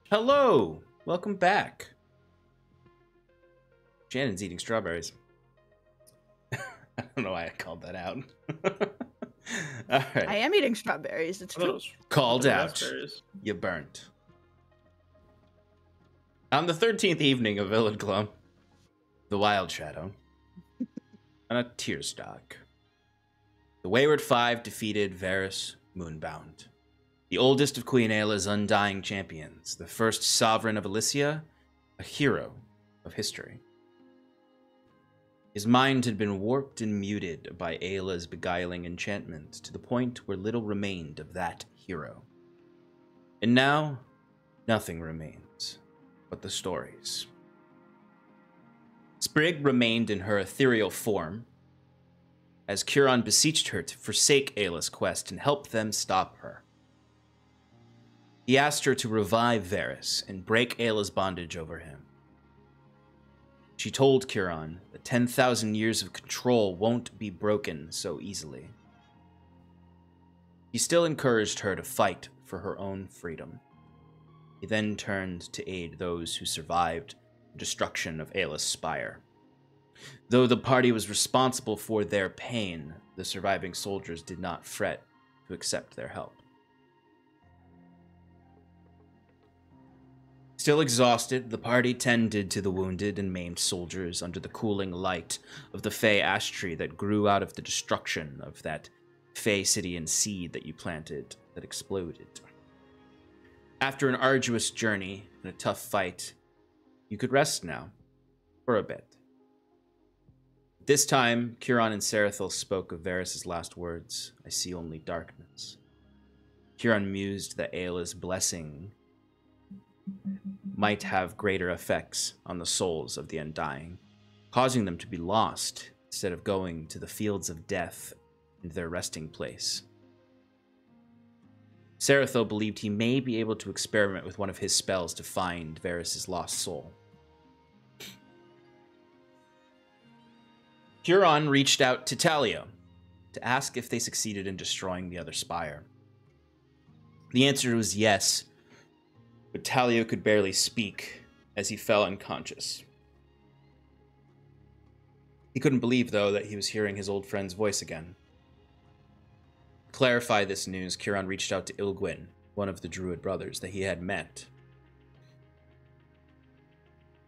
Hello! Welcome back. Shannon's eating strawberries. I don't know why I called that out. All right. I am eating strawberries. It's true. Called out. You burnt. On the 13th evening of Illidglum, the Wild Shadow, on a Tearstock, the Wayward Five defeated Varys Moonbound, the oldest of Queen Ayla's undying champions, the first sovereign of Elysia, a hero of history. His mind had been warped and muted by Ayla's beguiling enchantment to the point where little remained of that hero. And now, nothing remains but the stories. Sprig remained in her ethereal form, as Curon beseeched her to forsake Ayla's quest and help them stop her. He asked her to revive Varys and break Ayla's bondage over him. She told Curon that 10,000 years of control won't be broken so easily. He still encouraged her to fight for her own freedom. He then turned to aid those who survived the destruction of Ayla's spire. Though the party was responsible for their pain, the surviving soldiers did not fret to accept their help. Still exhausted, the party tended to the wounded and maimed soldiers under the cooling light of the Fey ash tree that grew out of the destruction of that Fey city and seed that you planted that exploded. After an arduous journey and a tough fight, you could rest now, for a bit. This time, Curon and Sarathil spoke of Varys' last words, "I see only darkness." Curon mused that Ayla's blessing might have greater effects on the souls of the Undying, causing them to be lost instead of going to the fields of death and their resting place. Sarathil believed he may be able to experiment with one of his spells to find Varys' lost soul. Curon reached out to Talio to ask if they succeeded in destroying the other spire. The answer was yes, but Talio could barely speak as he fell unconscious. He couldn't believe, though, that he was hearing his old friend's voice again. To clarify this news, Curon reached out to Ilgwyn, one of the Druid brothers that he had met.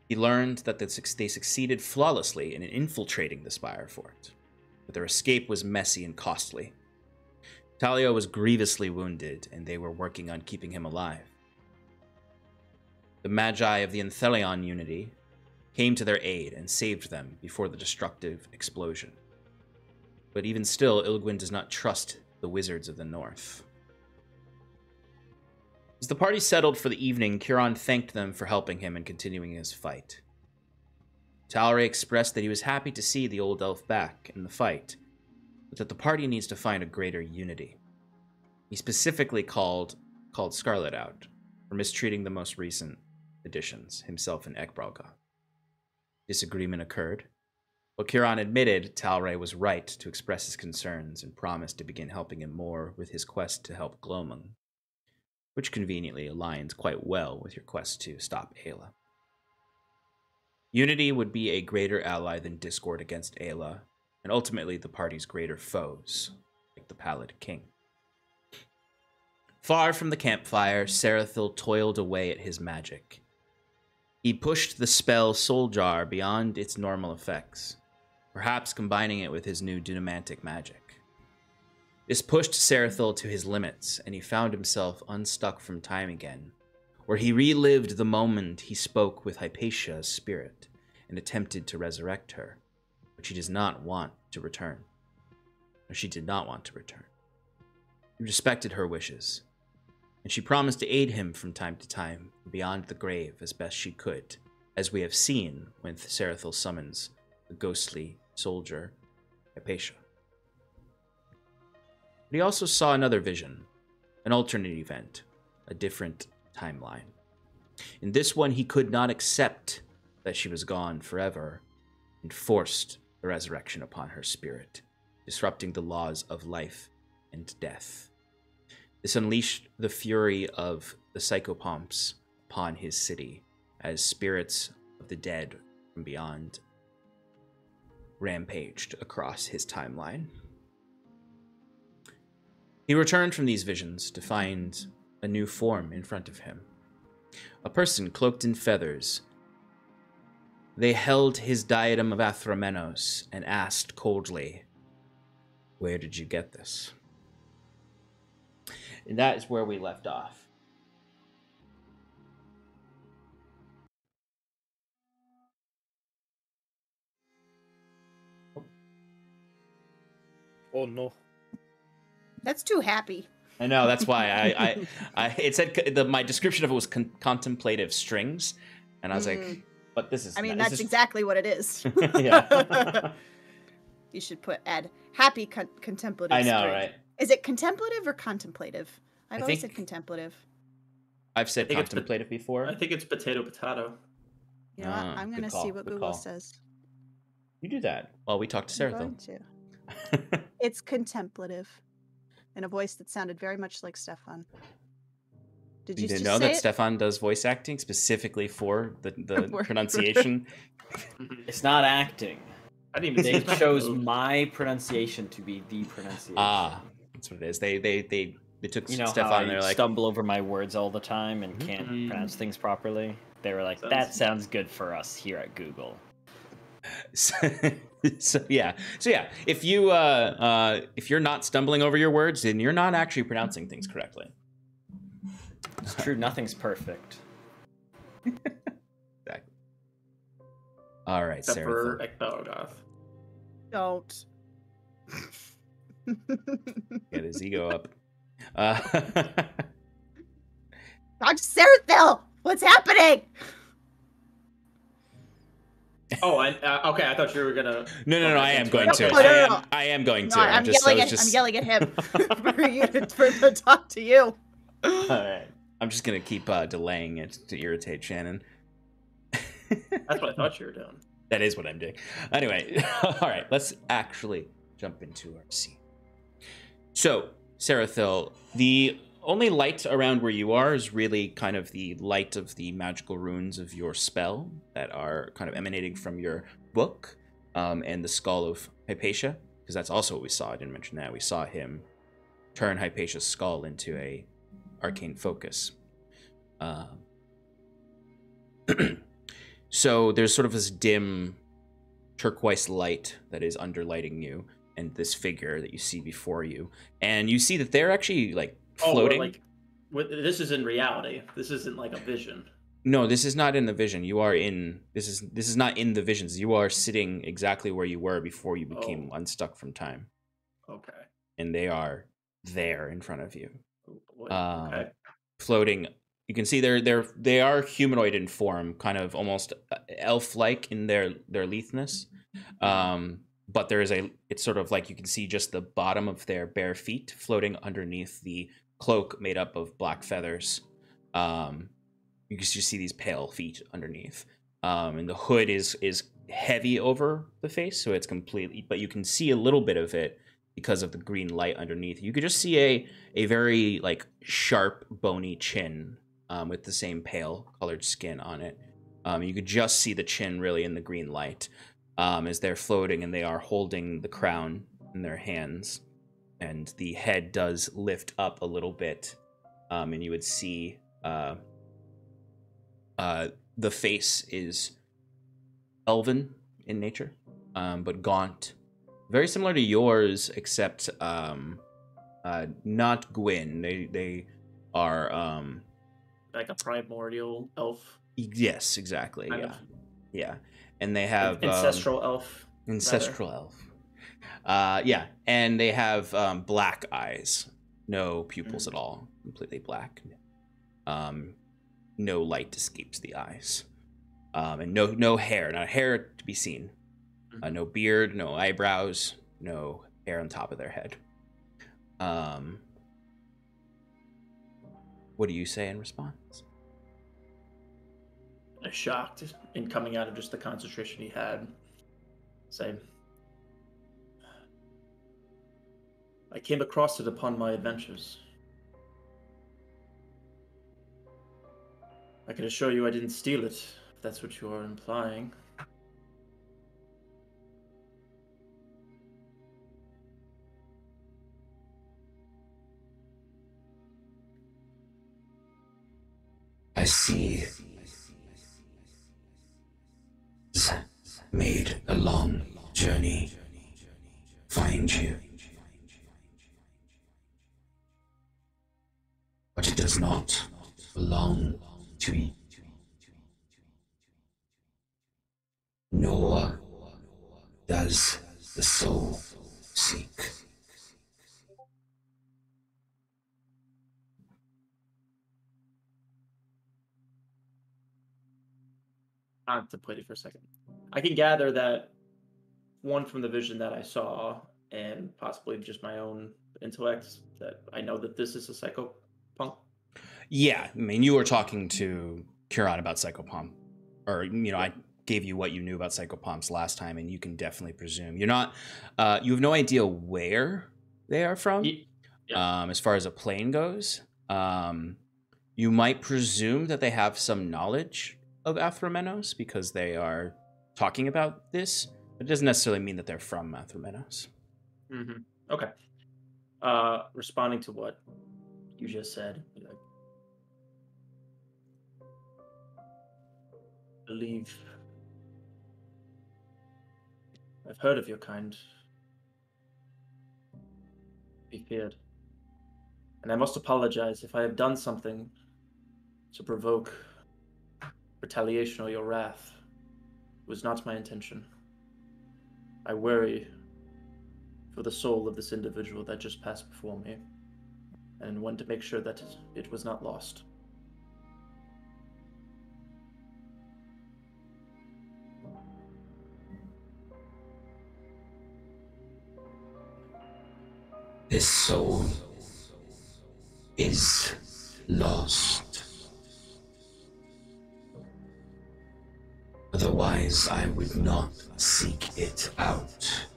He learned that they succeeded flawlessly in infiltrating the Spire Fort, but their escape was messy and costly. Talio was grievously wounded, and they were working on keeping him alive. The Magi of the Enthelion Unity came to their aid and saved them before the destructive explosion. But even still, Ilgwyn does not trust the wizards of the North. As the party settled for the evening, Kiran thanked them for helping him and continuing his fight. Talray expressed that he was happy to see the old elf back in the fight, but that the party needs to find a greater unity. He specifically called Scarlet out for mistreating the most recent additions, himself and Ekbralgoth. Disagreement occurred, but Kiran admitted Talray was right to express his concerns and promised to begin helping him more with his quest to help Glomung, which conveniently aligns quite well with your quest to stop Ayla. Unity would be a greater ally than discord against Ayla, and ultimately the party's greater foes, like the Pallid King. Far from the campfire, Sarathil toiled away at his magic. He pushed the spell Soul Jar beyond its normal effects, perhaps combining it with his new dunamantic magic. This pushed Sarathil to his limits, and he found himself unstuck from time again, where he relived the moment he spoke with Hypatia's spirit and attempted to resurrect her, but she does not want to return. Or she did not want to return. He respected her wishes, and she promised to aid him from time to time beyond the grave as best she could, as we have seen when Sarathil summons the ghostly soldier Hypatia. But he also saw another vision, an alternate event, a different timeline. In this one, he could not accept that she was gone forever and forced the resurrection upon her spirit, disrupting the laws of life and death. This unleashed the fury of the psychopomps upon his city as spirits of the dead from beyond rampaged across his timeline. He returned from these visions to find a new form in front of him. A person cloaked in feathers. They held his diadem of Athramenos and asked coldly, "Where did you get this?" And that is where we left off. Oh no. That's too happy. I know, that's why it said my description of it was contemplative strings, and I was like, but this is. I mean, that's exactly what it is. Yeah. You should add happy contemplative. I know, string. right? Is it contemplative or contemplative? I've always said contemplative. I've said contemplative before. I think it's potato. You know what? I'm going to see what Google says. You do that while we talk to Sarathil. It's contemplative. In a voice that sounded very much like Stefan. Did you didn't know that Stefan does voice acting specifically for the pronunciation? It's not acting. I didn't even They chose my pronunciation to be the pronunciation. Ah, that's what it is. They took Stefan how and they're like, stumble over my words all the time and can't pronounce things properly. They were like, that sounds good for us here at Google. So yeah. If you're not stumbling over your words, then you're not actually pronouncing things correctly. It's true. Nothing's perfect. Exactly. All right, Except Sarah. for Ekbralgoth. Don't. Get his ego up. Dr. Sarathil, what's happening? Oh, okay. I thought you were gonna. No. I am going to. No. I am going to. I'm yelling at him for to talk to you. All right. I'm just gonna keep delaying it to irritate Shannon. That's what I thought you were doing. That is what I'm doing. Anyway, all right. Let's actually jump into our scene. So, Sarathil, the only light around where you are is really kind of the light of the magical runes of your spell that are kind of emanating from your book, and the skull of Hypatia, because that's also what we saw. I didn't mention that. We saw him turn Hypatia's skull into a arcane focus. So there's sort of this dim turquoise light that is underlighting you and this figure that you see before you. And you see that they're actually like floating. This is in reality. This isn't like a vision. No, this is not in the vision. You are in. This is not in the visions. You are sitting exactly where you were before you became unstuck from time. Okay. And they are there in front of you. Okay. floating. You can see they are humanoid in form, kind of almost elf-like in their litheness. But it's sort of like you can see just the bottom of their bare feet floating underneath the cloak made up of black feathers. You can just see these pale feet underneath. And the hood is heavy over the face, so it's completely, but you can see a little bit of it because of the green light underneath. You could just see a very like sharp, bony chin with the same pale colored skin on it. You could just see the chin really in the green light as they're floating, and they are holding the crown in their hands. And the head does lift up a little bit, and you would see the face is elven in nature, but gaunt. Very similar to yours, except not Gwyn. They are like a primordial elf. Yes, exactly. Kind yeah, of. yeah. And they have ancestral elf. Ancestral elf. Yeah, and they have black eyes, no pupils at all, completely black. No light escapes the eyes, and no hair, not hair to be seen. No beard, no eyebrows, no hair on top of their head. What do you say in response? Shocked in coming out of just the concentration he had. Say, I came across it upon my adventures. I can assure you I didn't steal it, if that's what you are implying. I see. Made a long journey. Find you. But it does not belong to you. Nor does the soul seek. Contemplated for a second. I can gather that one from the vision that I saw, and possibly just my own intellect, that I know that this is a psychopunk. Yeah, I mean, you were talking to Kieran about psychopomp, or I gave you what you knew about psychopomps last time, and you can definitely presume you're not. You have no idea where they are from. Yeah. As far as a plane goes, you might presume that they have some knowledge of Athromenos because they are talking about this, but it doesn't necessarily mean that they're from Athromenos. Mm-hmm. Okay. Responding to what you just said, I believe I've heard of your kind. Be feared. And I must apologize if I have done something to provoke retaliation or your wrath. It was not my intention. I worry for the soul of this individual that just passed before me, and want to make sure that it was not lost. This soul is lost. Otherwise, I would not seek it out.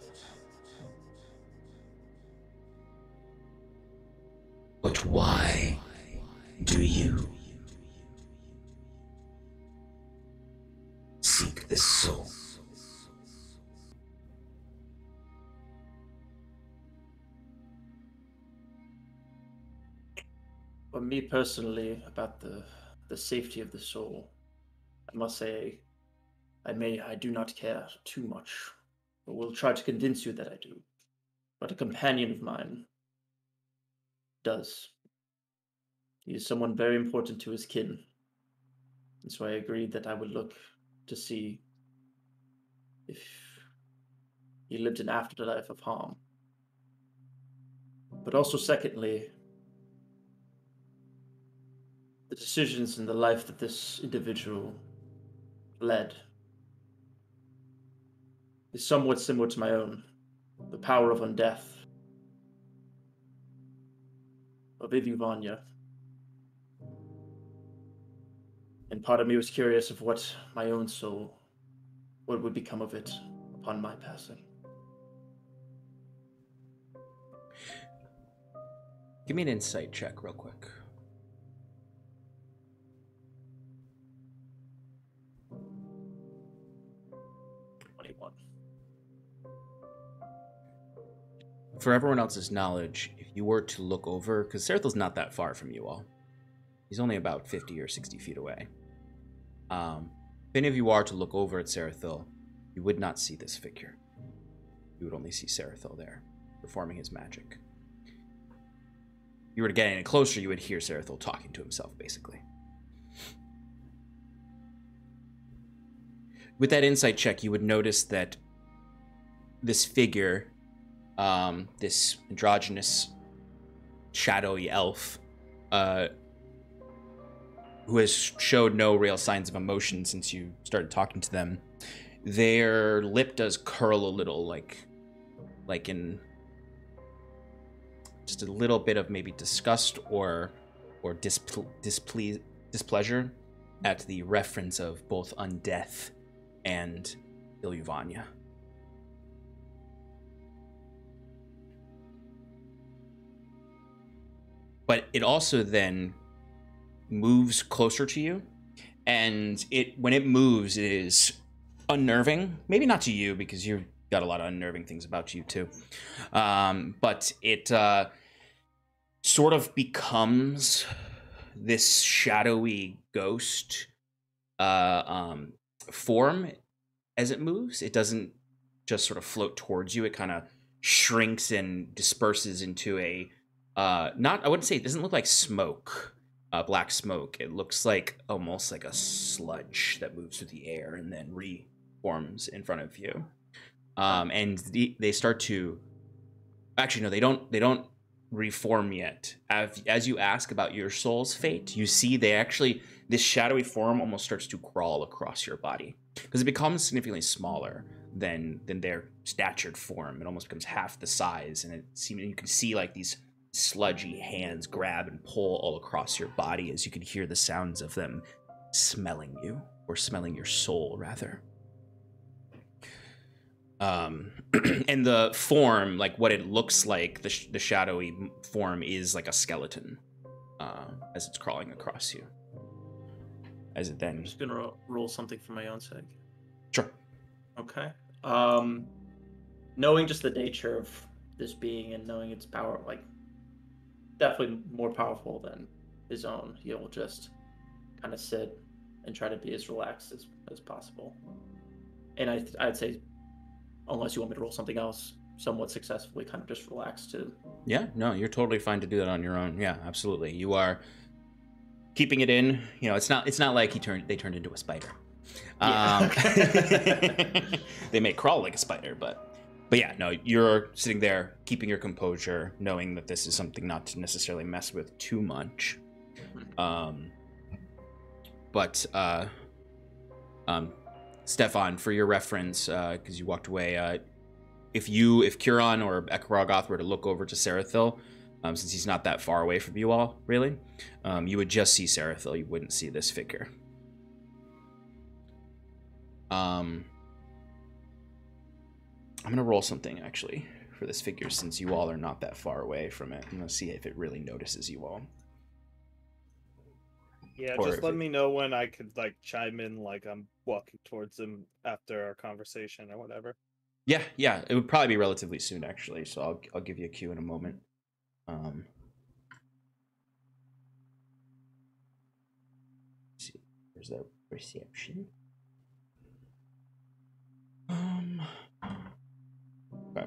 But why do you seek this soul? For me personally, about the safety of the soul, I must say, I do not care too much, but will try to convince you that I do. But a companion of mine does. He is someone very important to his kin, and so I agreed that I would look to see if he lived an afterlife of harm. But also, secondly, the decisions in the life that this individual led is somewhat similar to my own. The power of undeath, of Ivivanya. And part of me was curious of what my own soul, what would become of it upon my passing. Give me an insight check real quick. For everyone else's knowledge, if you were to look over, because Sarathil's not that far from you all. He's only about 50 or 60 feet away. If any of you are to look over at Sarathil, you would not see this figure. You would only see Sarathil there, performing his magic. If you were to get any closer, you would hear Sarathil talking to himself, basically. With that insight check, you would notice that this figure, this androgynous, shadowy elf, who has showed no real signs of emotion since you started talking to them, their lip does curl a little, like in just a little bit of maybe disgust or displeasure at the reference of both undeath and Ivivanya. But it also then moves closer to you, and when it moves, it is unnerving. Maybe not to you, because you've got a lot of unnerving things about you too. But it sort of becomes this shadowy ghost form as it moves. It doesn't just sort of float towards you. It kind of shrinks and disperses into a I wouldn't say, it doesn't look like smoke, black smoke. It looks like almost like a sludge that moves through the air and then reforms in front of you. And they start to, actually no, they don't reform yet. As you ask about your soul's fate, you see this shadowy form almost starts to crawl across your body, because it becomes significantly smaller than their statured form. It almost becomes half the size, and you can see like these sludgy hands grab and pull all across your body as you can hear the sounds of them smelling you, or smelling your soul rather. And the form, like what it looks like, the shadowy form is like a skeleton as it's crawling across you. As it then... I'm just gonna roll something for my own sake. Sure. Okay. Knowing just the nature of this being and knowing its power, like, definitely more powerful than his own, he'll just kind of sit and try to be as relaxed as possible. And I'd say, unless you want me to roll something else, somewhat successfully kind of just relax too. Yeah, no, you're totally fine to do that on your own. Yeah, absolutely. You are keeping it in. You know, it's not like they turned into a spider. Yeah. They may crawl like a spider, but yeah, no, you're sitting there keeping your composure, knowing that this is something not to necessarily mess with too much. Stefan, for your reference, because you walked away, if Curon or Ekrogoth were to look over to Sarathil, since he's not that far away from you all, really, you would just see Sarathil. You wouldn't see this figure. I'm going to roll something, actually, for this figure, since you all are not that far away from it. I'm going to see if it really notices you all. Yeah, just let me know when I could, like, chime in, like I'm walking towards them after our conversation or whatever. Yeah, it would probably be relatively soon, actually, so I'll give you a cue in a moment. Let's see, there's that perception. Okay.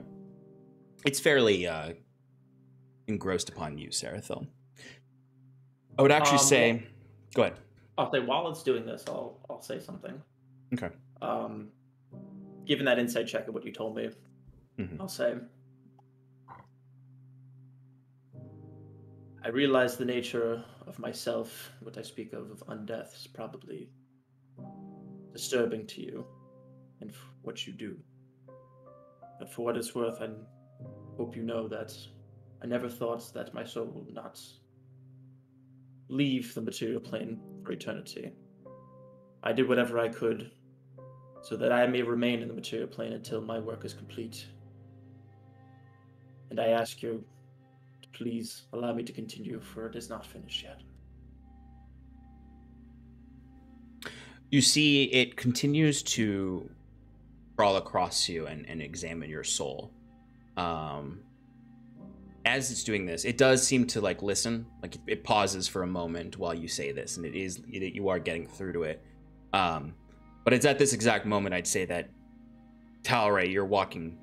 It's fairly engrossed upon you, Sarathil. I would actually say, go ahead. I'll say while it's doing this, I'll say something. Okay. Given that insight check of what you told me, I'll say, I realize the nature of myself, what I speak of undeath, is probably disturbing to you and what you do. But for what it's worth, I hope you know that I never thought that my soul would not leave the material plane for eternity. I did whatever I could so that I may remain in the material plane until my work is complete. And I ask you to please allow me to continue, for it is not finished yet. You see it continues to crawl across you and examine your soul. As it's doing this, it does seem to like listen, like it pauses for a moment while you say this, and you are getting through to it. But it's at this exact moment, I'd say, that Talray, you're walking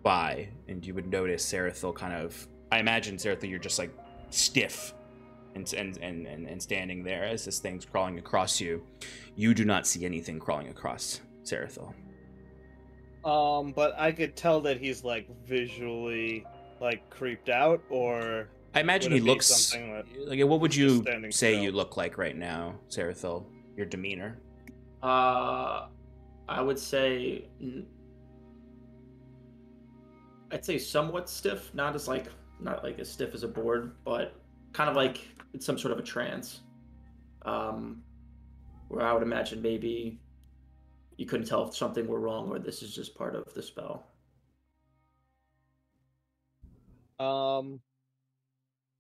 by, and you would notice Sarathil kind of, I imagine Sarathil, you're just like stiff and standing there as this thing's crawling across you. You do not see anything crawling across Sarathil. But I could tell that he's like visually like creeped out, or I imagine he looks like, what would you say still? you look like right now, Sarathil? Your demeanor? I would say, I'd say somewhat stiff, not like as stiff as a board, but kind of like it's some sort of a trance. Where I would imagine maybe you couldn't tell if something were wrong or this is just part of the spell.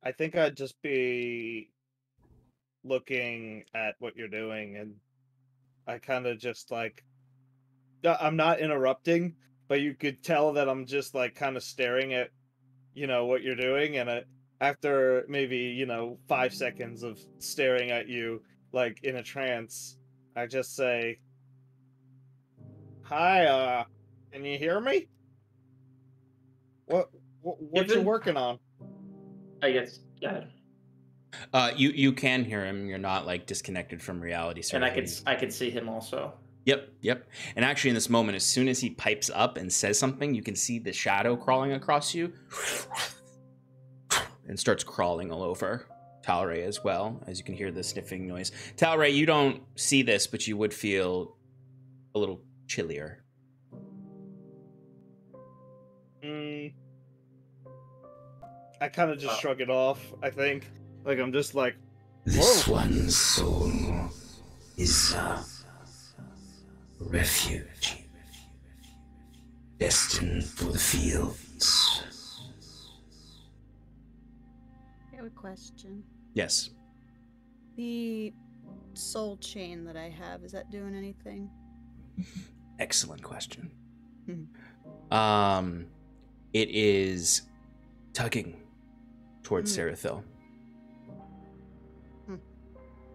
I think I'd just be looking at what you're doing, and I kind of just like, I'm not interrupting, but you could tell that I'm just like kind of staring at, what you're doing, and after maybe 5 seconds of staring at you like in a trance, I just say, "Hi, can you hear me? What you working on?" I guess, yeah. You can hear him. You're not like disconnected from reality. And I could see him also. Yep. And actually, in this moment, as soon as he pipes up and says something, you can see the shadow crawling across you, and starts crawling all over Talray as well, as you can hear the sniffing noise. Talray, you don't see this, but you would feel a little chillier. I kind of just shrug it off, I think. Like, I'm just like, This whoa. one's soul is a refuge, destined for the fields. I have a question. Yes. The soul chain that I have, is that doing anything? Excellent question. It is tugging towards Sarathil.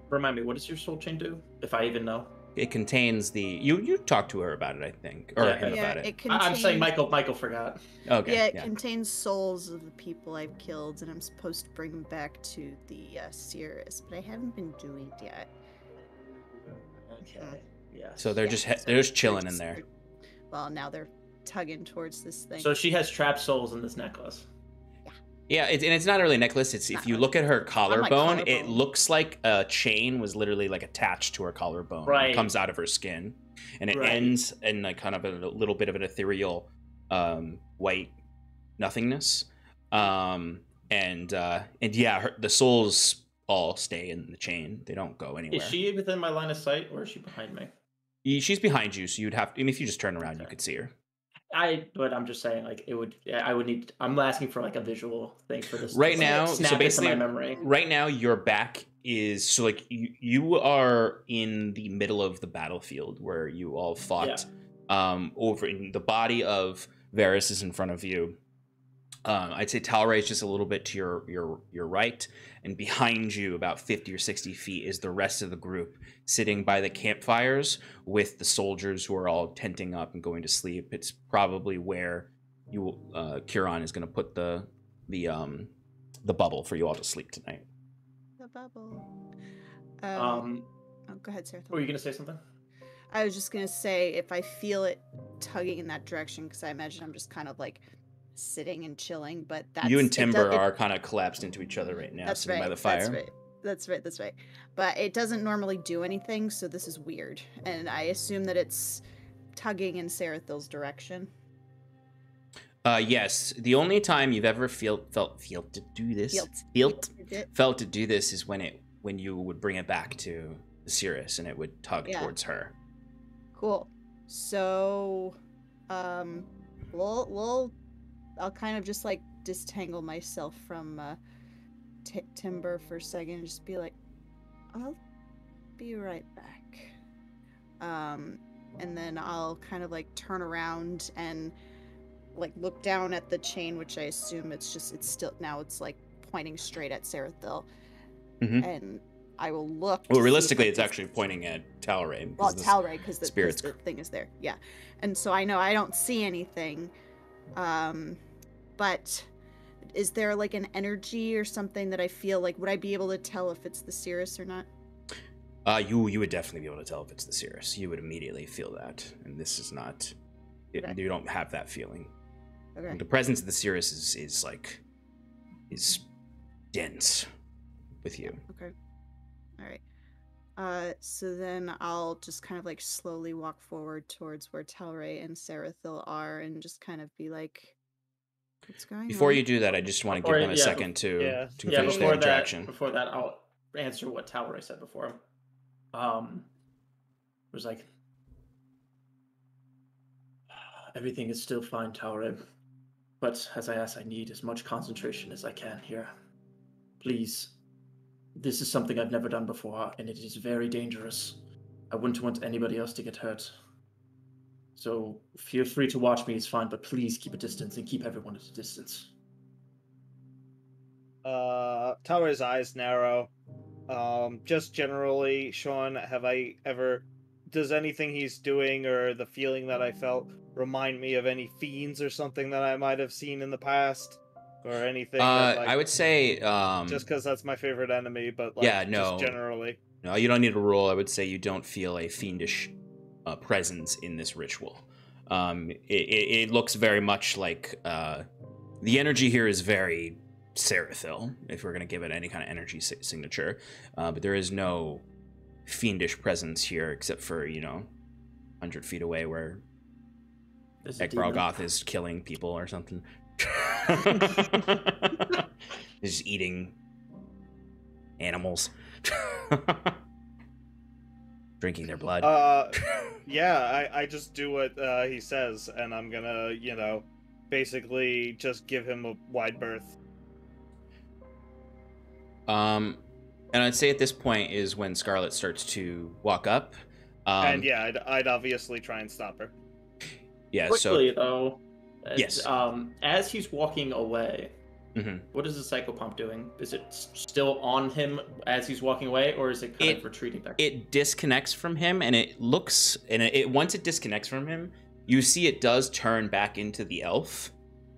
Remind me, what does your soul chain do? If I even know. It contains the you talked to her about it, I think, or him about it. I'm saying Michael forgot. Okay. Yeah, it contains souls of the people I've killed, and I'm supposed to bring them back to the Cirrus, but I haven't been doing it yet. Okay. Yeah. So they're just chilling in there. Well, now they're tugging towards this thing. So she has trapped souls in this necklace. Yeah, it's not really a necklace. It's if you look at her collarbone, it collarbone. looks like a chain was literally like attached to her collarbone. Right. It comes out of her skin, and it ends in like kind of a little bit of an ethereal, white nothingness. And yeah, the souls all stay in the chain. They don't go anywhere. Is she within my line of sight, or is she behind me? She's behind you, so you'd have. I mean, if you just turn around, you could see her. But I'm just saying, like, I would need. I'm asking for like a visual thing for this. Right now, snap so basically, into my memory. right now your back is so like you are in the middle of the battlefield where you all fought. Over in the body of Varys is in front of you. I'd say Talray is just a little bit to your right, and behind you, about 50 or 60 feet, is the rest of the group sitting by the campfires with the soldiers who are all tenting up and going to sleep. It's probably where you Curon is going to put the bubble for you all to sleep tonight. The bubble. Oh, go ahead, Sarah. were you gonna say something? I was just gonna say if I feel it tugging in that direction, because I imagine I'm just kind of like sitting and chilling, but that's you and Timber are kind of collapsed into each other right now, that's sitting right, by the fire. That's right. But it doesn't normally do anything, so this is weird. And I assume that it's tugging in Sarathil's direction. Yes. The only time you've ever felt to do this is when you would bring it back to the Cirrus and it would tug towards her. Cool. So, I'll kind of just like disentangle myself from Timber for a second and just be like, I'll be right back. And then I'll kind of like turn around and like look down at the chain, which I assume it's like pointing straight at Sarathil. Mm-hmm. And I will look. Well, realistically, it's actually pointing at Talray. Well, Talray, because the thing is there. Yeah. And so I know I don't see anything. But is there like an energy or something that I feel like, would I be able to tell if it's the Cirrus or not? You would definitely be able to tell if it's the Cirrus. You would immediately feel that. And this is not, Okay. You don't have that feeling. Okay. The presence of the Cirrus is dense with you. Okay. All right. So then I'll just kind of like slowly walk forward towards where Talray and Sarathil are and just kind of be like, what's going on? Before you do that, I just want to give them a second to finish their interaction. Before that, I'll answer what Talray said before. It was like, everything is still fine, Talray. But as I asked, I need as much concentration as I can here. Please. This is something I've never done before, and it is very dangerous. I wouldn't want anybody else to get hurt. So feel free to watch me, it's fine, but please keep a distance and keep everyone at a distance. Talray's eyes narrow. Just generally, Sean, does anything he's doing or the feeling that I felt remind me of any fiends or something that I might have seen in the past? Or anything that, like, I would say just because that's my favorite enemy, but like, just generally. No, you don't need a roll. I would say you don't feel a fiendish presence in this ritual. It looks very much like the energy here is very Sarathil, if we're going to give it any kind of energy signature. But there is no fiendish presence here except for, 100 feet away where Ekbralgoth is killing people or something. Is eating animals. Drinking their blood. Yeah, I just do what he says, and I'm gonna, basically just give him a wide berth. And I'd say at this point is when Scarlet starts to walk up. And yeah, I'd obviously try and stop her. Yeah, quickly, though. Yes. As he's walking away, what is the psychopomp doing? Is it still on him as he's walking away, or is it kind of retreating back? It disconnects from him, and it looks, once it disconnects from him, you see it does turn back into the elf,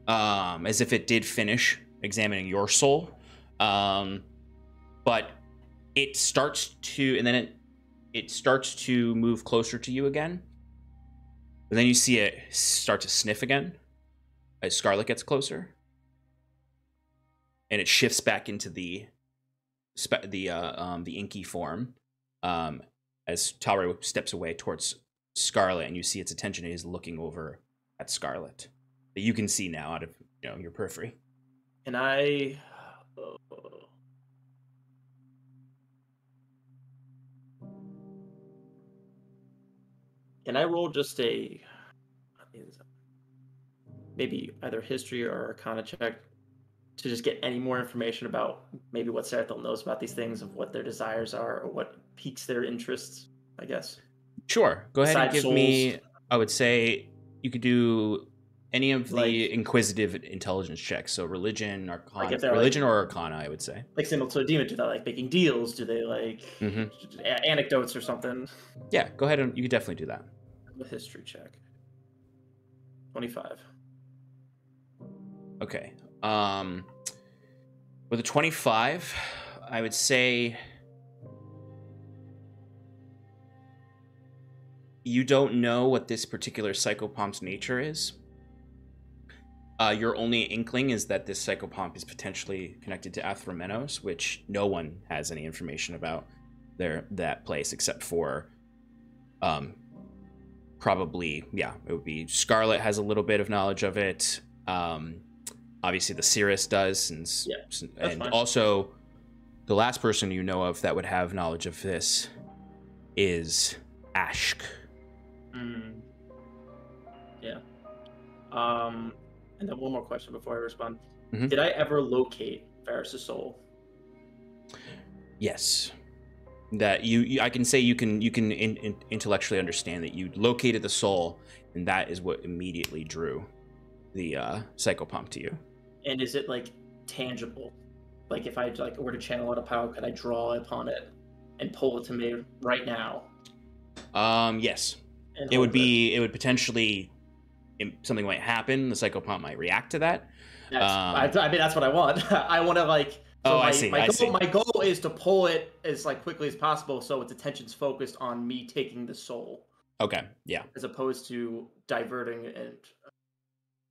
as if it did finish examining your soul. But it starts to, and then it starts to move closer to you again. And then you see it start to sniff again as Scarlet gets closer, and it shifts back into the inky form as Talray steps away towards Scarlet, and you see its attention is looking over at Scarlet that you can see now out of your periphery. And I can I roll just a maybe either history or arcana check to just get any more information about maybe what Sarathil knows about these things, of what their desires are, or what piques their interests, I guess? Sure. Go ahead and Besides give me, I would say you could do any of the inquisitive intelligence checks. So religion, arcana, religion or arcana, I would say. Like similar to a demon, do they like making deals? Do they like anecdotes or something? Yeah, go ahead and you could definitely do that. A history check. 25. Okay. With a 25, I would say you don't know what this particular psychopomp's nature is. Your only inkling is that this psychopomp is potentially connected to Athromenos, which no one has any information about that place except for probably, yeah, it would be Scarlet has a little bit of knowledge of it. Obviously the Cirrus does, and fine. also the last person you know of that would have knowledge of this is Ashk. Yeah. And then one more question before I respond. Mm-hmm. Did I ever locate Varys' soul? Yes. That I can say you can intellectually understand that you located the soul, and that is what immediately drew the psychopomp to you. And is it like tangible? Like if I were to channel out a power, could I draw upon it and pull it to me right now? Yes. It would potentially, something might happen. The psychopomp might react to that. I mean, that's what I want. I want to like. So I see. My goal is to pull it as quickly as possible, so its attention's focused on me taking the soul. Okay. Yeah. As opposed to diverting it.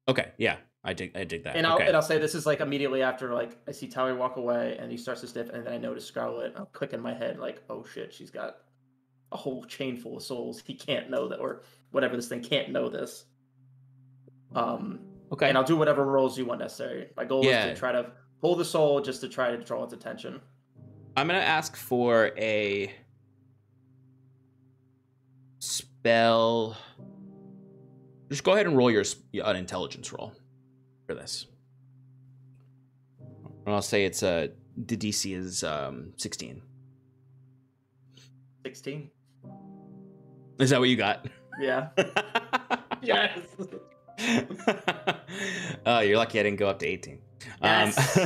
Okay. Yeah. I dig that. And I'll say this is like immediately after I see Tower walk away and he starts to sniff, and then I notice Scarlet. I'll click in my head like, oh shit, she's got a whole chain full of souls. He can't know that, or whatever this thing can't know this. Okay. And I'll do whatever rolls you want necessary. My goal is to try to pull the soul just to try to draw its attention. I'm gonna ask for a spell. Just go ahead and roll an intelligence roll for this. And I'll say it's the DC is 16. 16. Is that what you got? Yeah. Yes. Oh, you're lucky I didn't go up to 18. Yes.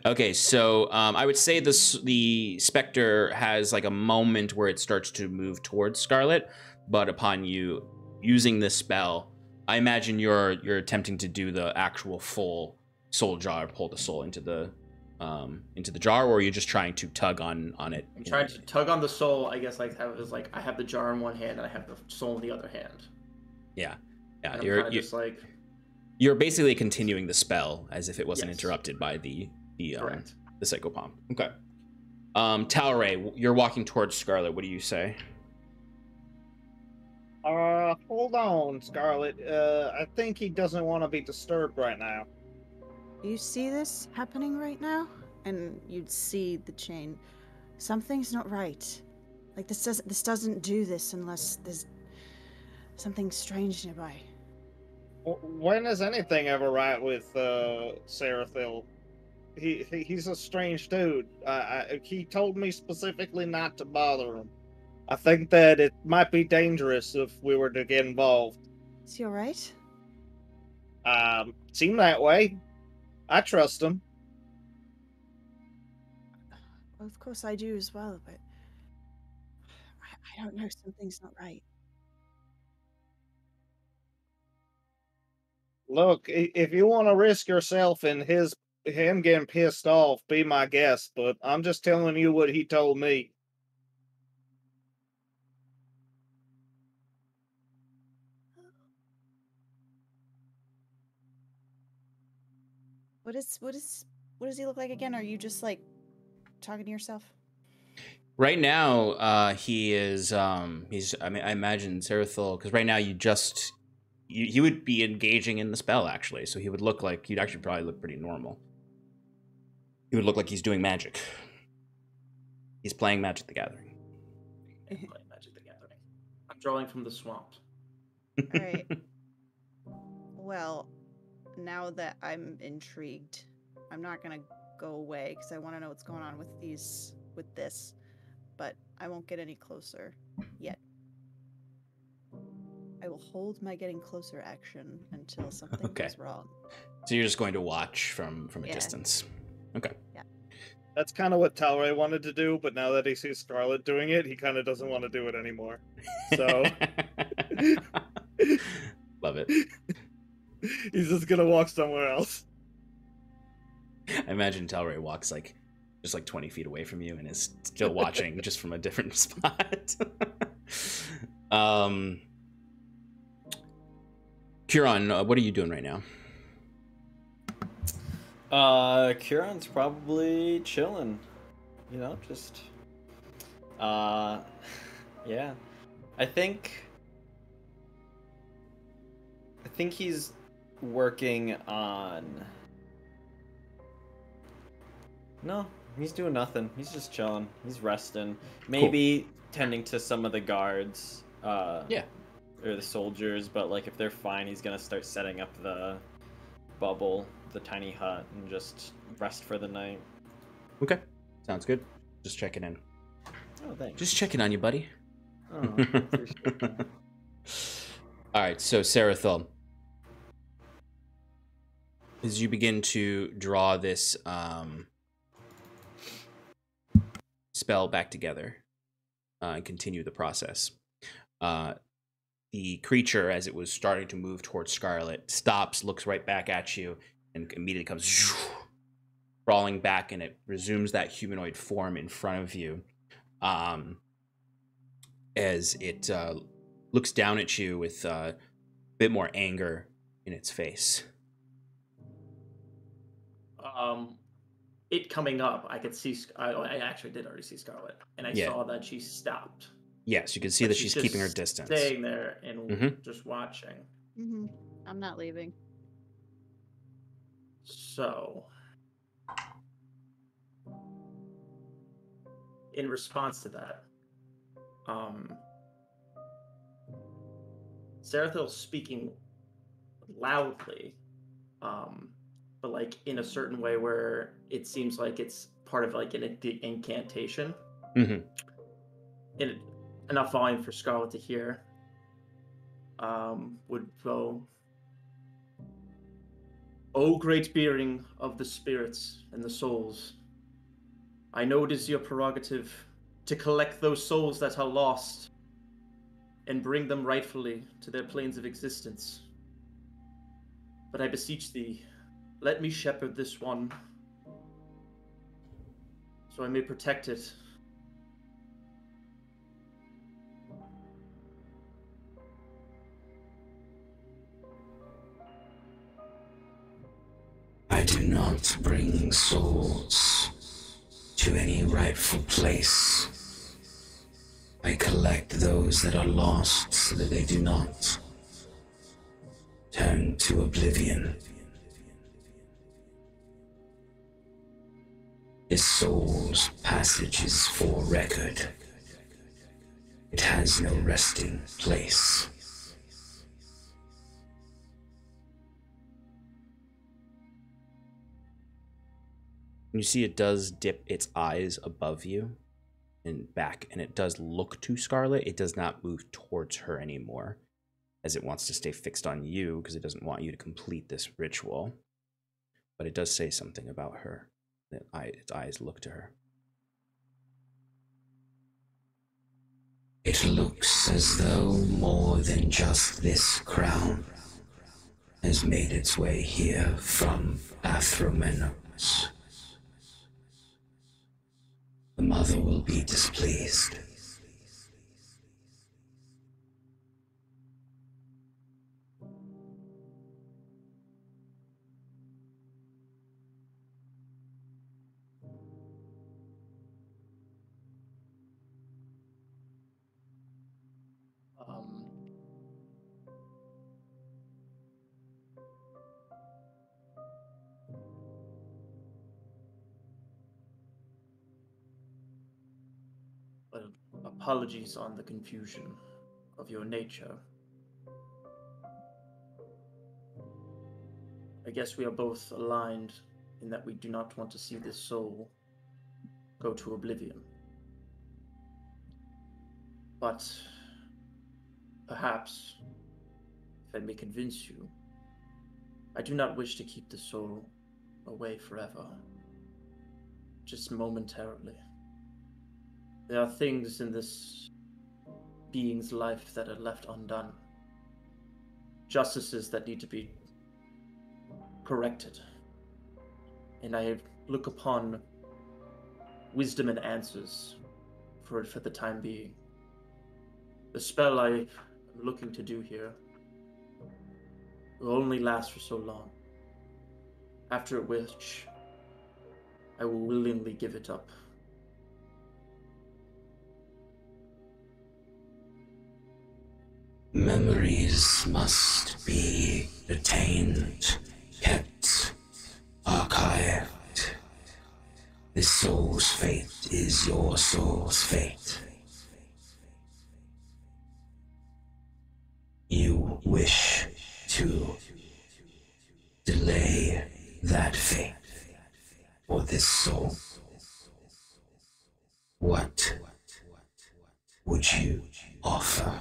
Okay, so I would say the Spectre has like a moment where it starts to move towards Scarlet, but upon you using this spell, I imagine you're attempting to do the actual full soul jar, pull the soul into the jar, or are you just trying to tug on it? I'm trying to tug on the soul. I guess I have the jar in one hand and I have the soul in the other hand. Yeah. You're basically continuing the spell as if it wasn't interrupted by the psychopomp. Okay. Talray, you're walking towards Scarlet. What do you say? Hold on, Scarlet. I think he doesn't want to be disturbed right now. You see this happening right now? And you'd see the chain. Something's not right. Like this doesn't do this unless there's something strange nearby. When is anything ever right with Sarathil? He's a strange dude. He told me specifically not to bother him. I think that it might be dangerous if we were to get involved. Is he alright? Seem that way. I trust him. Well, of course I do as well, but I don't know. Something's not right. Look, if you want to risk yourself and him getting pissed off, be my guest. But I'm just telling you what he told me. What does he look like again? Are you just like talking to yourself? Right now, he is. I imagine Sarathil, because right now he would be engaging in the spell actually, so he'd actually probably look pretty normal. He would look like he's doing magic. He's playing Magic the Gathering. I'm drawing from the swamp. All right. Well, now that I'm intrigued, I'm not gonna go away because I want to know what's going on with this, but I won't get any closer yet. I will hold my getting closer action until something goes wrong. So you're just going to watch from a distance. Okay. Yeah. That's kind of what Talray wanted to do, but now that he sees Scarlet doing it, he kind of doesn't want to do it anymore. So love it. He's just gonna walk somewhere else. I imagine Talray walks just 20 feet away from you and is still watching just from a different spot. Huron, what are you doing right now? Kieran's probably chilling. You know, just yeah. I think he's working on. No, he's doing nothing. He's just chilling. He's resting. Maybe tending to some of the guards. Yeah. Or the soldiers, but like if they're fine, he's gonna start setting up the bubble, the tiny hut, and just rest for the night. Okay. Sounds good. Just checking in. Oh, thanks. Just checking on you, buddy. Oh, appreciate that. All right, so Sarathil, as you begin to draw this spell back together and continue the process, the creature, as it was starting to move towards Scarlet, stops, looks right back at you, and immediately comes crawling back, and it resumes that humanoid form in front of you. As it looks down at you with a bit more anger in its face. It coming up, I could see. I actually did already see Scarlet, and I saw that she stopped. Yes, you can see that she's keeping her distance. Staying there and just watching. Mm-hmm. I'm not leaving. So, in response to that, Sarathil's speaking loudly, but like in a certain way where it seems like it's part of like an incantation. Mm-hmm. In enough volume for Scarlet to hear. Would go, "O great being of the spirits and the souls, I know it is your prerogative to collect those souls that are lost and bring them rightfully to their planes of existence. But I beseech thee, let me shepherd this one, so I may protect it. I do not bring souls to any rightful place. I collect those that are lost so that they do not turn to oblivion. This soul's passage is for record. It has no resting place. You see it does dip its eyes above you and back, and it does look to Scarlet. It does not move towards her anymore, as it wants to stay fixed on you because it doesn't want you to complete this ritual. But it does say something about her. Its eyes look to her. It looks as though more than just this crown has made its way here from Athromenos. The mother will be displeased. But apologies on the confusion of your nature. I guess we are both aligned in that we do not want to see this soul go to oblivion. But perhaps, if I may convince you, I do not wish to keep the soul away forever, just momentarily. There are things in this being's life that are left undone. Justices that need to be corrected. And I look upon wisdom and answers for it for the time being. The spell I am looking to do here will only last for so long, after which I will willingly give it up. Memories must be retained, kept, archived. This soul's fate is your soul's fate. You wish to delay that fate for this soul. What would you offer?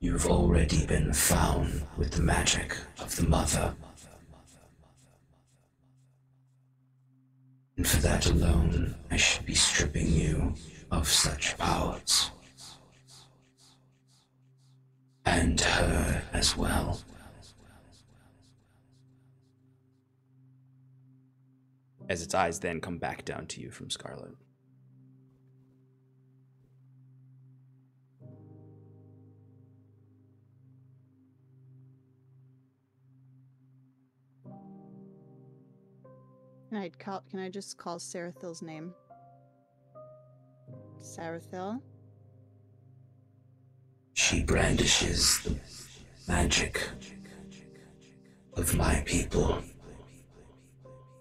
You've already been found with the magic of the mother. And for that alone, I should be stripping you of such powers. And her as well. As its eyes then come back down to you from Scarlet. Can I just call Sarathil's name? Sarathil? She brandishes the magic of my people,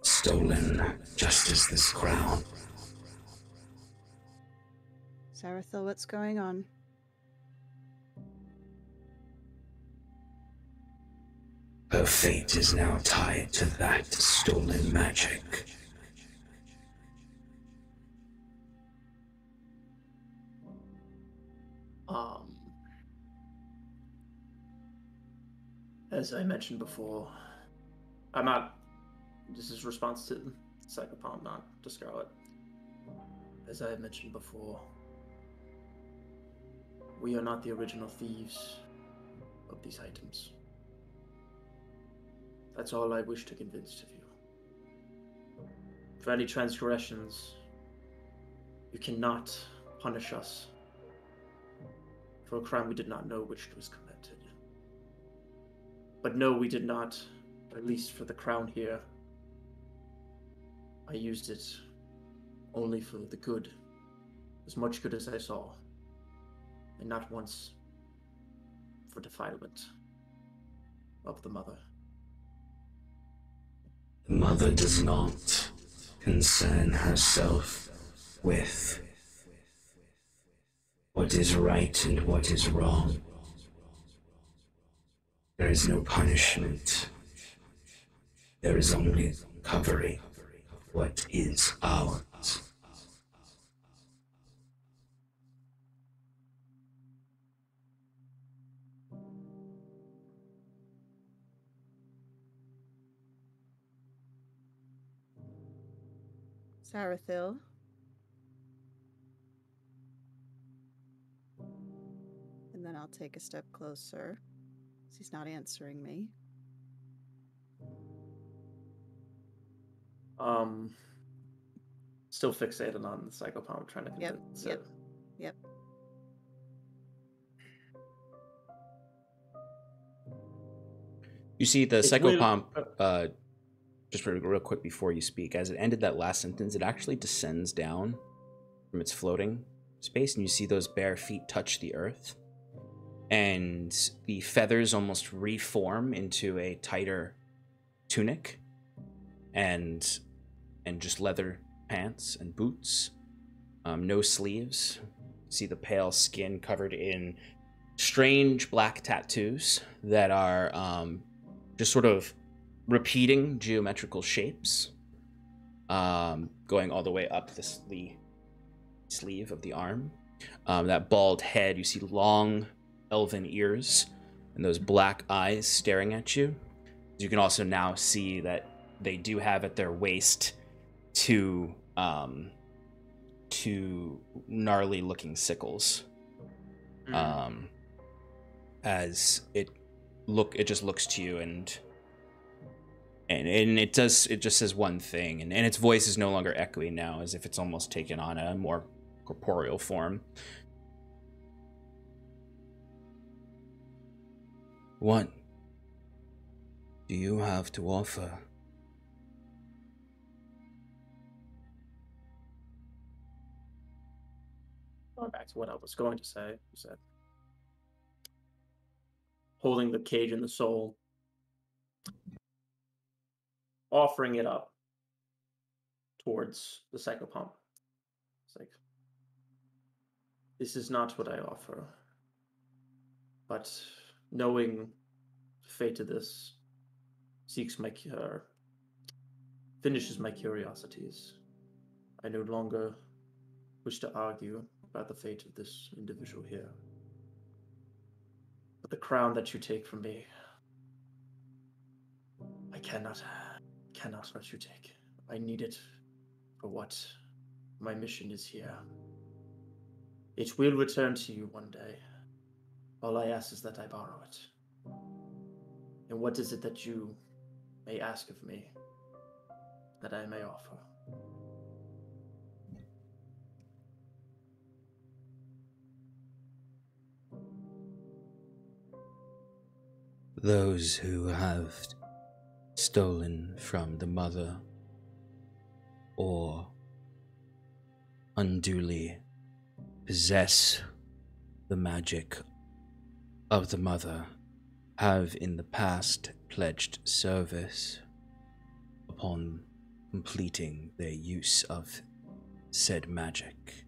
stolen just as this crown. Sarathil, what's going on? Her fate is now tied to that stolen magic. As I mentioned before, this is response to Psychopomp, not to Scarlet. As I mentioned before, we are not the original thieves of these items. That's all I wish to convince of you. For any transgressions, you cannot punish us for a crime we did not know which was committed. But no, we did not, at least for the crown here. I used it only for the good, as much good as I saw, and not once for defilement of the mother. The mother does not concern herself with what is right and what is wrong. There is no punishment. There is only recovery of what is ours. Sarathil? And then I'll take a step closer. He's not answering me. Still fixated on the Psychopomp, trying to convince it. Yep. You see the Psychopomp, just real quick before you speak, as it ended that last sentence, it actually descends down from its floating space, and you see those bare feet touch the earth. And the feathers almost reform into a tighter tunic and just leather pants and boots, no sleeves. You see the pale skin covered in strange black tattoos that are just sort of repeating geometrical shapes, going all the way up the sleeve of the arm. That bald head, you see long elven ears and those black eyes staring at you. You can also now see that they do have at their waist two gnarly looking sickles. As it just looks to you and it just says one thing, and its voice is no longer echoing now, as if it's almost taken on a more corporeal form. do you have to offer? Going back to what I was going to say, was that holding the cage in the soul, offering it up towards the psychopomp. It's like, this is not what I offer, but knowing the fate of this finishes my curiosities. I no longer wish to argue about the fate of this individual here. But the crown that you take from me, I cannot let you take. I need it for what my mission is here. It will return to you one day. All I ask is that I borrow it. And what is it that you may ask of me that I may offer? Those who have stolen from the mother or unduly possess the magic of the mother have in the past pledged service upon completing their use of said magic.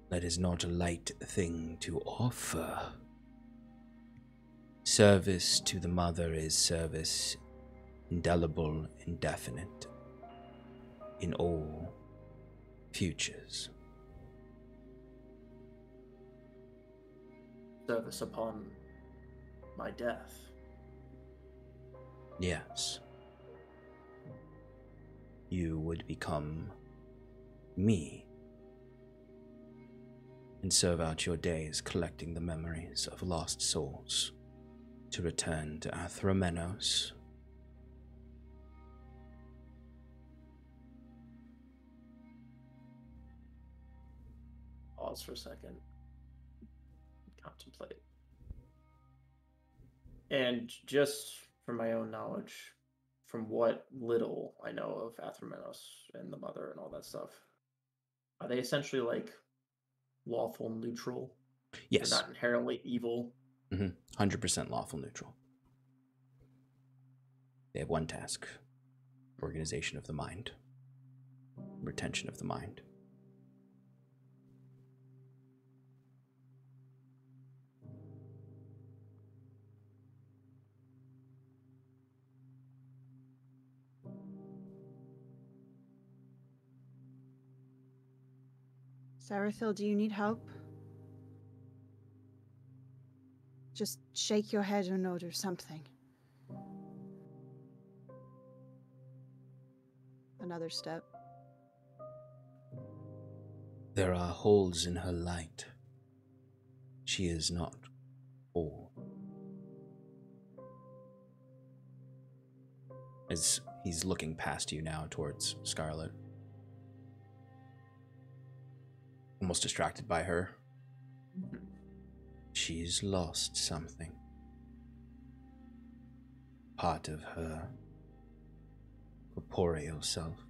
That is not a light thing to offer. Service to the mother is service indelible, indefinite, in all futures. Service upon my death. Yes. You would become me and serve out your days collecting the memories of lost souls to return to Athramenos. Pause for a second. Contemplate. And just from my own knowledge, from what little I know of Athramenos and the mother and all that stuff, are they essentially like lawful neutral? Yes. They're not inherently evil? 100% lawful neutral. They have one task: organization of the mind, retention of the mind. Sarathil, do you need help? Just shake your head or nod or something. Another step. There are holes in her light. She is not whole. As he's looking past you now towards Scarlet, almost distracted by her. She's lost something. Part of her corporeal self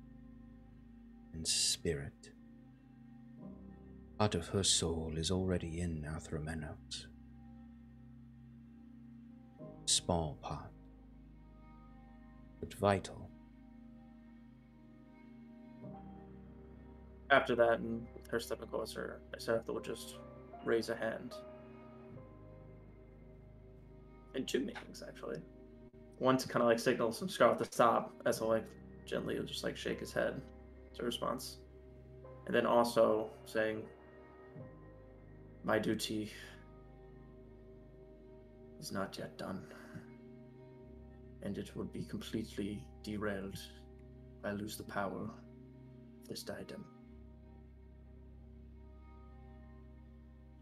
and spirit. Part of her soul is already in Athramenos. Small part, but vital. After that, and her stepping closer, Sarathil would just raise a hand. And two meanings, actually. One to kind of like signal some Scarlet to stop, as he'll like gently just like shake his head as a response. And then also saying, my duty is not yet done. And it would be completely derailed if I lose the power of this diadem.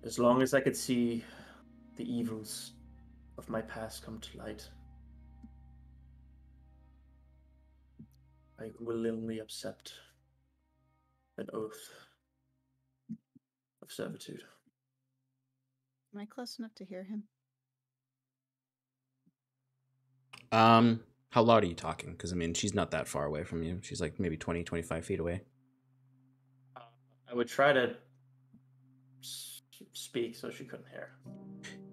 As long as I could see the evils of my past come to light, I willingly accept an oath of servitude. Am I close enough to hear him? How loud are you talking? Because, I mean, she's not that far away from you. She's like maybe 20, 25 feet away. I would try to speak so she couldn't hear.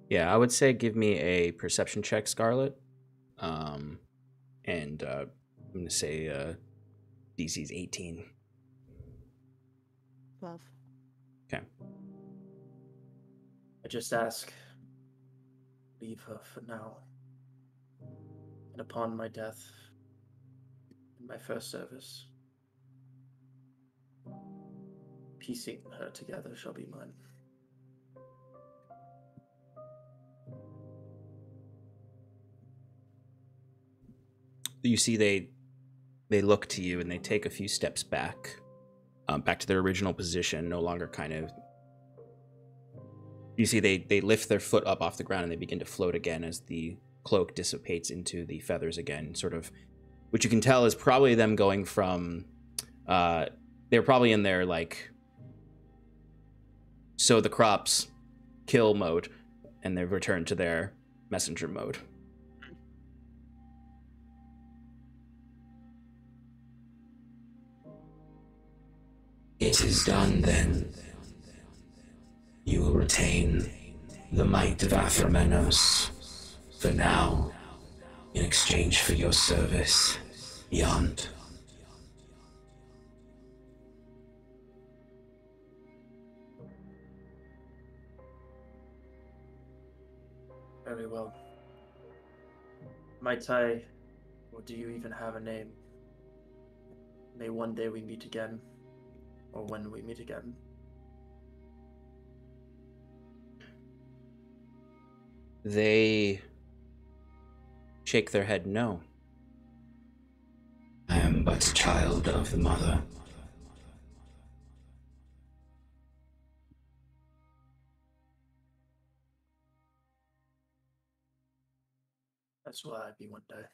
Yeah, I would say give me a perception check, Scarlet. And I'm going to say DC's 18. 12. Okay. I just ask, leave her for now. And upon my death, in my first service, piecing her together shall be mine. You see they look to you and they take a few steps back, back to their original position, no longer kind of... You see they lift their foot up off the ground and they begin to float again as the cloak dissipates into the feathers again, sort of, which you can tell is probably them going from... they're probably in their, like, sow the crops, kill mode, and they've returned to their messenger mode. It is done then. You will retain the might of Athramenos for now, in exchange for your service beyond. Very well. Might I, or do you even have a name? May one day we meet again, or when we meet again. They shake their head no. I am but a child of the mother. That's where I'd be one day.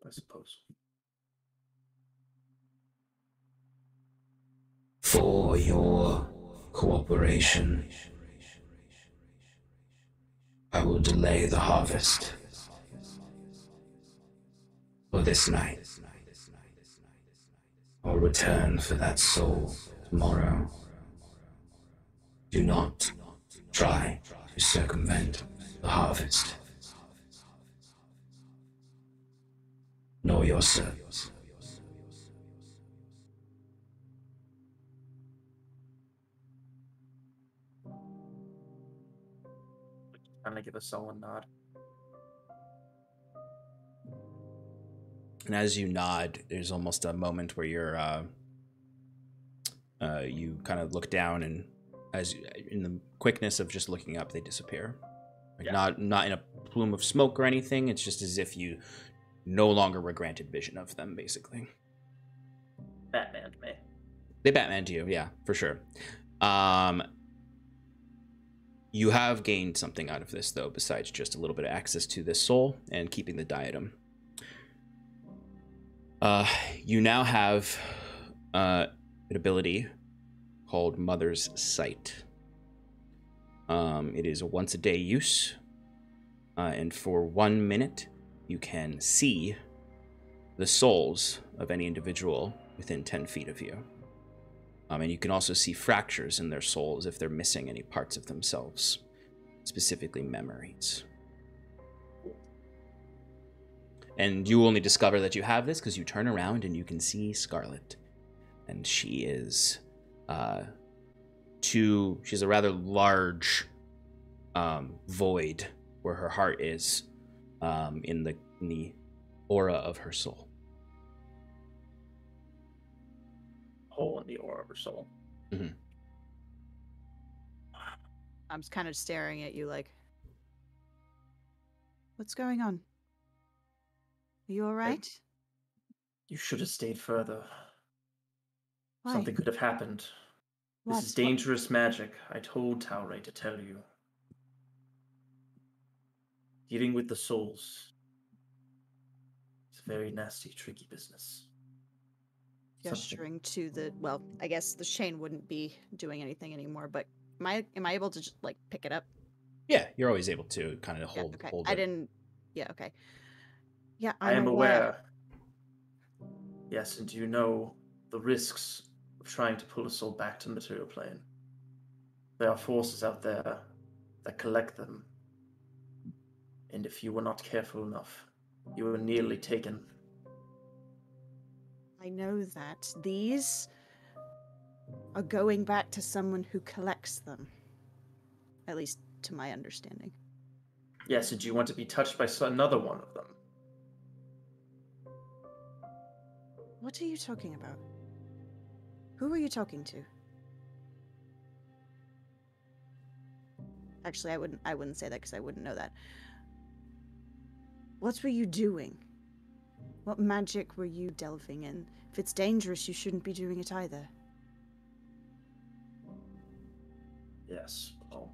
I suppose. For your cooperation, I will delay the harvest for this night. I'll return for that soul tomorrow. Do not try to circumvent the harvest, nor your servants. Kind of give a sullen nod. And as you nod, there's almost a moment where you're you kind of look down, and as in the quickness of just looking up, they disappear. Like, Yeah. not in a plume of smoke or anything. It's just as if you no longer were granted vision of them, basically. Batman me. They Batman to you, yeah, for sure. You have gained something out of this, though, besides just a little bit of access to this soul and keeping the diadem. You now have an ability called Mother's Sight. It is a once-a-day use, and for 1 minute, you can see the souls of any individual within 10 feet of you. And you can also see fractures in their souls if they're missing any parts of themselves, specifically memories. And you only discover that you have this because you turn around and you can see Scarlet. And she is she's a rather large void where her heart is, in the aura of her soul. Hole in the aura of her soul. Mm-hmm. I'm just kind of staring at you like, what's going on? Are you all right? You should have stayed further. Why? Something could have happened. What? This is dangerous magic. I told Talray to tell you. Dealing with the souls. It's a very nasty, tricky business. gesturing to the, well, I guess the chain wouldn't be doing anything anymore, but am I able to just like pick it up? Yeah, you're always able to kind of Yeah, hold okay. hold I it. didn't. Yeah, okay. Yeah, I am aware. Yes, and you know the risks of trying to pull a soul back to the material plane. There are forces out there that collect them. And if you were not careful enough, you were nearly taken. I know that. These are going back to someone who collects them. At least to my understanding. Yes, and you want to be touched by another one of them. What are you talking about? Who are you talking to? Actually, I wouldn't say that because I wouldn't know that. What were you doing? What magic were you delving in? If it's dangerous, you shouldn't be doing it either. Yes. Oh.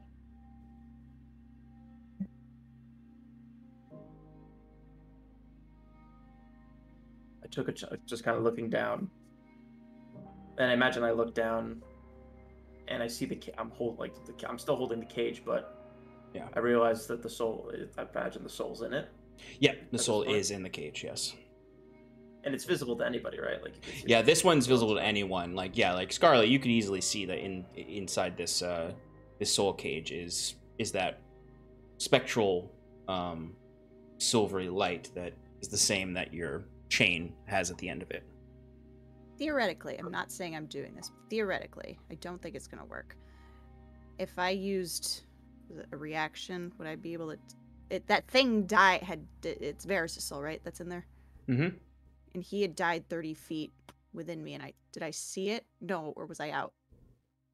I took a just kind of looking down, and I imagine I look down, and I see I'm still holding the cage, but Yeah. I realize that the soul. I imagine the soul's in it. Yeah, the soul is in the cage. Yes. And it's visible to anybody, right? Like you can see Yeah, this one's visible to anyone. Like, yeah, like Scarlet, you could easily see that inside this this soul cage is that spectral silvery light that is the same that your chain has at the end of it. Theoretically, I'm not saying I'm doing this. Theoretically, I don't think it's going to work. If I used a reaction, would I be able to... that thing it's Varys' soul, right? That's in there? Mm-hmm. And he had died 30 feet within me, and did I see it? No, or was I out?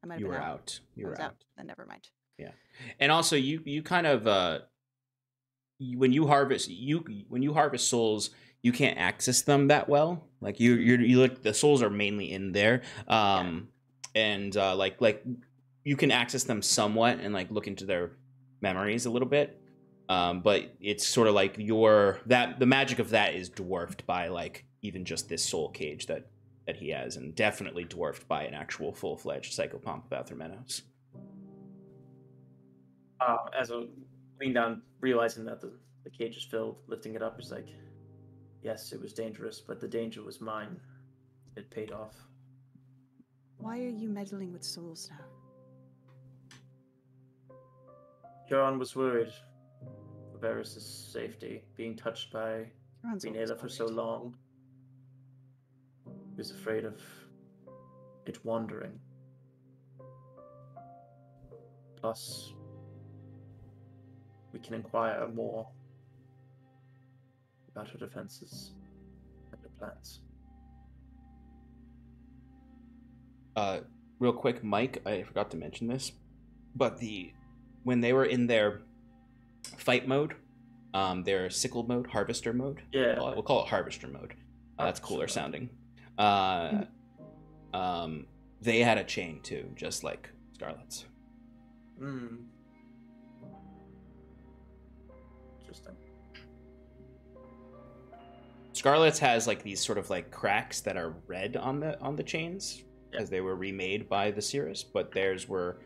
I might have been out. You were out. Then never mind. Yeah. And also you kind of when you harvest souls, you can't access them that well. Like you look, the souls are mainly in there. And like you can access them somewhat and like look into their memories a little bit. But it's sort of like the magic of that is dwarfed by like even just this soul cage that he has, and definitely dwarfed by an actual full-fledged psychopomp of Athermenos. As I lean down, realizing that the cage is filled, lifting it up is like, yes, it was dangerous, but the danger was mine. It paid off. Why are you meddling with souls now? Huron was worried for Varys' safety, being touched by Renela for so long. He was afraid of it wandering. Plus, we can inquire more about her defenses and her plans. Real quick, Mike, I forgot to mention this, but when they were in their fight mode, their sickle mode, harvester mode. Yeah, we'll call it harvester mode. That's cooler sounding. They had a chain too, just like Scarlet's. Interesting. Scarlet's has like these sort of like cracks that are red on the chains, as they were remade by the Cirrus, but theirs were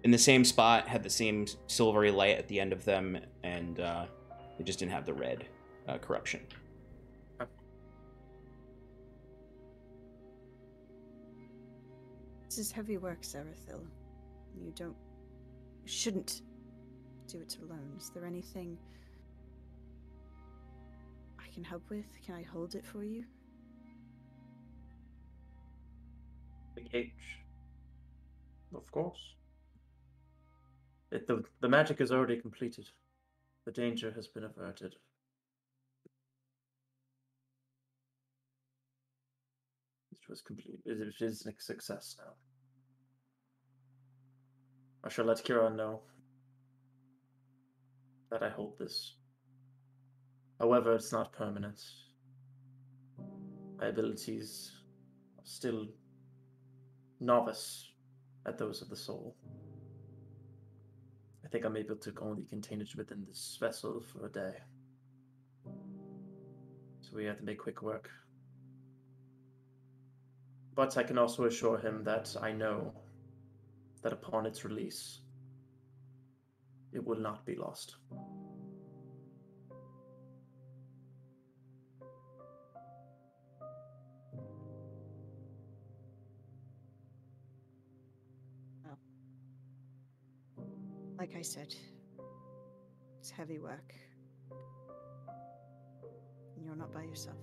in the same spot, had the same silvery light at the end of them, and they just didn't have the red corruption. This is heavy work, Sarathil. You shouldn't do it alone. Is there anything I can help with? Can I hold it for you? The cage. Of course. The magic is already completed. The danger has been averted. It was complete. It is a success now. I shall let Kira know that I hold this. However, it's not permanent. My abilities are still novice at those of the soul. I think I'm able to only contain it within this vessel for a day. So we have to make quick work. But I can also assure him that I know that upon its release, it will not be lost. Like I said, it's heavy work. And you're not by yourself.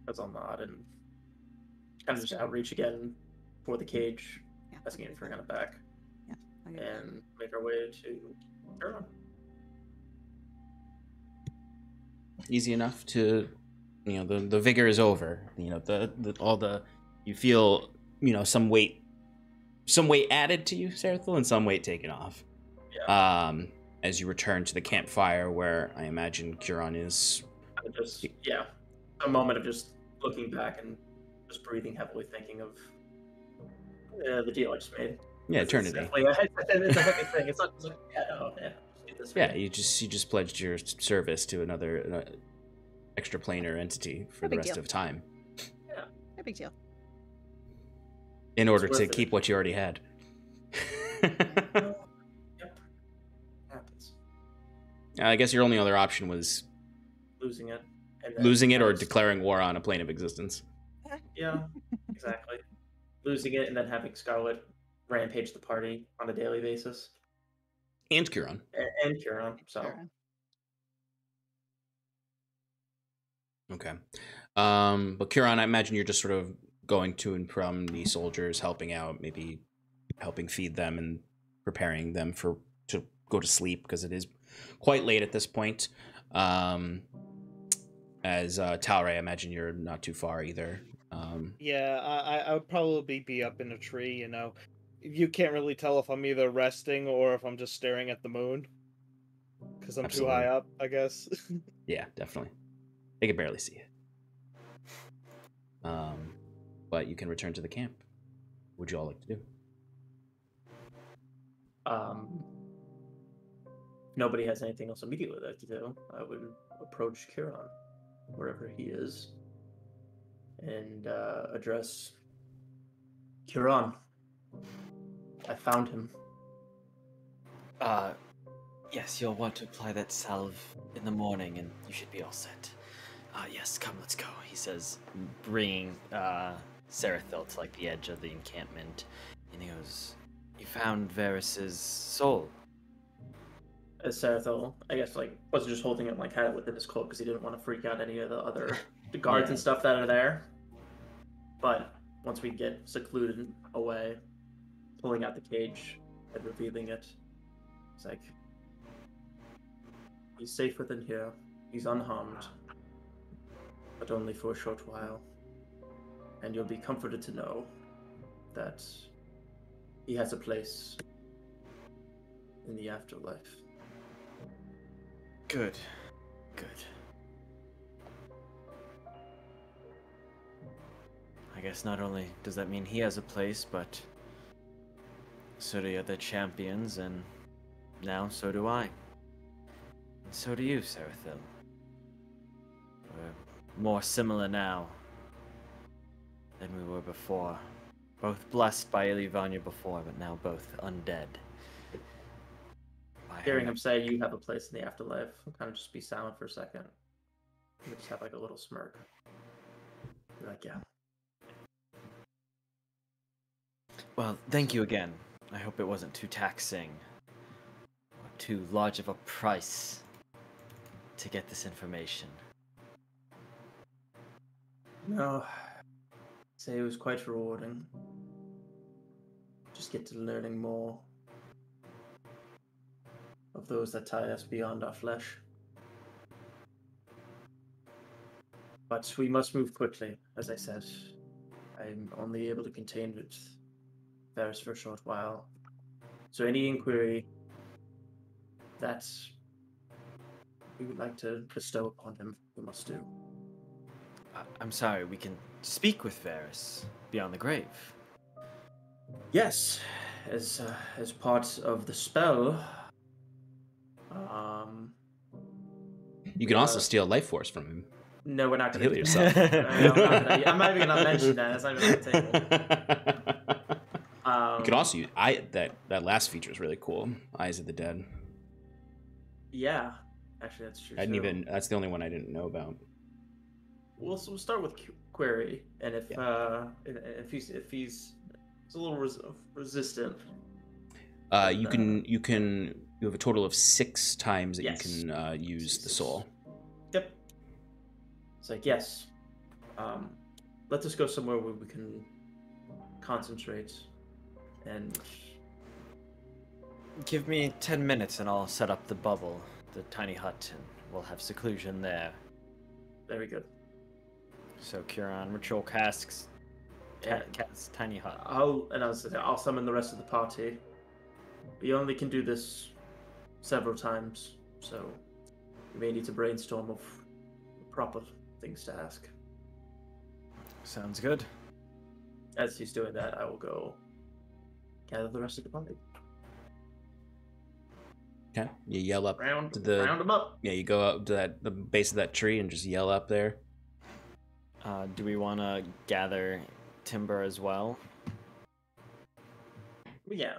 As I'll nod and kind of just outreach again for the cage, Yeah, asking if we're kind of back, Yeah, I'll get it. and make our way to Huron. Easy enough to, the vigor is over. You feel, some weight added to you, Sarathil, and some weight taken off. Yeah. As you return to the campfire where I imagine Huron is. Just, yeah, a moment of just looking back and just breathing heavily, thinking of the deal I just made. Yeah, eternity. It's a heavy thing. It's not like, Yeah, you just pledged your service to another extraplanar entity for the rest of time. Yeah, No big deal. In order It's to worth it. keep what you already had. Yep. Happens. I guess your only other option was Losing it. And then losing it or just- declaring war on a plane of existence. Yeah, exactly. Losing it and then having Scarlet rampage the party on a daily basis. And Huron. And Huron, so. Sure. Okay. But Huron, I imagine you're just sort of going to and from the soldiers, helping out, maybe helping feed them and preparing them to go to sleep, because it is quite late at this point. As Talray, I imagine you're not too far either. Yeah, I would probably be up in a tree, You can't really tell if I'm either resting or if I'm just staring at the moon. Because I'm too high up, I guess. Yeah, definitely. They can barely see it. But you can return to the camp. What would you all like to do? Nobody has anything else immediately they'd like to do. I would approach Huron, wherever he is, and address Huron. I found him. Yes, you'll want to apply that salve in the morning, and you should be all set. Yes, come, let's go, he says, bringing Sarathil to, the edge of the encampment. And he goes, you found Varys's soul. As Sarathil, I guess, wasn't just holding it, had it within his cloak because he didn't want to freak out any of the other guards and stuff that are there. But once we get secluded away, pulling out the cage and revealing it, it's like, he's safe within here. He's unharmed, but only for a short while. And you'll be comforted to know that he has a place in the afterlife. Good. I guess not only does that mean he has a place, but so do the other champions, and now so do I. And so do you, Sarathil. We're more similar now than we were before. Both blessed by Ilivania before, but now both undead. Hearing him say you have a place in the afterlife, I'll kind of just be silent for a second. And just have a little smirk. Be like, yeah. Well, thank you again. I hope it wasn't too taxing or too large of a price to get this information. No, say it was quite rewarding. Just get to learning more of those that tie us beyond our flesh. But we must move quickly, as I said. I'm only able to contain with Varys for a short while. So any inquiry that we would like to bestow upon him, we must do. I'm sorry, we can speak with Varys beyond the grave. Yes, as part of the spell, You can also steal life force from him. No, we're not To going to heal do yourself. that. I'm not even going to mention that. That's not even on the table. You can also use that last feature is really cool. Eyes of the Dead. Yeah, actually, that's true. That's the only one I didn't know about. We'll start with Query, and if he's a little resistant. You have a total of 6 times that you can use the soul. Yep. It's like, yes. Let us go somewhere where we can concentrate and... Give me 10 minutes and I'll set up the bubble, the tiny hut, and we'll have seclusion there. Very good. So Kieran, ritual casks, tiny hut. I'll summon the rest of the party. We only can do this several times, so we may need to brainstorm of proper things to ask. Sounds good. As he's doing that, I will go gather the rest of the party. Okay. You yell up Round to them up. Yeah, you go up to the base of that tree and just yell up there. Do we want to gather Timber as well? Yeah.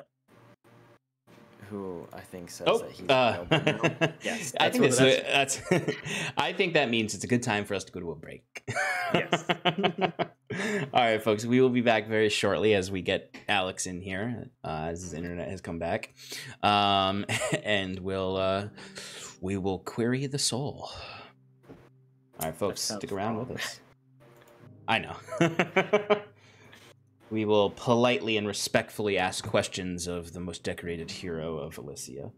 Who I think says that he's available now. Yes, I think that's I think that means it's a good time for us to go to a break. Yes. All right, folks. We will be back very shortly as we get Alex in here, as his internet has come back, and we will query the soul. All right, folks, stick around with us. I know. We will politely and respectfully ask questions of the most decorated hero of Elysia.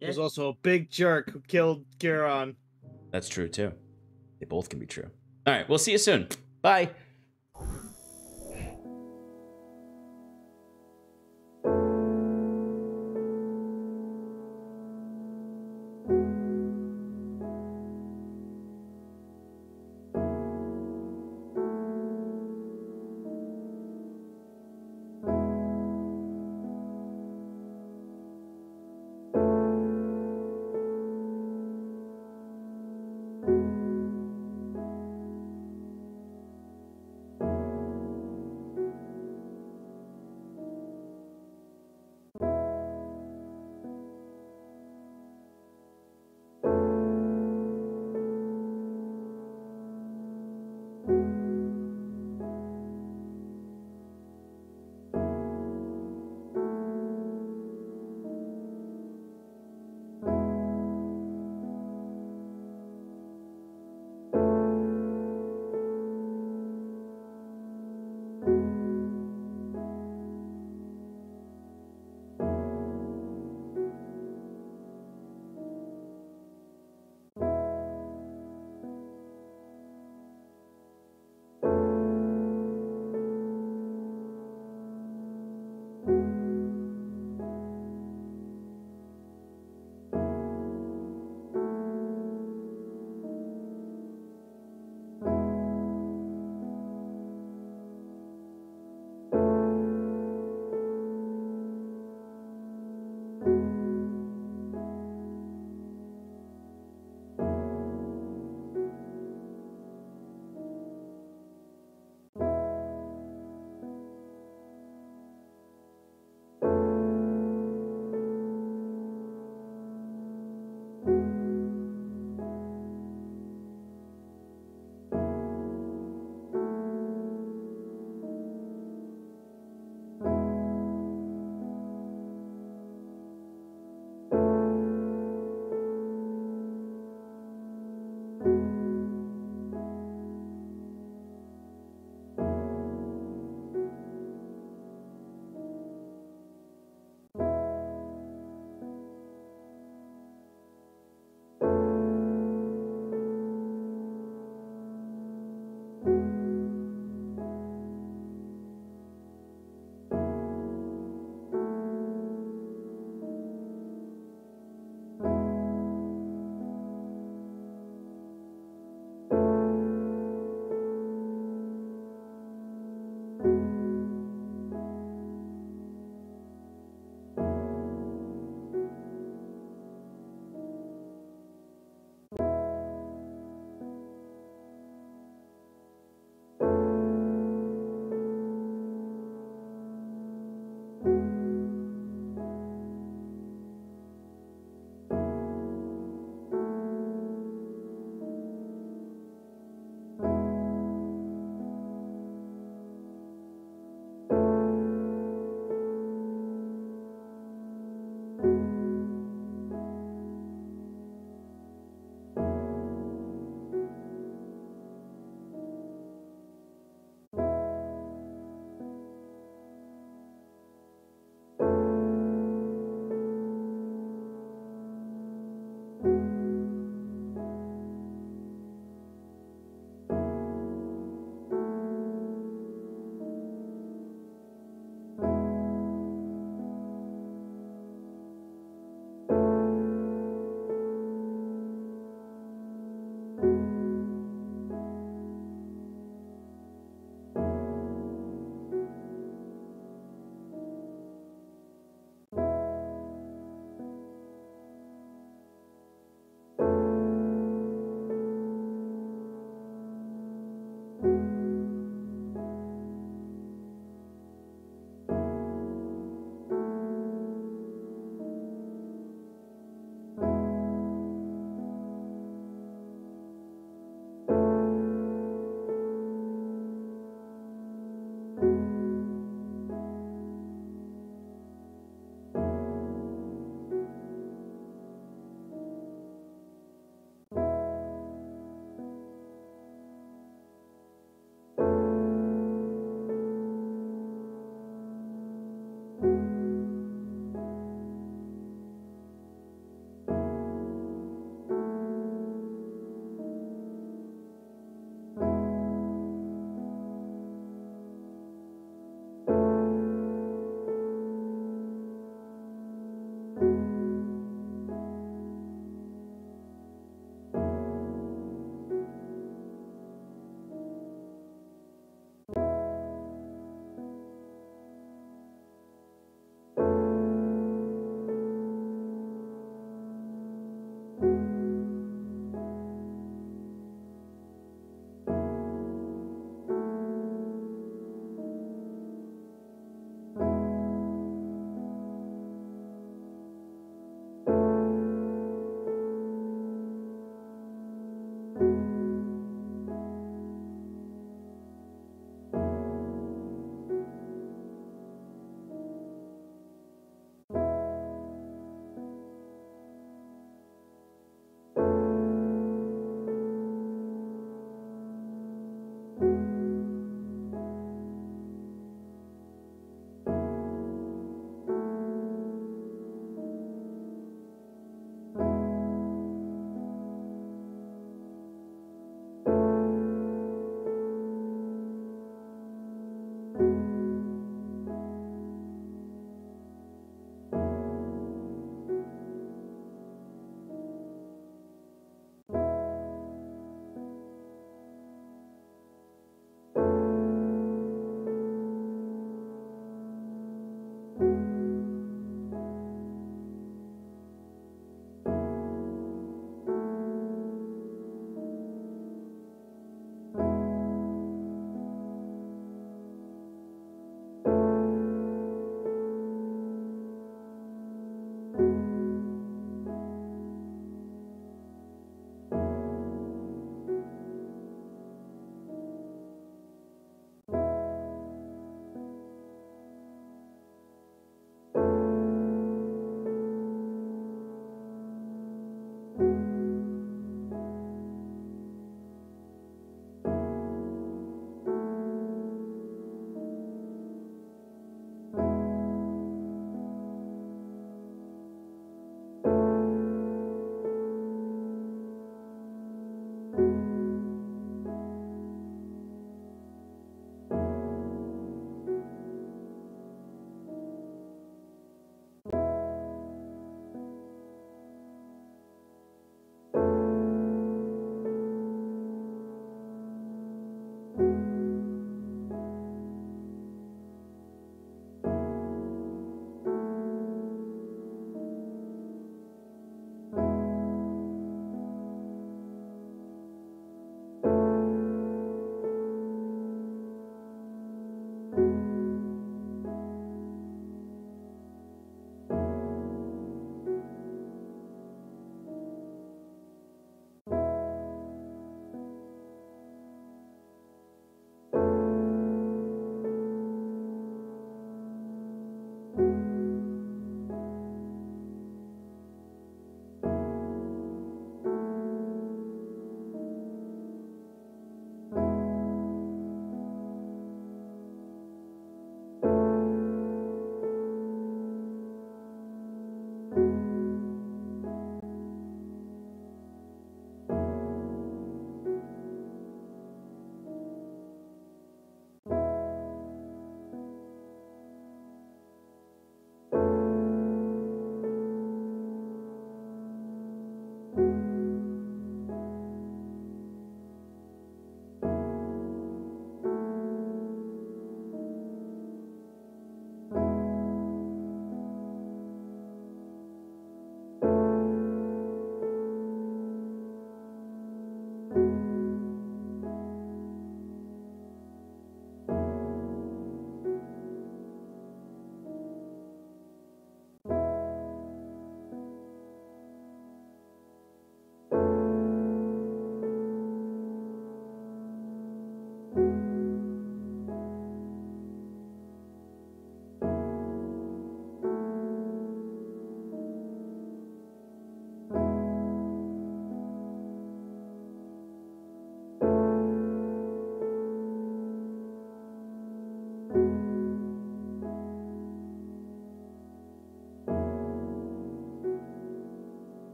There's also a big jerk who killed Giron. That's true, too. They both can be true. All right, we'll see you soon. Bye.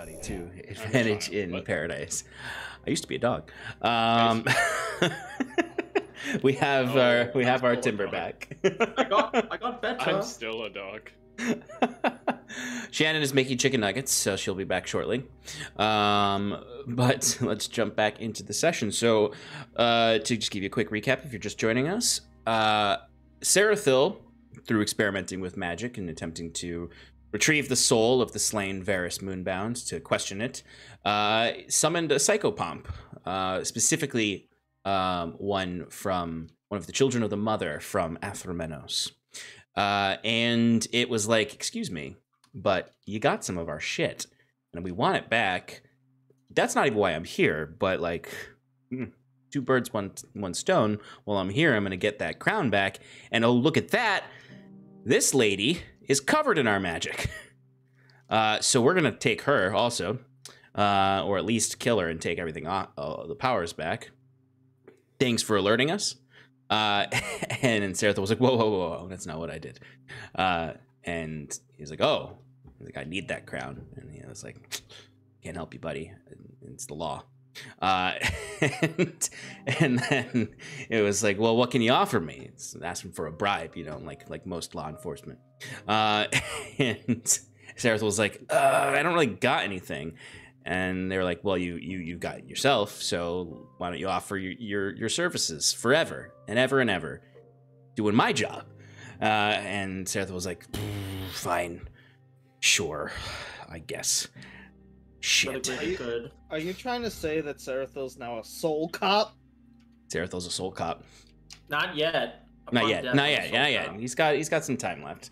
buddy, too. Advantage in What? Paradise. I used to be a dog. We have our timber dog. back. I got better. I'm still a dog. Shannon is making chicken nuggets, so she'll be back shortly. But let's jump back into the session. So, to just give you a quick recap, if you're just joining us, Sarathil, through experimenting with magic and attempting to retrieve the soul of the slain Varys Moonbound to question it, summoned a psychopomp, specifically one of the children of the mother from Athromenos. And it was like, excuse me, but you got some of our shit and we want it back. That's not even why I'm here, but like, two birds, one stone. While I'm here, I'm going to get that crown back. And oh, look at that. This lady is covered in our magic. So we're going to take her also, or at least kill her and take everything the powers back. Thanks for alerting us. And Sarathil was like, whoa, that's not what I did. And he's like, oh, I need that crown. And he was like, can't help you, buddy. It's the law. And then it was like, well, what can you offer me? It's asking for a bribe, like most law enforcement. And Sarathil was like, I don't really got anything. And they were like, well, you got it yourself, so why don't you offer your services forever and ever and ever, doing my job? And Sarathil was like, fine, sure, I guess. Shit. Are you trying to say that Sarathil's now a soul cop? Sarathil's a soul cop. Not yet. Not yet. He's got some time left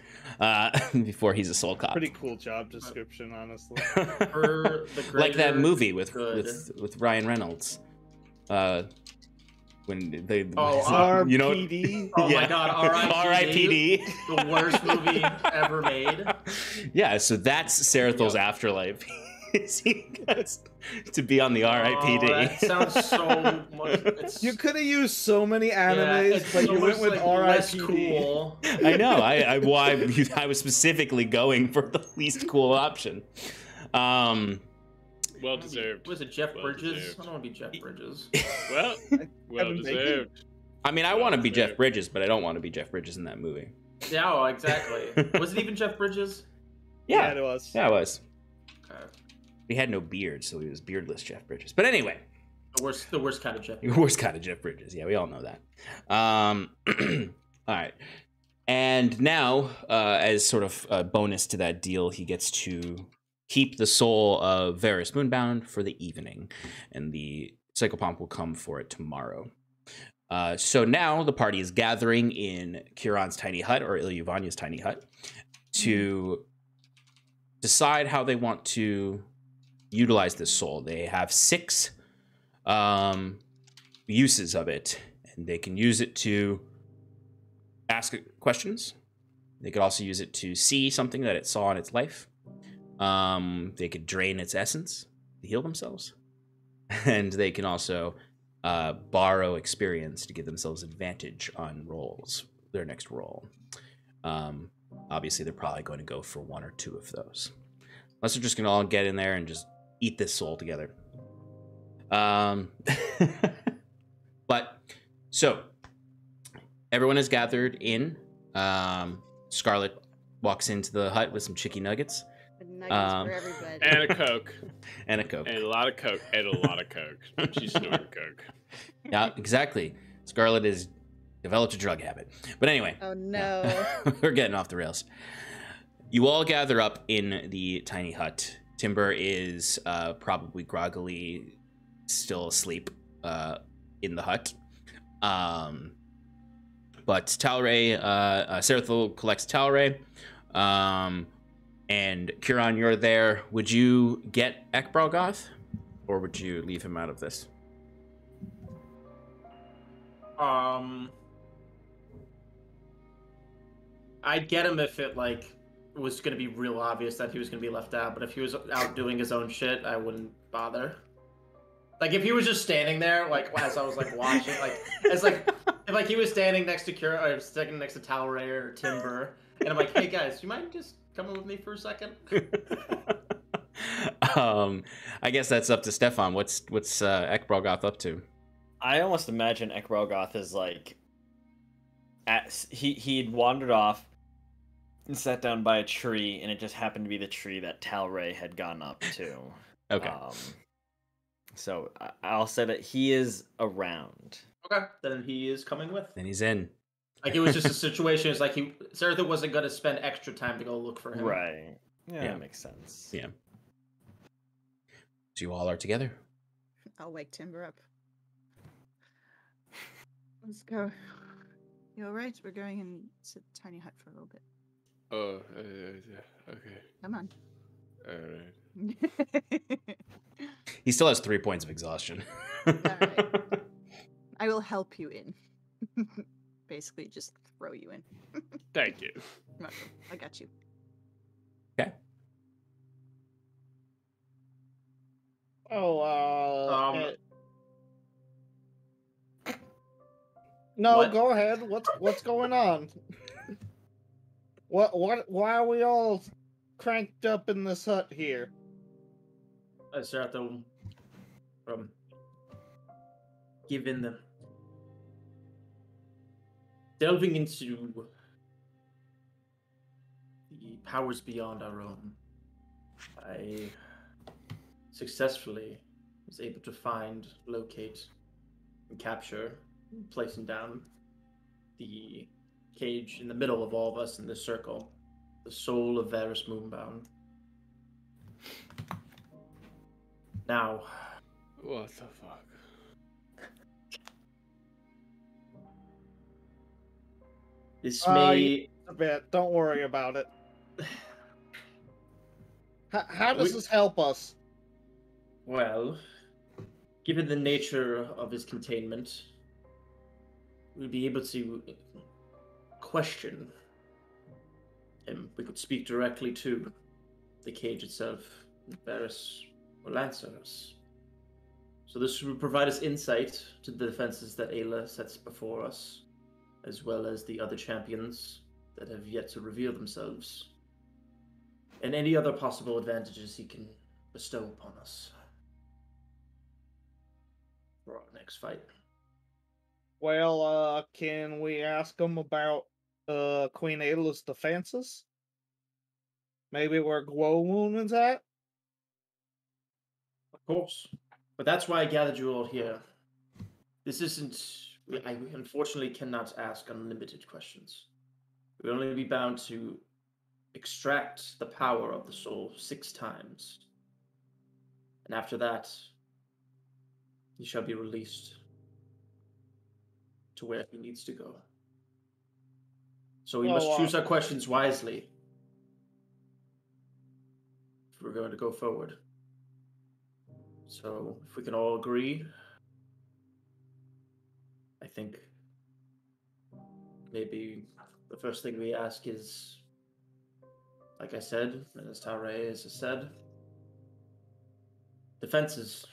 before he's a soul cop. Pretty cool job description, honestly. Like that movie with Ryan Reynolds. When they RPD. Oh my god, R.I.P.D. The worst movie ever made. Yeah, so that's Sarathil's afterlife. He gets to be on the R.I.P.D. That sounds so much. You could have used so many animes, but you went with R.I.P.D. Cool. I know. I was specifically going for the least cool option. Well deserved. Was it Jeff Bridges? Deserved. I don't want to be Jeff Bridges. Well deserved. I mean, I want to be Jeff Bridges, but I don't want to be Jeff Bridges in that movie. Yeah, oh, exactly. Was it even Jeff Bridges? Yeah, it was. Yeah, it was. Okay. He had no beard, so he was beardless Jeff Bridges. But anyway. The worst kind of Jeff Bridges. The worst kind of Jeff Bridges. Yeah, we all know that. All right. And now, as sort of a bonus to that deal, he gets to keep the soul of Varys Moonbound for the evening. And the psychopomp will come for it tomorrow. So now the party is gathering in Kieran's tiny hut, or Ilyuvanya's tiny hut, to decide how they want to utilize this soul. They have 6 uses of it, and they can use it to ask it questions. They could also use it to see something that it saw in its life. They could drain its essence to heal themselves, and they can also borrow experience to give themselves advantage on rolls, their next roll. Obviously, they're probably going to go for 1 or 2 of those. Unless they're just going to all get in there and just eat this soul together. But, so, everyone is gathered in. Scarlet walks into the hut with some chicken nuggets. Nuggets for everybody. And a Coke. And a Coke. And a lot of Coke. And a lot of Coke. She snorted Coke. Yeah, exactly. Scarlet has developed a drug habit. But anyway. Oh, no. We're getting off the rails. You all gather up in the tiny hut. Timber is probably groggily still asleep in the hut. But Talray, Sarathil collects Talray. And Kieran, you're there. Would you get Ekbralgoth? Or would you leave him out of this? I'd get him if it was gonna be real obvious that he was gonna be left out, but if he was out doing his own shit, I wouldn't bother. If he was just standing there, as I was watching, if he was standing next to Kira, or standing next to Talray or Timber, and I'm like, hey guys, you mind just coming with me for a second? I guess that's up to Stefan. What's Ekbralgoth up to? I almost imagine Ekbralgoth is like, he'd wandered off and sat down by a tree, and it just happened to be the tree that Talray had gone up to. Okay. So I'll say that he is around. Okay, then he is coming with. Then he's in. Like, it was just a situation. It's like Sarathil wasn't going to spend extra time to go look for him. Right. Yeah, that makes sense. Yeah. So you all are together. I'll wake Timber up. Let's go. You all right? We're going into Tiny Hut for a little bit. Oh, okay. Come on. All right. He still has 3 points of exhaustion. All right. I will help you in. Basically, just throw you in. Thank you. I got you. Okay. Oh, no, What? go ahead. What's going on? Why are we all cranked up in this hut here? Sarathil, given the delving into the powers beyond our own, I successfully was able to find, locate, and capture, placing down the cage in the middle of all of us in this circle, the soul of Varus Moonbound. Now, What the fuck? this may... A bit. Don't worry about it. How does this help us? Well, given the nature of his containment, we'll be able to question him. We could speak directly to the cage itself. Varus will answer us. So this will provide us insight to the defenses that Ayla sets before us, as well as the other champions that have yet to reveal themselves, and any other possible advantages he can bestow upon us for our next fight. Well, can we ask him about Queen Ayla's defenses? Maybe where Glowmoon is at? Of course. But that's why I gathered you all here. This isn't... I unfortunately cannot ask unlimited questions. We'll only be bound to extract the power of the soul 6 times. And after that, he shall be released to where he needs to go. So we must choose our questions wisely if we're going to go forward. So if we can all agree, I think maybe the first thing we ask is, like I said, and as Talray has said, defenses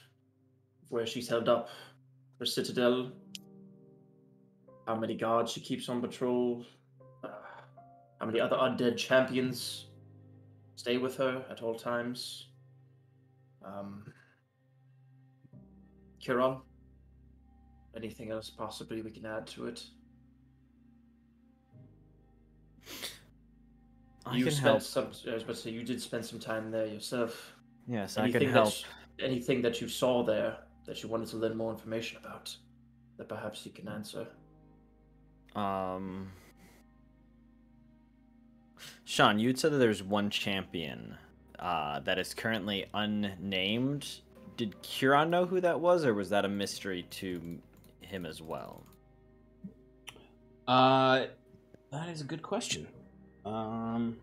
of where she's held up, her citadel, how many guards she keeps on patrol, how many other undead champions stay with her at all times. Kiron, anything else possibly we can add to it? I can help. I was about to say, you did spend some time there yourself. Yes, I can help. Anything that you saw there that you wanted to learn more information about that perhaps you can answer? Sean, you'd said that there's one champion that is currently unnamed. Did Kiron know who that was, or was that a mystery to him as well? That is a good question. Can't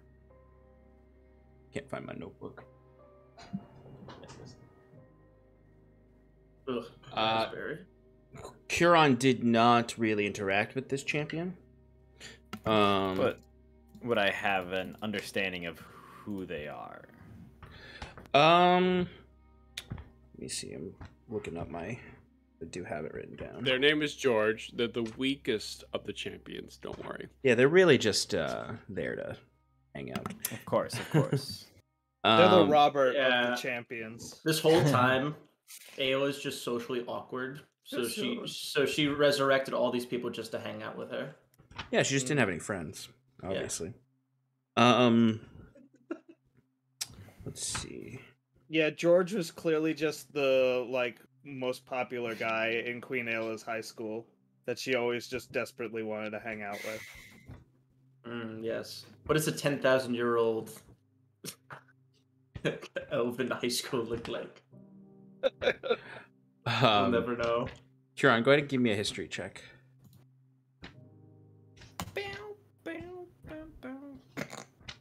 find my notebook. Kiron did not really interact with this champion. But would I have an understanding of who they are? Let me see. I'm looking up I do have it written down. Their name is George. They're the weakest of the champions. Don't worry. Yeah, they're really just there to hang out. Of course, of course. They're the Robert of yeah. the champions. This whole time, Ayo is just socially awkward. So she resurrected all these people just to hang out with her. Yeah, she just didn't have any friends, obviously. Let's see. Yeah, George was clearly just the most popular guy in Queen Ayla's high school that she always just desperately wanted to hang out with. Yes. What does a 10,000-year-old elven high school look like? We'll never know. Huron, go ahead and give me a history check.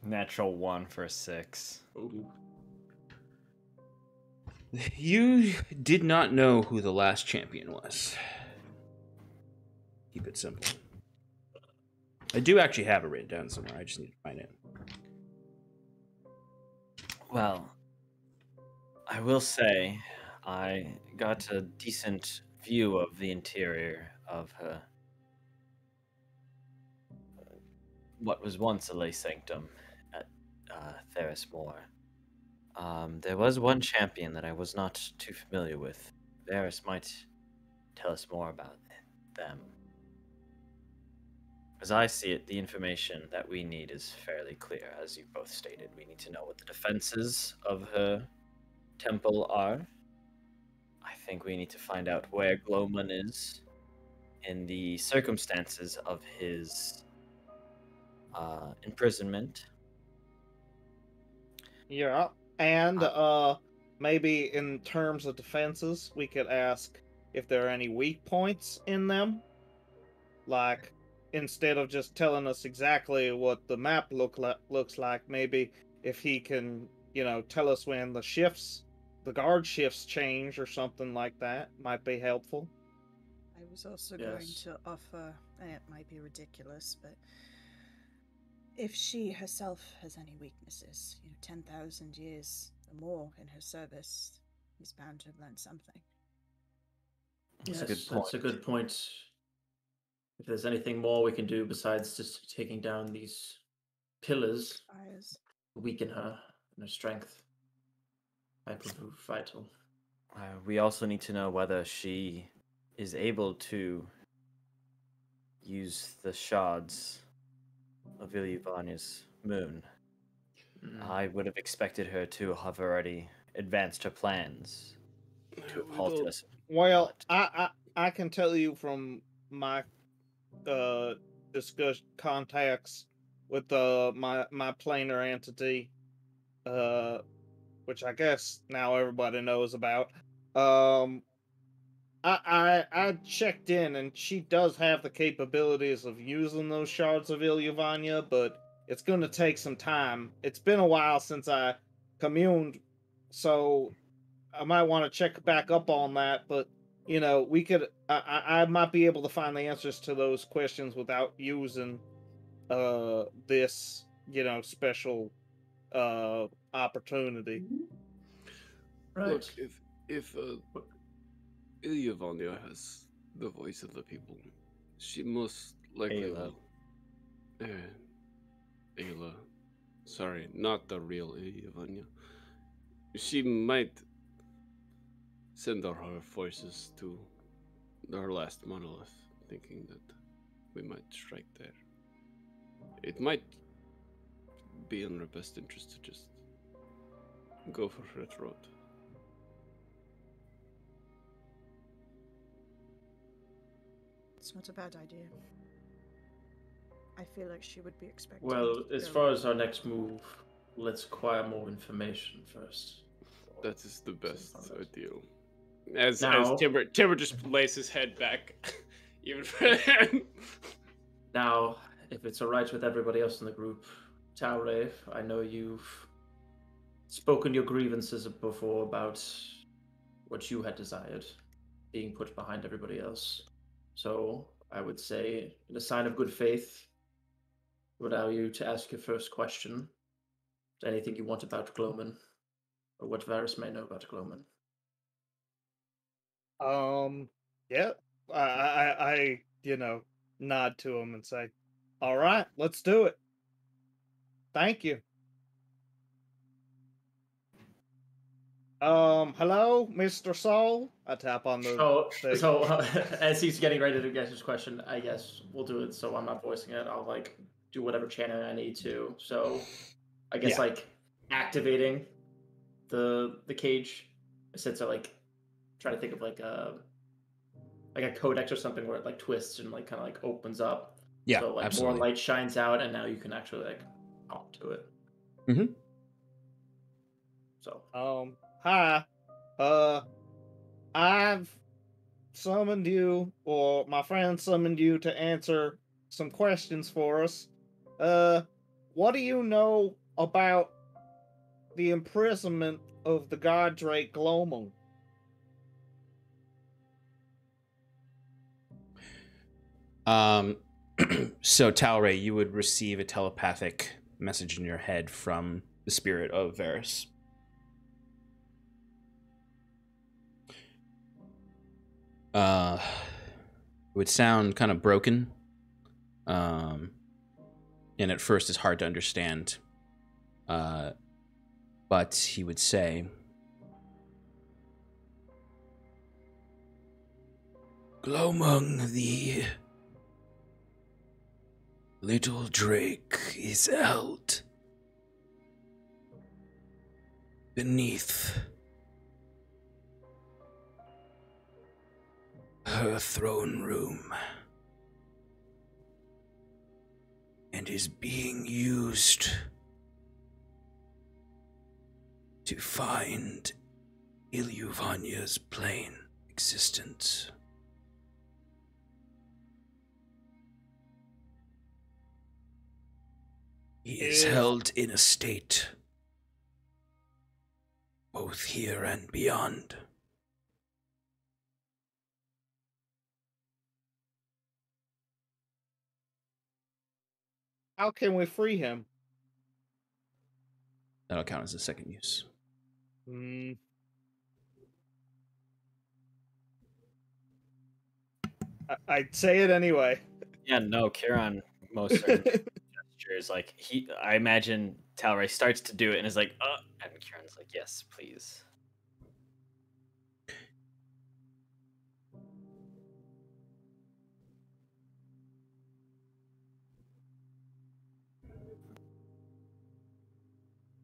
Natural 1 for 6. Ooh. You did not know who the last champion was. Keep it simple. I do actually have it written down somewhere. I just need to find it. Well, I will say I got a decent view of the interior of her. What was once a lay sanctum at Theris Moor. There was one champion that I was not too familiar with. Varys might tell us more about them. As I see it, the information that we need is fairly clear, as you both stated. We need to know what the defenses of her temple are. I think we need to find out where Glowman is in the circumstances of his imprisonment. Yeah, and maybe in terms of defenses, we could ask if there are any weak points in them. Like, instead of just telling us exactly what the map looks like, maybe if he can, tell us when the guard shifts change or something like that, might be helpful. I was also going to offer, and it might be ridiculous, but if she herself has any weaknesses, 10,000 years or more in her service, he's bound to have learned something. That's a good point. If there's anything more we can do besides just taking down these pillars, weaken her and her strength, might prove vital. We also need to know whether she is able to use the shards of Ilyvanya's moon. I would have expected her to have already advanced her plans to halt us. Well, I can tell you from my discussed contacts with my planar entity, which I guess now everybody knows about. I checked in, and she does have the capabilities of using those shards of Ilyvania, but it's going to take some time. It's been a while since I communed, so I might want to check back up on that, but we could. I might be able to find the answers to those questions without using this special opportunity. Right. Look, if Ilyvania has the voice of the people, she most likely will. Ayla. Sorry, not the real Ilyvania. She might send her forces to our last monolith, thinking that we might strike there. It might be in her best interest to just go for her throat. It's not a bad idea. I feel like she would be expecting. Well, as far as our next move, let's acquire more information first. That is the best ideal. As Timber just lays his head back, even further. Now, if it's alright with everybody else in the group, Taure, I know you've spoken your grievances before about what you had desired, being put behind everybody else. So I would say, in a sign of good faith, would allow you to ask your first question. Anything you want about Glowman, or what Varys may know about Glowman. Yeah, I nod to him and say, "All right, let's do it. Thank you." Hello, Mr. Soul. I tap on the thing. So as he's getting ready to get his question, I guess we'll do it. So I'm not voicing it. I'll like do whatever channeling I need to. So I guess Yeah. like activating the cage. Since I like try to think of like a codex or something where it like twists and like kind of like opens up. Yeah, So like absolutely. more light shines out, and now you can actually like talk to it. Mm-hmm. So Hi. I've summoned you, or my friend summoned you to answer some questions for us. What do you know about the imprisonment of the god Drake Glomung? So Talray, you would receive a telepathic message in your head from the spirit of Varys. It would sound kind of broken, and at first it's hard to understand. But he would say, Glomung the little Drake is held beneath her throne room and is being used to find Ilyuvanya's plain existence. He is held in a state both here and beyond. How can we free him? that'll count as a second use. I'd say it anyway. Yeah, no, Kieran most certainly gestures like I imagine Talray starts to do it and is like, and Kieran's like, yes, please.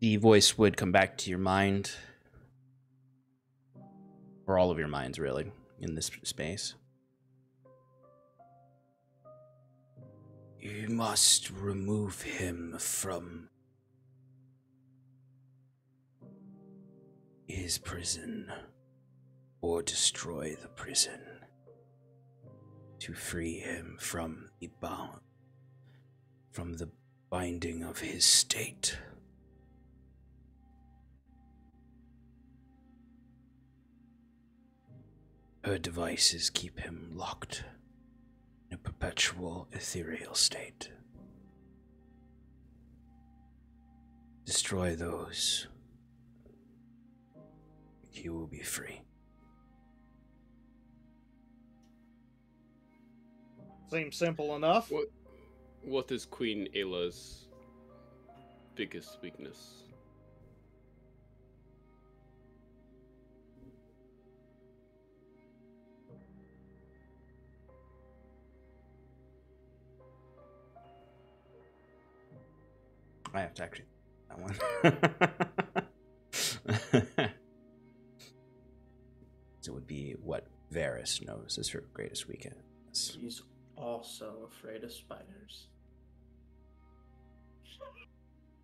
The voice would come back to your mind, or all of your minds, really, in this space. You must remove him from his prison, or destroy the prison, to free him from the binding of his state. Her devices keep him locked in a perpetual ethereal state. Destroy those. He will be free. Seems simple enough. What is Queen Ayla's biggest weakness? I have to actually that one. So it would be what Varys knows is her greatest weakness. he's also afraid of spiders.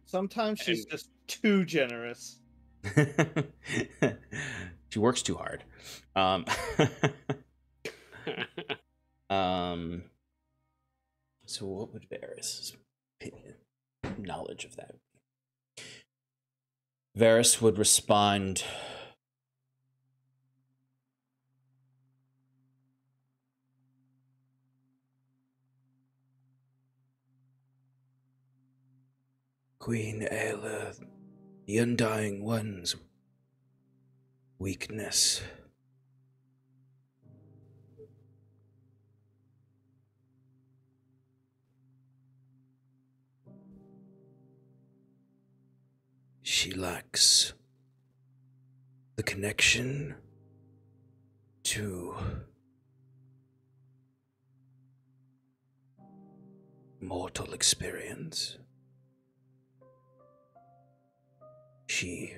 Sometimes she's just too generous. She works too hard. So what would Varys' opinion, knowledge of that be? Varys would respond, Queen Ayla, the Undying One's weakness she lacks the connection to mortal experience. She,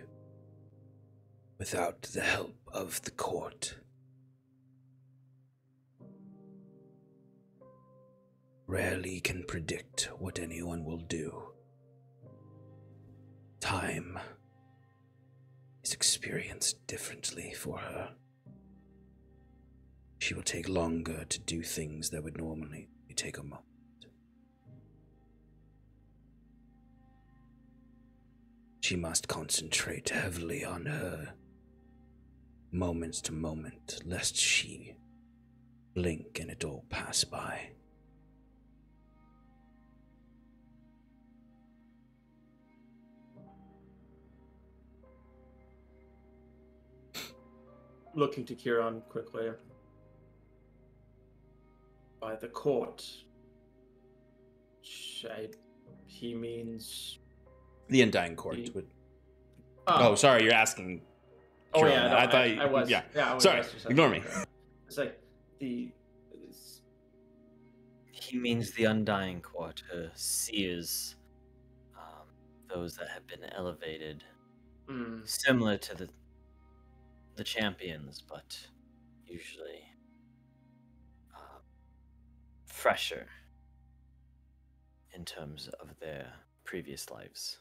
without the help of the court, rarely can predict what anyone will do. Time is experienced differently for her. She will take longer to do things that would normally take a moment. She must concentrate heavily on her moments to moment, lest she blink and it all pass by. Looking to Kieran quickly. By the court, he means The Undying Court the... would. Oh, sorry, you're asking. Oh Kieran yeah, that. no, I thought. I was. Yeah. I was Sorry, asking ignore me. It's like the. He means the Undying Court, seers, those that have been elevated, similar to the champions, but usually fresher in terms of their previous lives.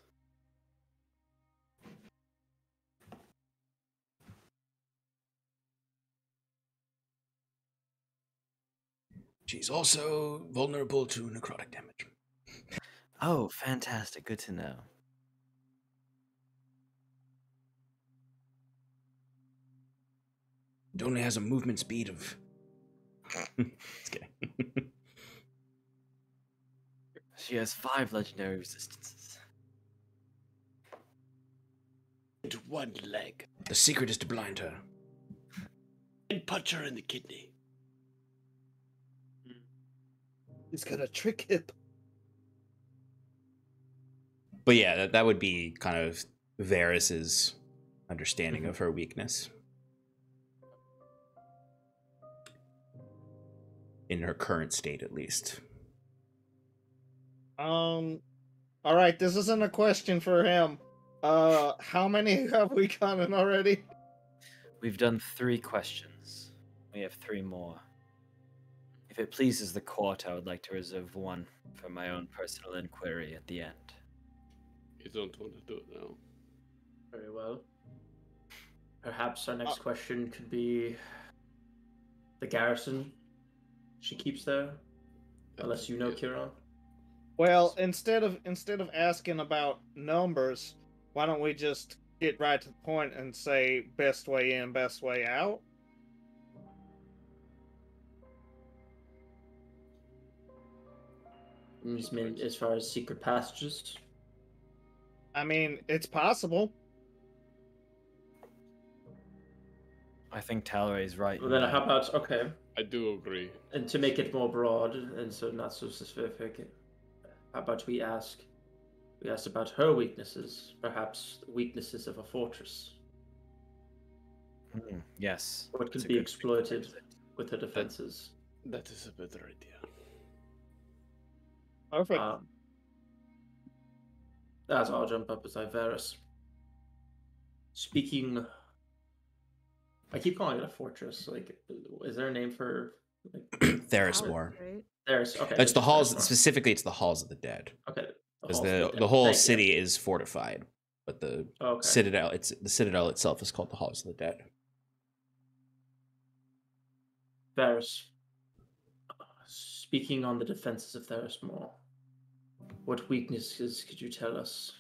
She's also vulnerable to necrotic damage. Oh, fantastic. Good to know. It only has a movement speed of... Just kidding. She has 5 legendary resistances. And 1 leg. The secret is to blind her. And punch her in the kidney. He's got a trick hip. But yeah, that would be kind of Varys's understanding of her weakness. In her current state, at least. All right, this isn't a question for him. How many have we gotten already? We've done 3 questions. We have 3 more. If it pleases the court, I would like to reserve 1 for my own personal inquiry at the end. You don't want to do it now. Very well. Perhaps our next question could be the garrison she keeps there, unless you know, Kieran. Well, instead of asking about numbers, why don't we just get right to the point and say best way in, best way out? As far as secret passages? I mean, it's possible. I think Talray's right. Well, then how about, okay. I do agree. And to make it more broad and so not so specific, how about we ask about her weaknesses, perhaps weaknesses of a fortress. Yes. What could be exploited with her defenses. That is a better idea. Perfect. As I'll jump up beside Varys. Speaking, I keep calling it a fortress. Like, is there a name for like Therismore. There's okay. It's the halls. Specifically, it's the halls of the dead. Okay. Because the whole city is fortified, but the citadel. The citadel itself is called the halls of the dead. Varys. Speaking on the defenses of Therismore, what weaknesses could you tell us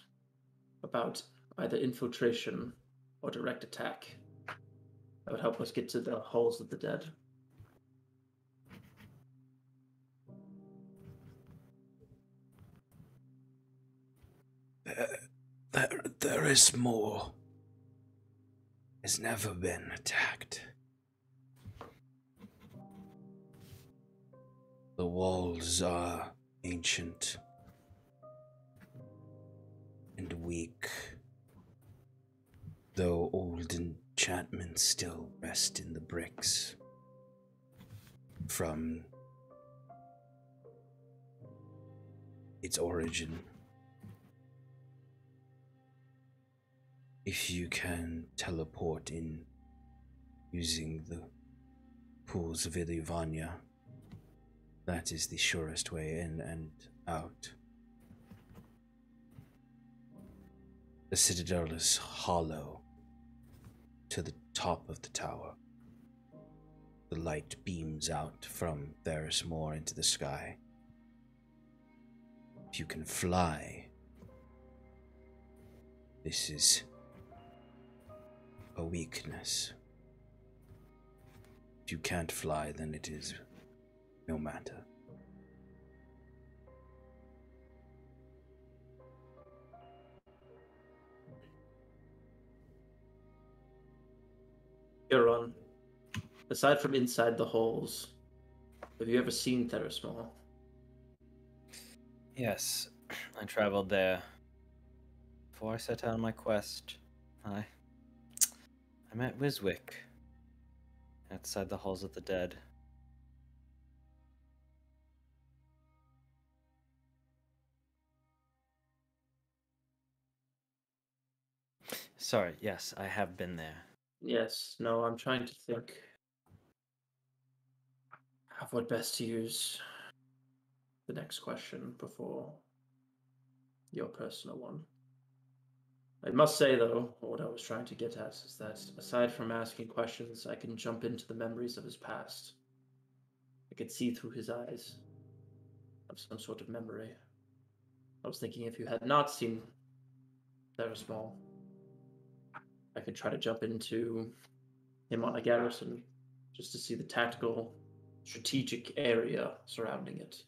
about either infiltration or direct attack that would help us get to the halls of the dead? There is more. Has never been attacked. The walls are ancient and weak, though old and enchantments still rest in the bricks from its origin. If you can teleport in using the pools of Ilivania, that is the surest way in and out. The citadel is hollow to the top of the tower. The light beams out from Therismore into the sky. If you can fly, this is a weakness. If you can't fly, then it is no matter. Huron, aside from inside the halls, have you ever seen Therismore? Yes, I traveled there before I set out on my quest. I met Wiswick outside the halls of the dead. Sorry, yes, I have been there. Yes, no, I'm trying to think of what best to use the next question before your personal one. I must say, though, what I was trying to get at is that aside from asking questions, I can jump into the memories of his past. I could see through his eyes of some sort of memory. I was thinking if you had not seen Therismore, I could try to jump into him on a garrison just to see the tactical, strategic area surrounding it.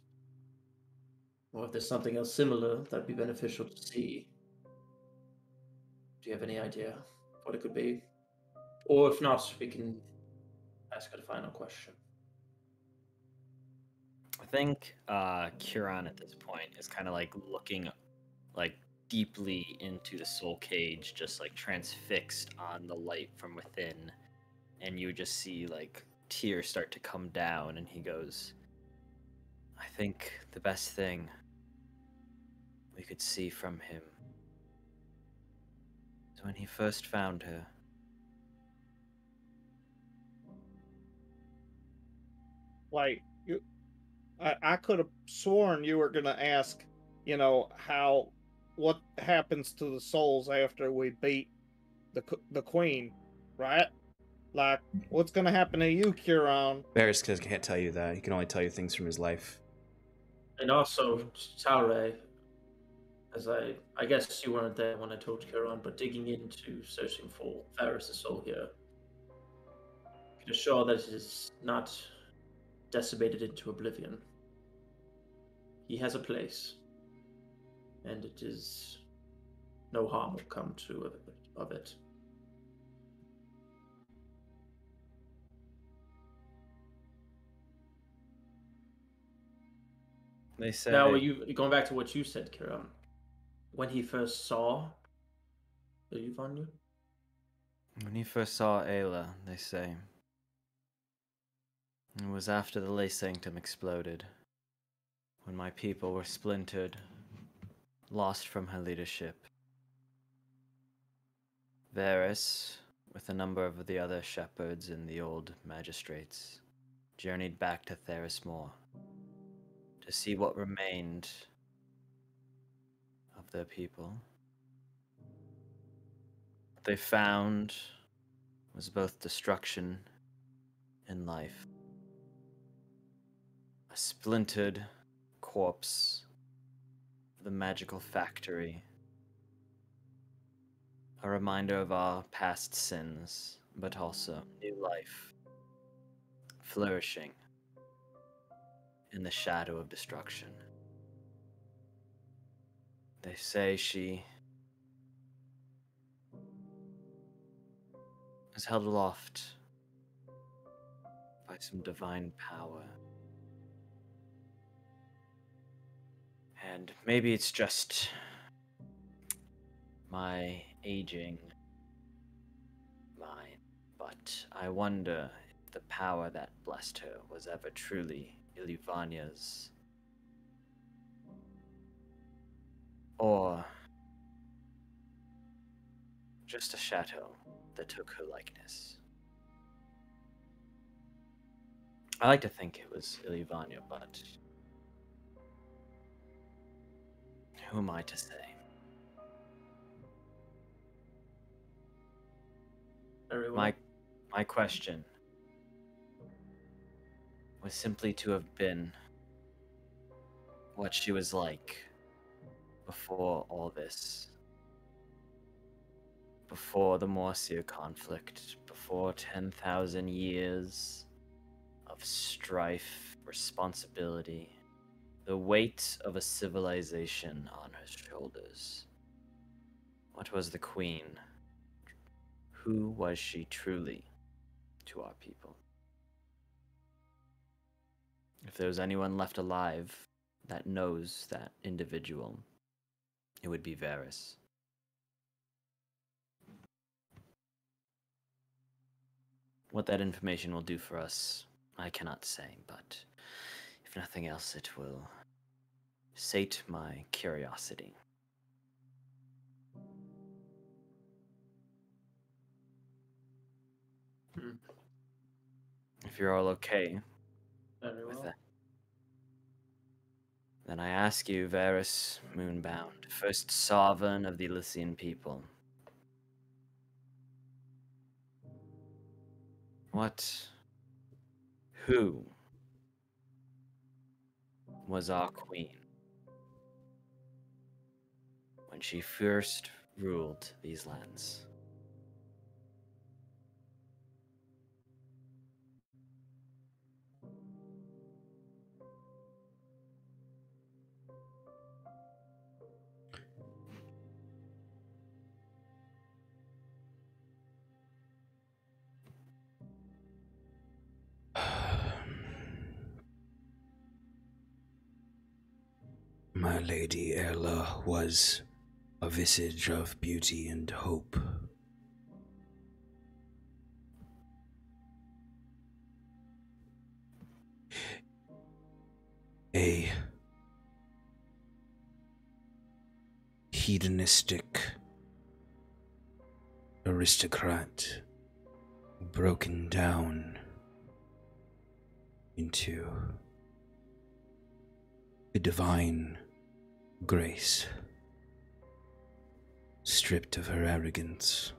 Or if there's something else similar that'd be beneficial to see. Do you have any idea what it could be? Or if not, we can ask a final question. I think Kiran at this point is kind of like looking like deeply into the soul cage, just like transfixed on the light from within, and you just see like tears start to come down, and he goes, I think the best thing we could see from him is when he first found her. Like, I could have sworn you were gonna ask, what happens to the souls after we beat the queen, right? Like, what's gonna happen to you, Kiran? Varys can't tell you that. He can only tell you things from his life. And also, Taure, as I guess you weren't there when I told Kiran, but digging into searching for Varys' soul here, I can assure that it is not decimated into oblivion. He has a place, and it is no harm will come to of it. They say Now, you going back to what you said, Kiran, when he first saw Ilivania? when he first saw Ayla, they say it was after the Lay Sanctum exploded, when my people were splintered, lost from her leadership. Varys, with a number of the other shepherds and the old magistrates, journeyed back to Therismore to see what remained of their people. What they found was both destruction and life. A splintered corpse of the magical factory. A reminder of our past sins, but also new life, flourishing in the shadow of destruction. They say she is held aloft by some divine power. And maybe it's just my aging mind. but I wonder if the power that blessed her was ever truly Ilivania's, or just a shadow that took her likeness. I like to think it was Ilivania, but who am I to say? Very well. My question was simply to have been what she was like before all this. Before the Morsia conflict, before 10,000 years of strife, responsibility, the weight of a civilization on her shoulders. What was the queen? Who was she truly to our people? If there was anyone left alive that knows that individual, it would be Varys. What that information will do for us, I cannot say, but if nothing else, it will sate my curiosity. If you're all okay Very with well. that, then I ask you, Varys Moonbound, first sovereign of the Elysian people, who was our queen when she first ruled these lands? My lady Erla was a visage of beauty and hope. A hedonistic aristocrat broken down into a divine grace, stripped of her arrogance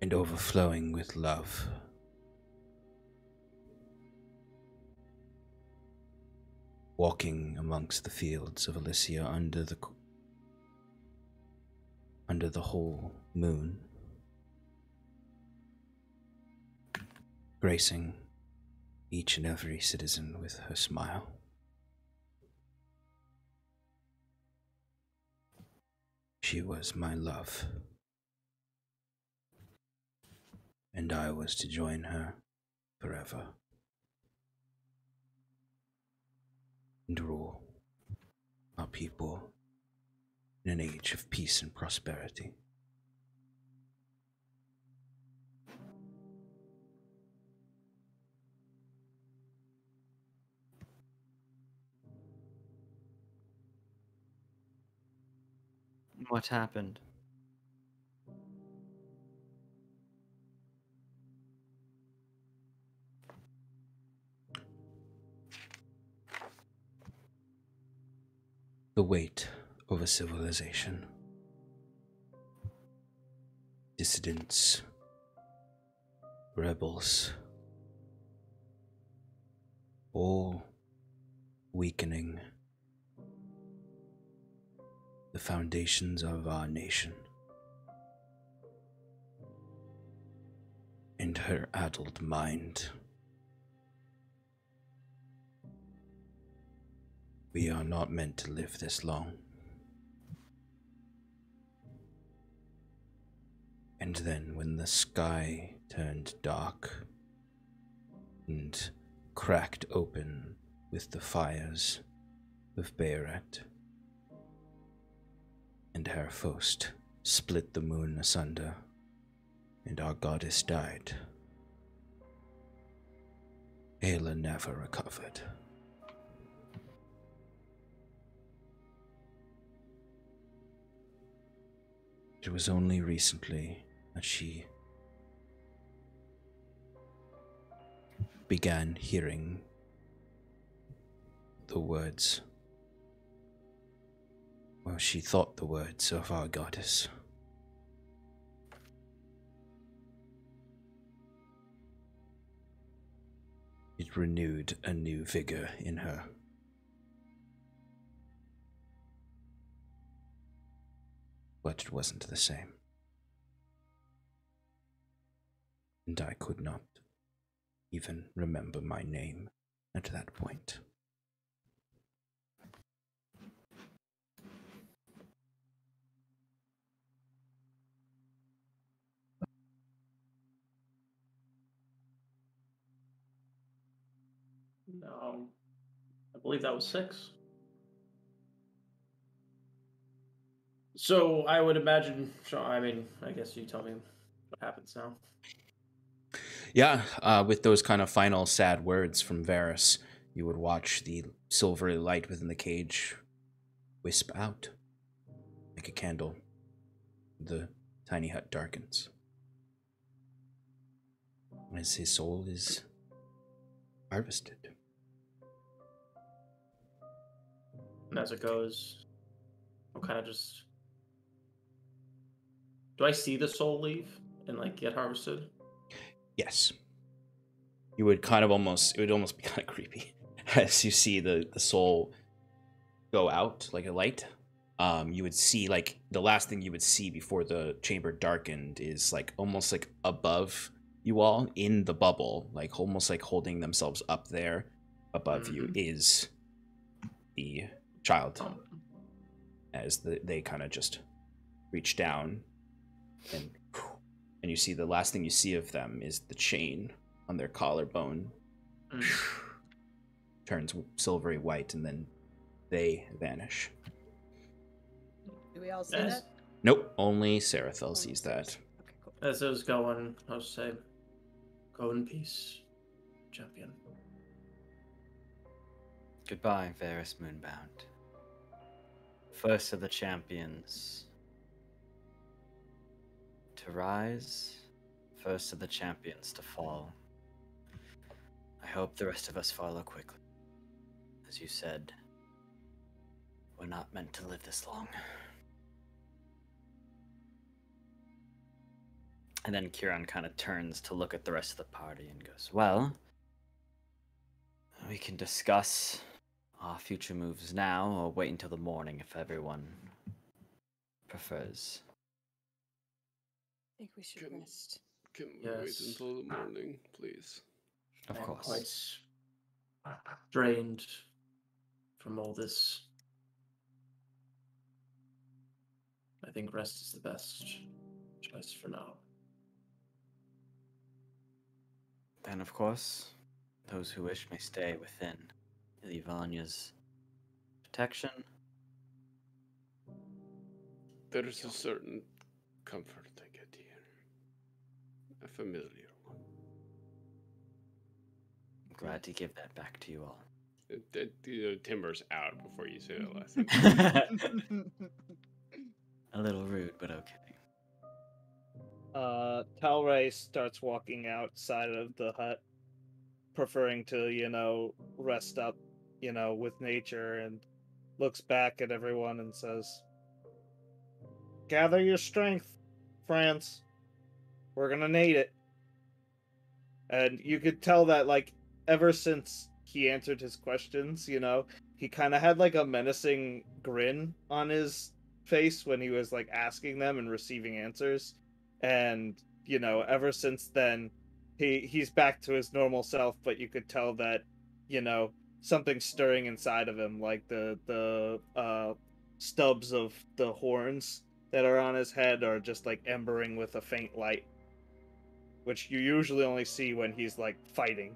and overflowing with love. Walking amongst the fields of Elysia under the whole moon, gracing each and every citizen with her smile. She was my love, and I was to join her forever and rule our people in an age of peace and prosperity. What happened? The weight of a civilization. Dissidents, rebels, all weakening the foundations of our nation. And her addled mind. We are not meant to live this long. And then when the sky turned dark and cracked open with the fires of Bayeret, and Herfost split the moon asunder and our goddess died. Ayla never recovered. It was only recently that she began hearing the words. Well, she thought the words of our goddess. It renewed a new vigor in her. But it wasn't the same. And I could not even remember my name at that point. No, I believe that was 6. So I would imagine. I mean, I guess you tell me what happens now. Yeah, with those kind of final sad words from Varys, you would watch the silvery light within the cage wisp out like a candle. The tiny hut darkens as his soul is harvested. And as it goes, I'll kind of just. Do I see the soul leave and like get harvested? Yes. You would kind of almost, it would almost be kind of creepy as you see the soul go out like a light. You would see like the last thing you would see before the chamber darkened is like almost like above you all in the bubble, like almost like holding themselves up there above you is the child as they kind of just reach down and you see the last thing you see of them is the chain on their collarbone turns silvery white and then they vanish. Do we all see that? Nope, only Sarathil sees that. Okay, cool. As it was going, I'll say, go in peace, champion. Goodbye, Varys Moonbound. First of the champions to rise, first of the champions to fall. I hope the rest of us follow quickly. As you said, we're not meant to live this long. And then Kieran kind of turns to look at the rest of the party and goes, well, we can discuss our future moves now or wait until the morning if everyone prefers. I think we should rest. Can we wait Yes. until the morning, please? Of I'm course. quite drained from all this. I think rest is the best choice for now. Then, of course, those who wish may stay within Ivanya's protection. There is a certain comfort I get here. A familiar one. I'm glad to give that back to you all. Timber's out before you say that last thing. A little rude, but okay. Talray starts walking outside of the hut, preferring to, rest up, with nature, and looks back at everyone and says, gather your strength, friends. We're gonna need it. And you could tell that, like, ever since he answered his questions, he kind of had, like, a menacing grin on his face when he was, like, asking them and receiving answers. And, ever since then, he's back to his normal self, but you could tell that, something's stirring inside of him, like the stubs of the horns that are on his head are just, like, embering with a faint light, which you usually only see when he's, like, fighting.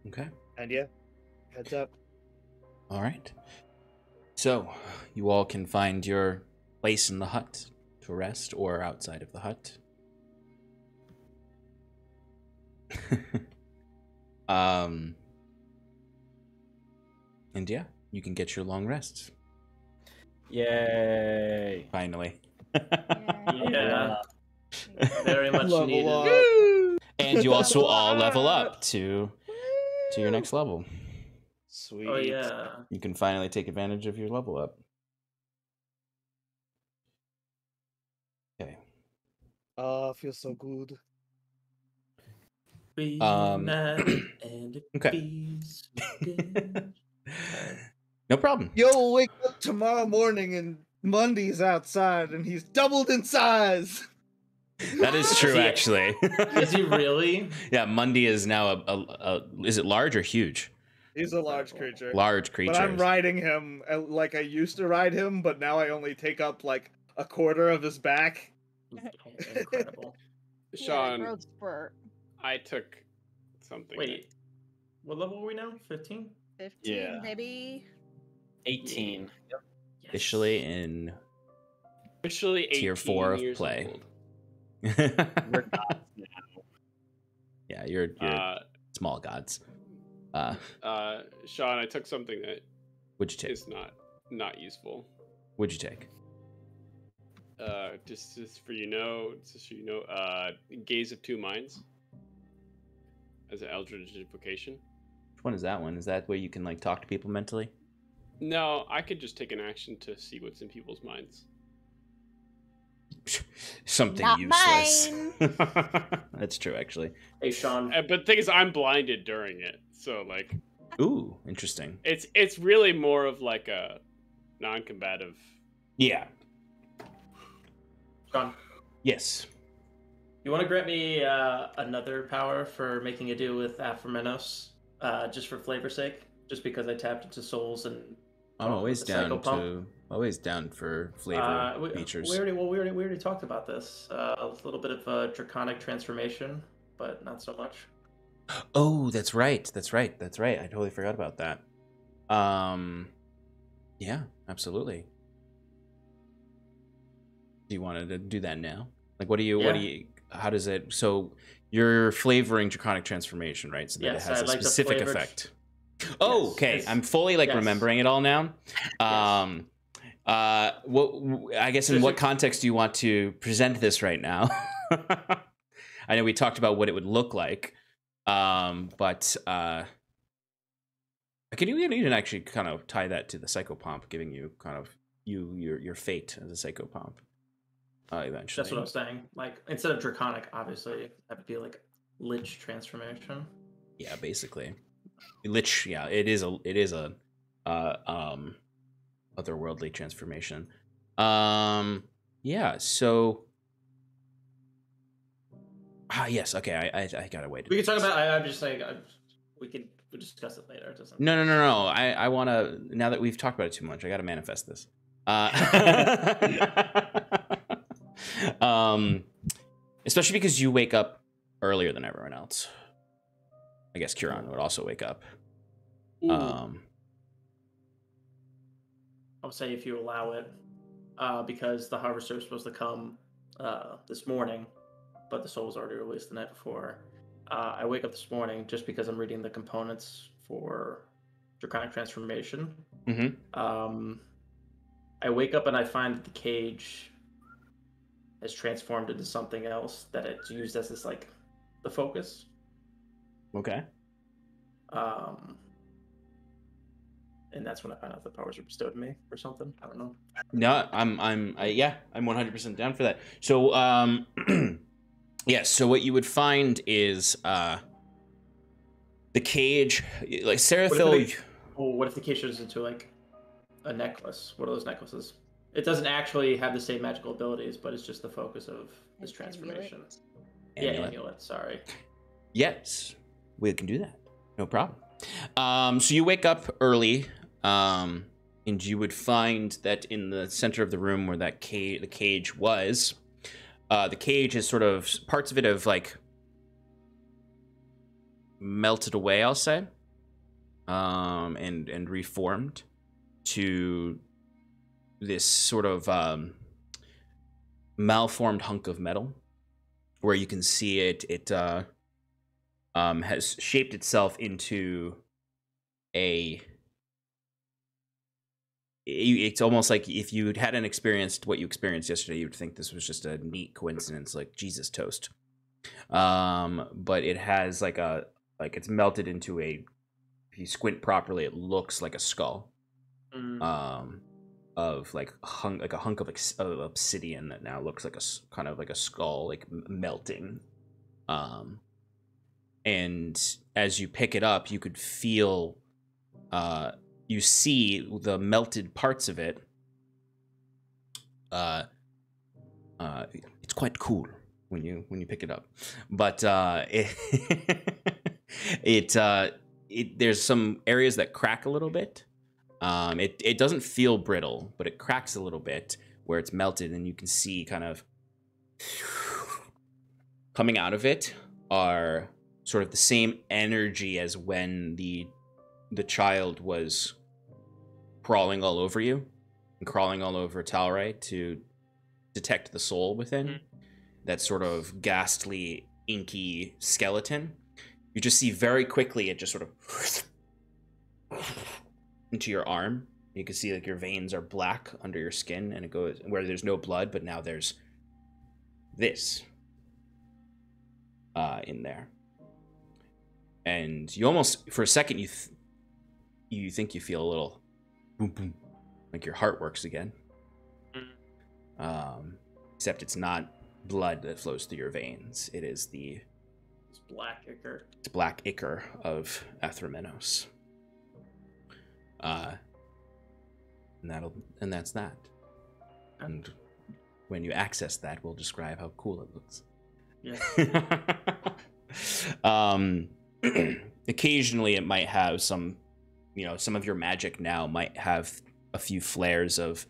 Okay. And yeah, heads up. All right. So, you all can find your place in the hut to rest, or outside of the hut. And yeah, you can get your long rests. Yay! Finally. Yeah. Very much Level needed. up. And you also all level up to your next level. Sweet. Oh yeah. You can finally take advantage of your level up. Okay. Oh, feels so good. Be Um, mad and it okay. feels good. No problem. You'll wake up tomorrow morning and Mundy's outside and he's doubled in size. That is true, Is he- actually. Is he really? Yeah, Mundy is now a is it large or huge? He's a large creature. Large creature. But I'm riding him like I used to ride him, but now I only take up like a quarter of his back. Incredible. Sean, growth spurt. I took something. Wait, what level are we now? 15? 15, Yeah. baby. 18. Yes. Officially in Officially 18 tier 4 of years play. old. We're gods now. Yeah, you're small gods. Sean, I took something that What'd you take? is not useful. What'd you take? Just so you know, Gaze of Two Minds as an Eldritch invocation. Which one is that one? Is that where you can like talk to people mentally? No, I could just take an action to see what's in people's minds. Something Not useless. mine. That's true, actually. Hey, Sean. But the thing is, I'm blinded during it, so like, Ooh, interesting. it's really more of like a non-combative. Yeah. Sean, Yes. you want to grant me another power for making a deal with Aphromenos, just for flavor's sake? Just because I tapped into souls and I'm always the Psycho down Pump? always down for flavor features. We already talked about this. A little bit of a draconic transformation, but not so much. Oh, that's right. I totally forgot about that. Yeah, absolutely. Do you want to do that now? Like, what do you? How does it? So you're flavoring draconic transformation, right? So that Yes, it has I a like the specific flavored- effect. Oh, Yes, okay. it's- I'm fully like yes. remembering it all now. What? I guess in what context do you want to present this right now? I know we talked about what it would look like, but can you even actually kind of tie that to the psychopomp, giving you kind of your fate as a psychopomp eventually? That's what I was saying. Like, instead of draconic, obviously, that would be like lich transformation. Yeah, basically. Lich, yeah, it is a otherworldly transformation. Yeah, so yes, okay, I got a way to We do can talk this. about. I'm just saying. We can discuss it later. It doesn't. No. I want to. Now that we've talked about it too much, I got to manifest this. Especially because you wake up earlier than everyone else. I guess Kieran would also wake up. I would say if you allow it, because the harvester is supposed to come this morning, but the soul was already released the night before. I wake up this morning just because I'm reading the components for draconic transformation. Mm-hmm. I wake up and I find that the cage has transformed into something else that it's used as this like the focus. Okay. And that's when I found out the powers were bestowed on me or something. I don't know. No, I'm 100% down for that. So, yes. So what you would find is the cage, like Sarathil. What if the cage turns into like a necklace? What are those necklaces? It doesn't actually have the same magical abilities, but it's just the focus of this transformation. Yeah, amulet. Sorry. Yes, we can do that. No problem. So you wake up early, and you would find that in the center of the room where that the cage was, the cage is sort of parts of it have like melted away, I'll say, and reformed to this sort of malformed hunk of metal, where you can see it has shaped itself into a. It's almost like if you hadn't experienced what you experienced yesterday, you'd think this was just a neat coincidence, like Jesus toast. But it has like it's melted into a. If you squint properly, it looks like a skull. Of like a hunk of obsidian that now looks like a kind of like a skull, like melting. And as you pick it up, you could feel. You see the melted parts of it. It's quite cool when you pick it up, but there's some areas that crack a little bit. It doesn't feel brittle, but it cracks a little bit where it's melted, and you can see kind of coming out of it are sort of the same energy as when the child was crawling all over you and crawling all over Talrai to detect the soul within. That sort of ghastly, inky skeleton. You just see very quickly it just sort of into your arm. You can see like your veins are black under your skin, and it goes where there's no blood, but now there's this in there. And you almost, for a second, you think you feel a little boom, boom, like your heart works again. Except it's not blood that flows through your veins. It is It's black ichor. It's black ichor of Athramenos. And that's that. And when you access that, we'll describe how cool it looks. Yeah. Occasionally it might have some of your magic now might have a few flares of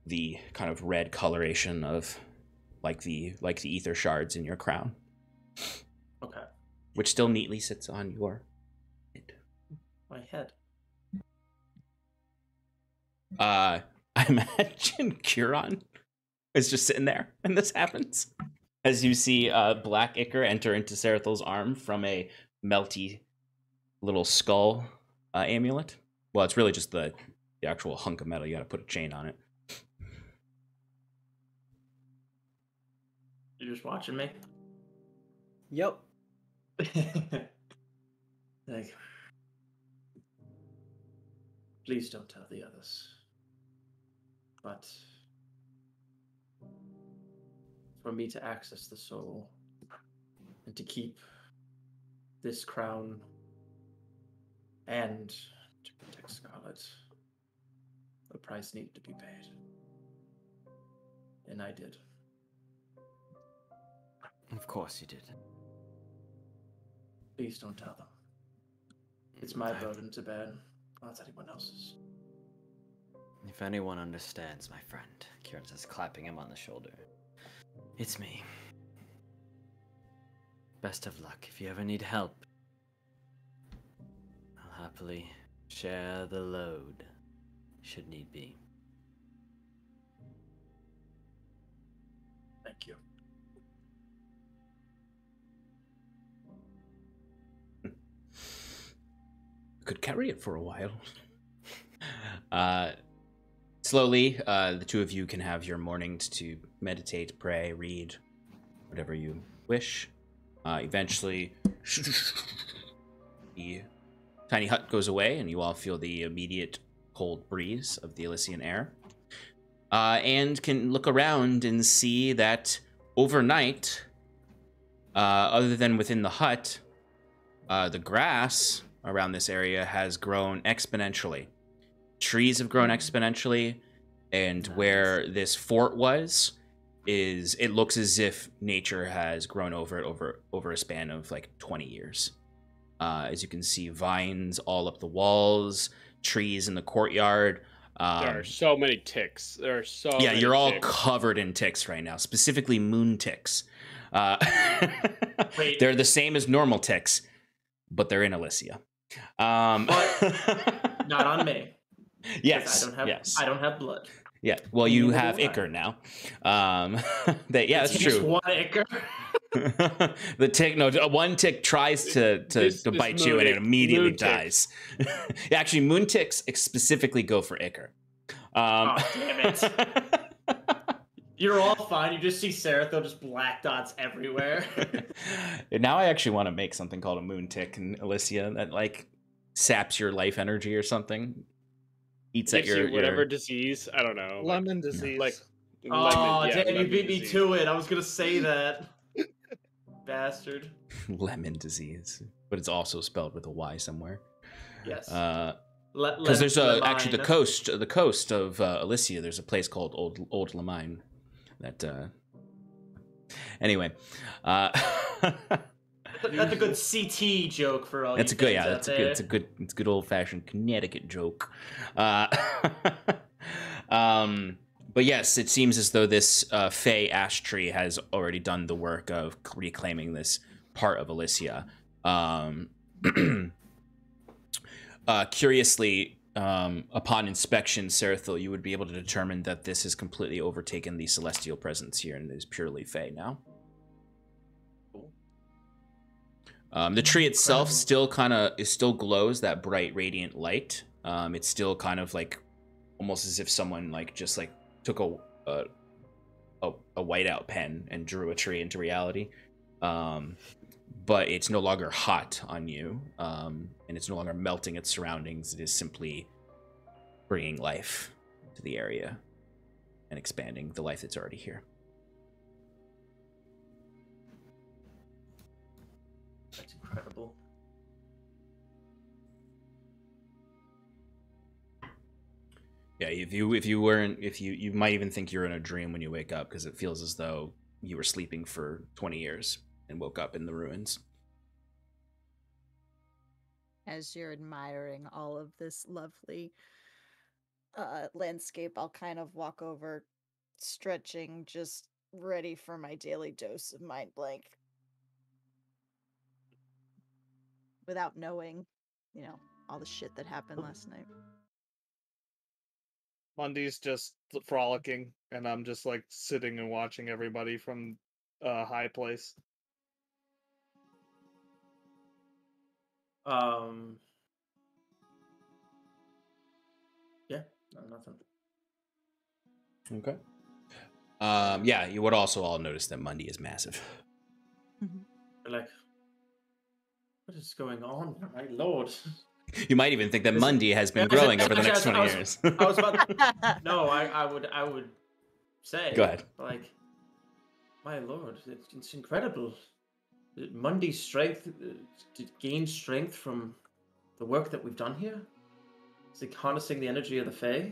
the kind of red coloration of like the ether shards in your crown. Okay. Which still neatly sits on your head. My head. I imagine Curon is just sitting there and this happens. As you see black ichor enter into Sarathil's arm from a melty little skull amulet. Well, it's really just the actual hunk of metal. You gotta put a chain on it. You're just watching me? Yep. Like, please don't tell the others. But for me to access the soul and to keep this crown and to protect Scarlet, the price needed to be paid. And I did. Of course you did. Please don't tell them. It's my burden to bear, not anyone else's. If anyone understands, my friend, Kieran says, clapping him on the shoulder. It's me. Best of luck. If you ever need help, I'll happily share the load, should need be. Thank you. Could carry it for a while. Slowly, the two of you can have your mornings to meditate, pray, read, whatever you wish. Eventually, the tiny hut goes away, and you all feel the immediate cold breeze of the Elysian air. And can look around and see that overnight, other than within the hut, the grass around this area has grown exponentially. Trees have grown exponentially, and where this fort was, it looks as if nature has grown over it over a span of like 20 years. As you can see, vines all up the walls, trees in the courtyard. There are so many ticks. There are so many you're all ticks. covered in ticks right now, specifically moon ticks. Wait. They're the same as normal ticks, but they're in Elysia. But not on me. Yes. I don't have blood. Yeah, well, you Neither have do I. Icar now. Yeah, that's Just true. one acre. The tick, no, one tick tries to This bite you and it moon immediately tick. dies. Yeah, actually, moon ticks specifically go for Icar. Oh, damn it. You're all fine. You just see Sarathil just black dots everywhere. Now I actually want to make something called a moon tick in Alicia that like saps your life energy or something. Eats at Gives you your whatever disease. I don't know. Lemon disease. Like Oh, lemon. Yeah, damn, you lemon beat me disease. to it. I was going to say that. Bastard. lemon disease, but it's also spelled with a Y somewhere. Yes. Because there's actually the Lemine. coast of Alicia. There's a place called Old Lemine. That anyway. That's a good CT joke for all That's you a good, fans yeah. out That's a there. good old fashioned Connecticut joke. But yes, it seems as though this Fey ash tree has already done the work of reclaiming this part of Alicia. Curiously, upon inspection, Sarathil, you would be able to determine that this has completely overtaken the celestial presence here and is purely Fey now. The tree itself still still glows that bright, radiant light. It's still kind of like almost as if someone like just like took a whiteout pen and drew a tree into reality. But it's no longer hot on you, and it's no longer melting its surroundings. It is simply bringing life to the area and expanding the life that's already here. That's incredible. Yeah, if you might even think you're in a dream when you wake up because it feels as though you were sleeping for 20 years and woke up in the ruins. As you're admiring all of this lovely landscape, I'll kind of walk over, stretching, just ready for my daily dose of mind blank. Without knowing, all the shit that happened last night. Mundy's just frolicking, and I'm just like sitting and watching everybody from a high place. Yeah, no, nothing. Okay. Yeah, you would also all notice that Mundy is massive. They're like, what is going on? My lord. You might even think that Is it- Mundy has been Yeah, growing I over the next was- 20 I was- years. I was about no, I would say. Go ahead. Like, my lord, it's incredible. Mundy's strength, to gain strength from the work that we've done here. Is it harnessing the energy of the Fae?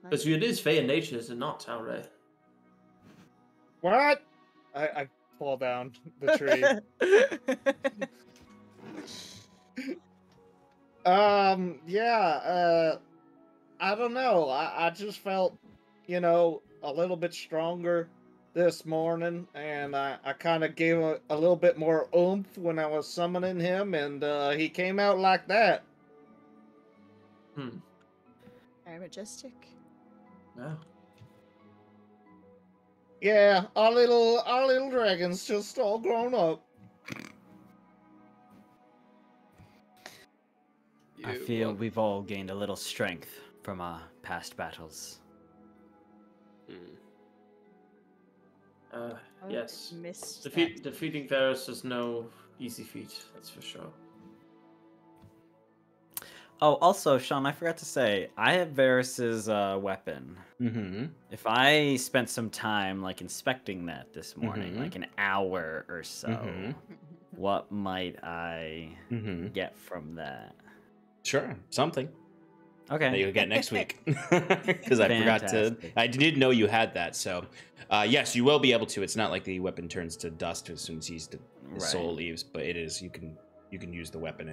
Because it is Fae in nature, is it not, Talray? What? I fall down the tree. Yeah, I don't know. I just felt, a little bit stronger this morning, and I kind of gave a little bit more oomph when I was summoning him, and he came out like that. Very majestic. No. Yeah, our little dragon's just all grown up. I feel we've all gained a little strength from our past battles. Yes. Missed Defeating Varus is no easy feat, that's for sure. Oh, also, Sean, I forgot to say, I have Varus's weapon. Mm-hmm. If I spent some time, like, inspecting that this morning, Mhm. like an hour or so, Mhm. what might I Mm-hmm. get from that? Sure, something that Okay. you'll get next week. Because I forgot to. Fantastic. I did know you had that, so yes, you will be able to. It's not like the weapon turns to dust as soon as the soul Right. leaves, but it is. You can use the weapon.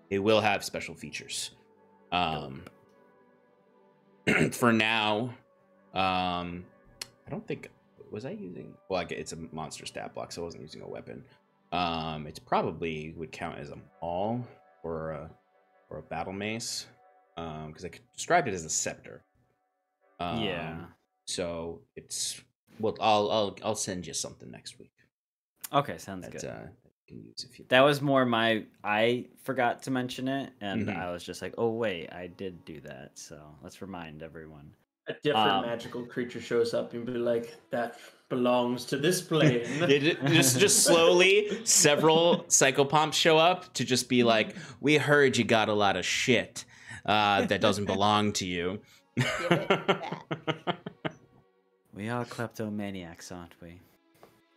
It will have special features. For now, I don't think was I using. Well, it's a monster stat block, so I wasn't using a weapon. It's probably would count as a maul or a battle mace, because I described it as a scepter. Yeah. So it's well, I'll send you something next week. Okay, sounds That, good. you can use if you. That was more I forgot to mention it, and Mhm. I was just like, oh wait, I did do that. So let's remind everyone. A different magical creature shows up and be like, that belongs to this plane. just slowly, several psychopomps show up to just be like, we heard you got a lot of shit that doesn't belong to you. Give it back. We are kleptomaniacs, aren't we?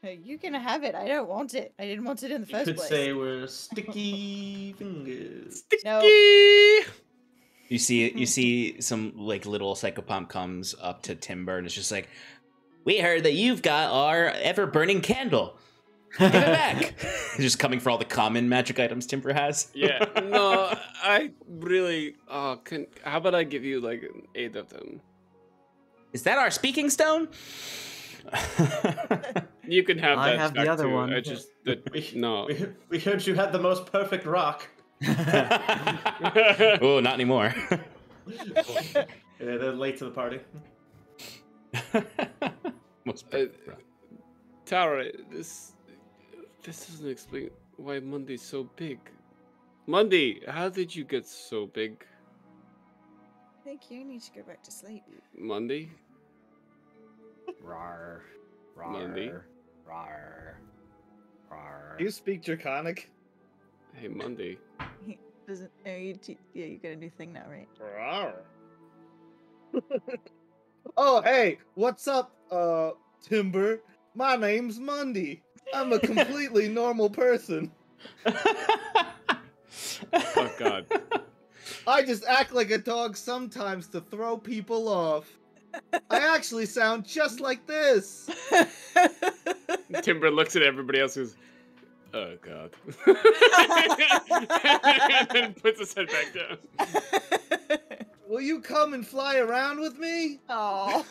You can have it. I don't want it. I didn't want it in the You first could place. say we're sticky fingers. No. You see some like little psychopomp comes up to Timber and it's just like, we heard that you've got our ever burning candle. Give it back. Just coming for all the common magic items Timber has. Yeah, no, I really. How about I give you like 8 of them? Is that our speaking stone? You can have I that. have the back other too. one. I just no. We heard you had the most perfect rock. Oh, not anymore. Yeah, they're late to the party. Tara, this doesn't explain why Monday's so big. Monday, how did you get so big? I think you need to go back to sleep. Monday? Rar, rar, Monday. rar, rar. Do you speak Draconic? Hey, Monday. He doesn't. Oh, yeah, you got a new thing now, right? Oh, hey, what's up, Timber? My name's Monday. I'm a completely normal person. Oh God. I just act like a dog sometimes to throw people off. I actually sound just like this. Timber looks at everybody else and goes, oh God. And then puts his head back down. Will you come and fly around with me? Oh.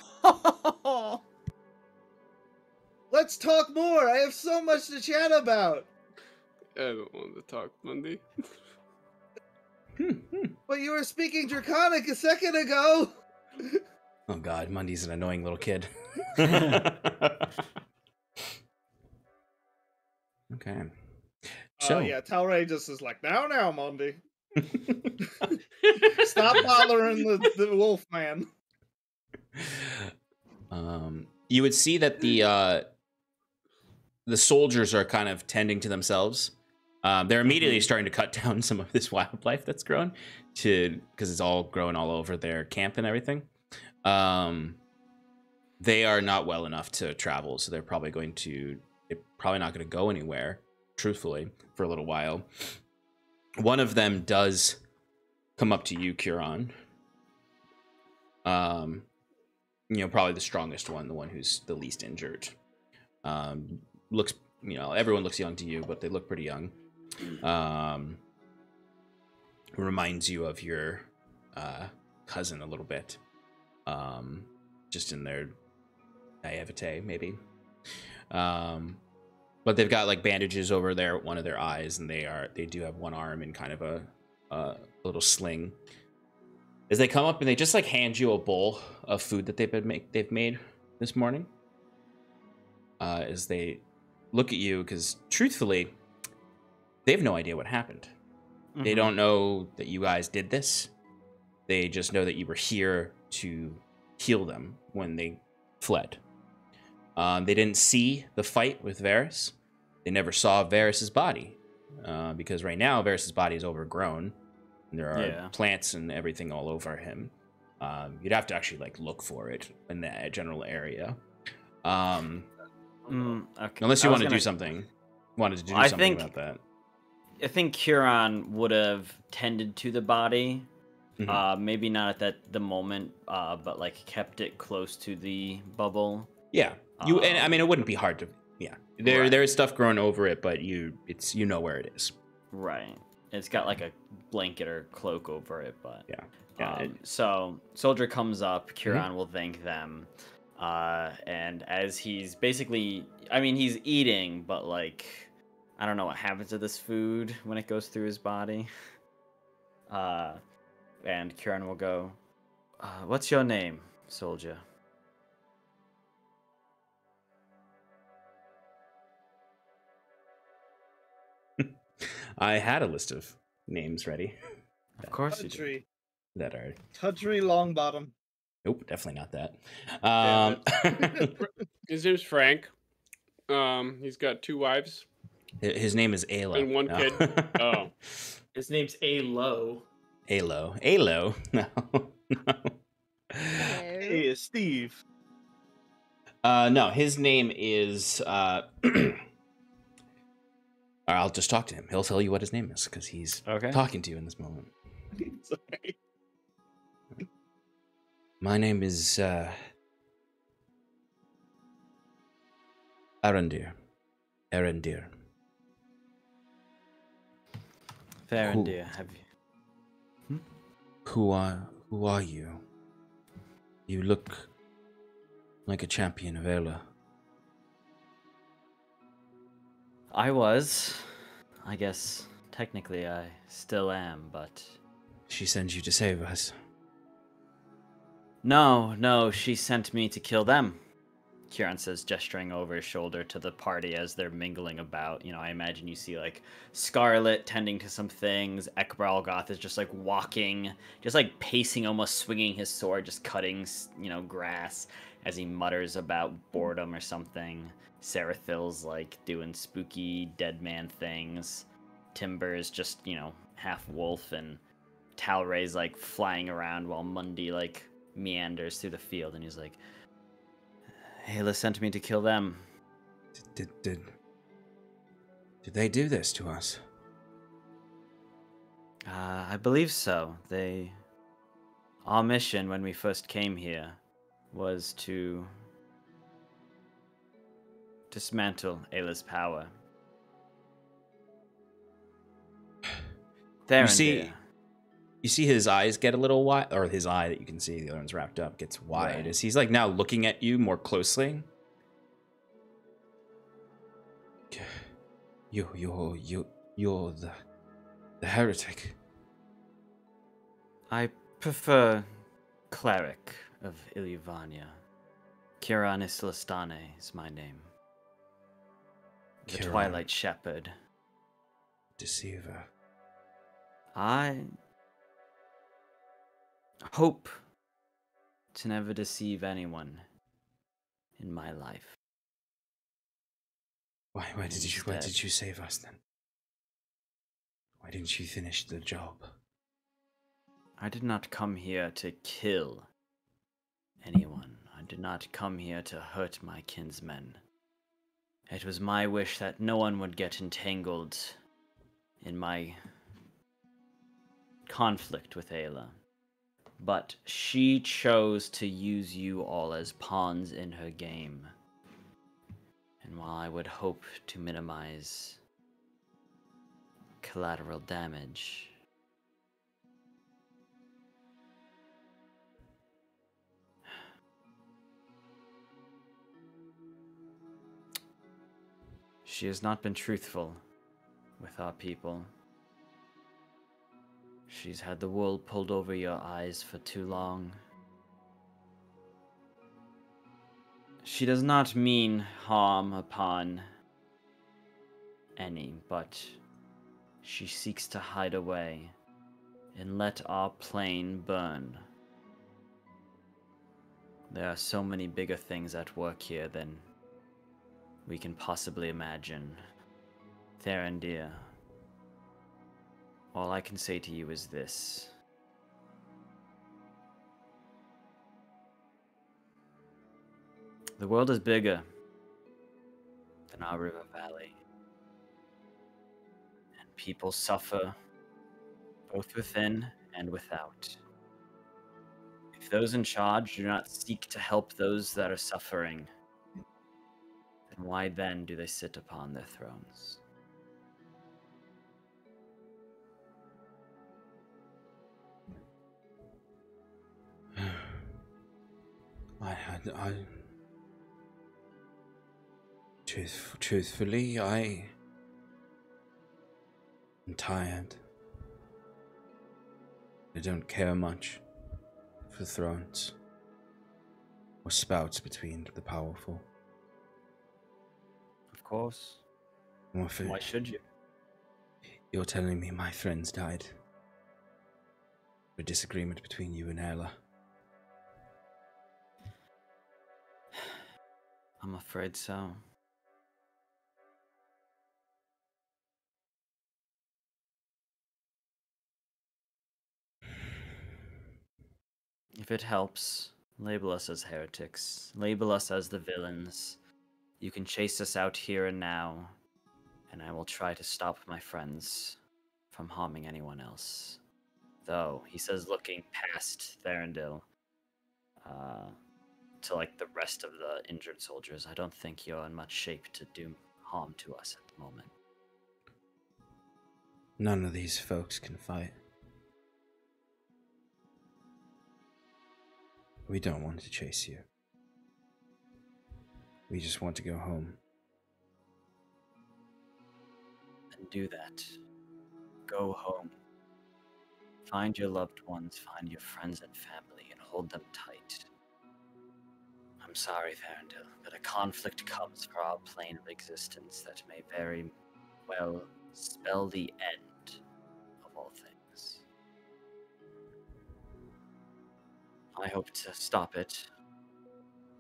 Let's talk more. I have so much to chat about. I don't want to talk, Monday. But you were speaking Draconic a second ago. Oh God, Mundy's an annoying little kid. Okay. So Yeah, Talray just is like, now, Monday. Stop bothering the wolf man. You would see that the soldiers are kind of tending to themselves. They're immediately starting to cut down some of this wildlife that's grown because it's all grown all over their camp and everything. They are not well enough to travel, so they're probably not going to go anywhere, truthfully, for a little while. One of them does come up to you, Curon. Probably the strongest one, the one who's the least injured. Looks, everyone looks young to you, but they look pretty young. Reminds you of your cousin a little bit. Just in their naivete, maybe. But they've got like bandages over one of their eyes, and they do have one arm in kind of a little sling. As they come up and they just like hand you a bowl of food that they've made this morning. As they look at you, because truthfully, they have no idea what happened. Mm-hmm. They don't know that you guys did this. They just know that you were here to heal them when they fled. They didn't see the fight with Varys. They never saw Varys's body, because right now Varys's body is overgrown. And there are plants and everything all over him. You'd have to actually like look for it in that general area. Okay. Unless you wanted to do something about that. I think Curon would have tended to the body. Mm-hmm. Maybe not at the moment, but like kept it close to the bubble. Yeah, and I mean it wouldn't be hard to. Yeah, there is stuff growing over it, but you know where it is. Right. It's got like a blanket or cloak over it, but yeah. So soldier comes up, Curon will thank them, and as he's basically, he's eating, but like I don't know what happens to this food when it goes through his body. And Curon will go, what's your name? soldier. I had a list of names ready Of course you do. Tudry. that are. Tudry Longbottom. Nope, definitely not that. Damn His name's Frank. He's got 2 wives His name is Ayla. and 1 No. kid. Oh, His name's A-Low. Alo. Alo. No. No. Hey, it's Steve. No, his name is. I'll just talk to him. He'll tell you what his name is because he's Okay. talking to you in this moment. Sorry. My name is Arendir. Arendir. Fair Who- and dear. Have you? Who are you? You look like a champion of Ela. I was. I guess technically I still am, but She sends you to save us. no, she sent me to kill them. Kieran says, gesturing over his shoulder to the party as they're mingling about. You know, I imagine you see like Scarlet tending to some things. Ekbralgoth is just like walking, just like pacing, almost swinging his sword, just cutting, grass as he mutters about boredom or something. Sarathil's like doing spooky dead man things. Timber is just, half wolf, and Talray's like flying around while Mundi like meanders through the field, and he's like, Ayla sent me to kill them. Did they do this to us? I believe so. Our mission when we first came here was to dismantle Ayla's power. There You see his eyes get a little wide, or his eye that you can see, the other one's wrapped up, gets wide Right. as he's like now looking at you more closely. You're the heretic. I prefer cleric of Iluvania. Kiranis Listane is my name. The Kiran. Twilight Shepherd. Deceiver. I hope to never deceive anyone in my life. Why did you save us then? Why didn't you finish the job? I did not come here to kill anyone. I did not come here to hurt my kinsmen. It was my wish that no one would get entangled in my conflict with Ayla. But she chose to use you all as pawns in her game. And while I would hope to minimize collateral damage, she has not been truthful with our people. She's had the wool pulled over your eyes for too long. She does not mean harm upon any, but she seeks to hide away and let our plane burn. There are so many bigger things at work here than we can possibly imagine. Therandir, all I can say to you is this. The world is bigger than our river valley. And people suffer both within and without. If those in charge do not seek to help those that are suffering, then why then do they sit upon their thrones? Truthfully, I am tired. I don't care much for thrones. or spouts between the powerful. Of course. I'm afraid Why should you? you're telling me my friends died. A disagreement between you and Ella. I'm afraid so. If it helps, label us as heretics. Label us as the villains. You can chase us out here and now, and I will try to stop my friends from harming anyone else. Though, he says, looking past Therendil, to like the rest of the injured soldiers, I don't think you're in much shape to do harm to us at the moment. None of these folks can fight. We don't want to chase you. We just want to go home. Then do that. Go home. Find your loved ones, find your friends and family, and hold them tight. I'm sorry, Therendil, but a conflict comes for our plane of existence that may very well spell the end of all things. I hope to stop it.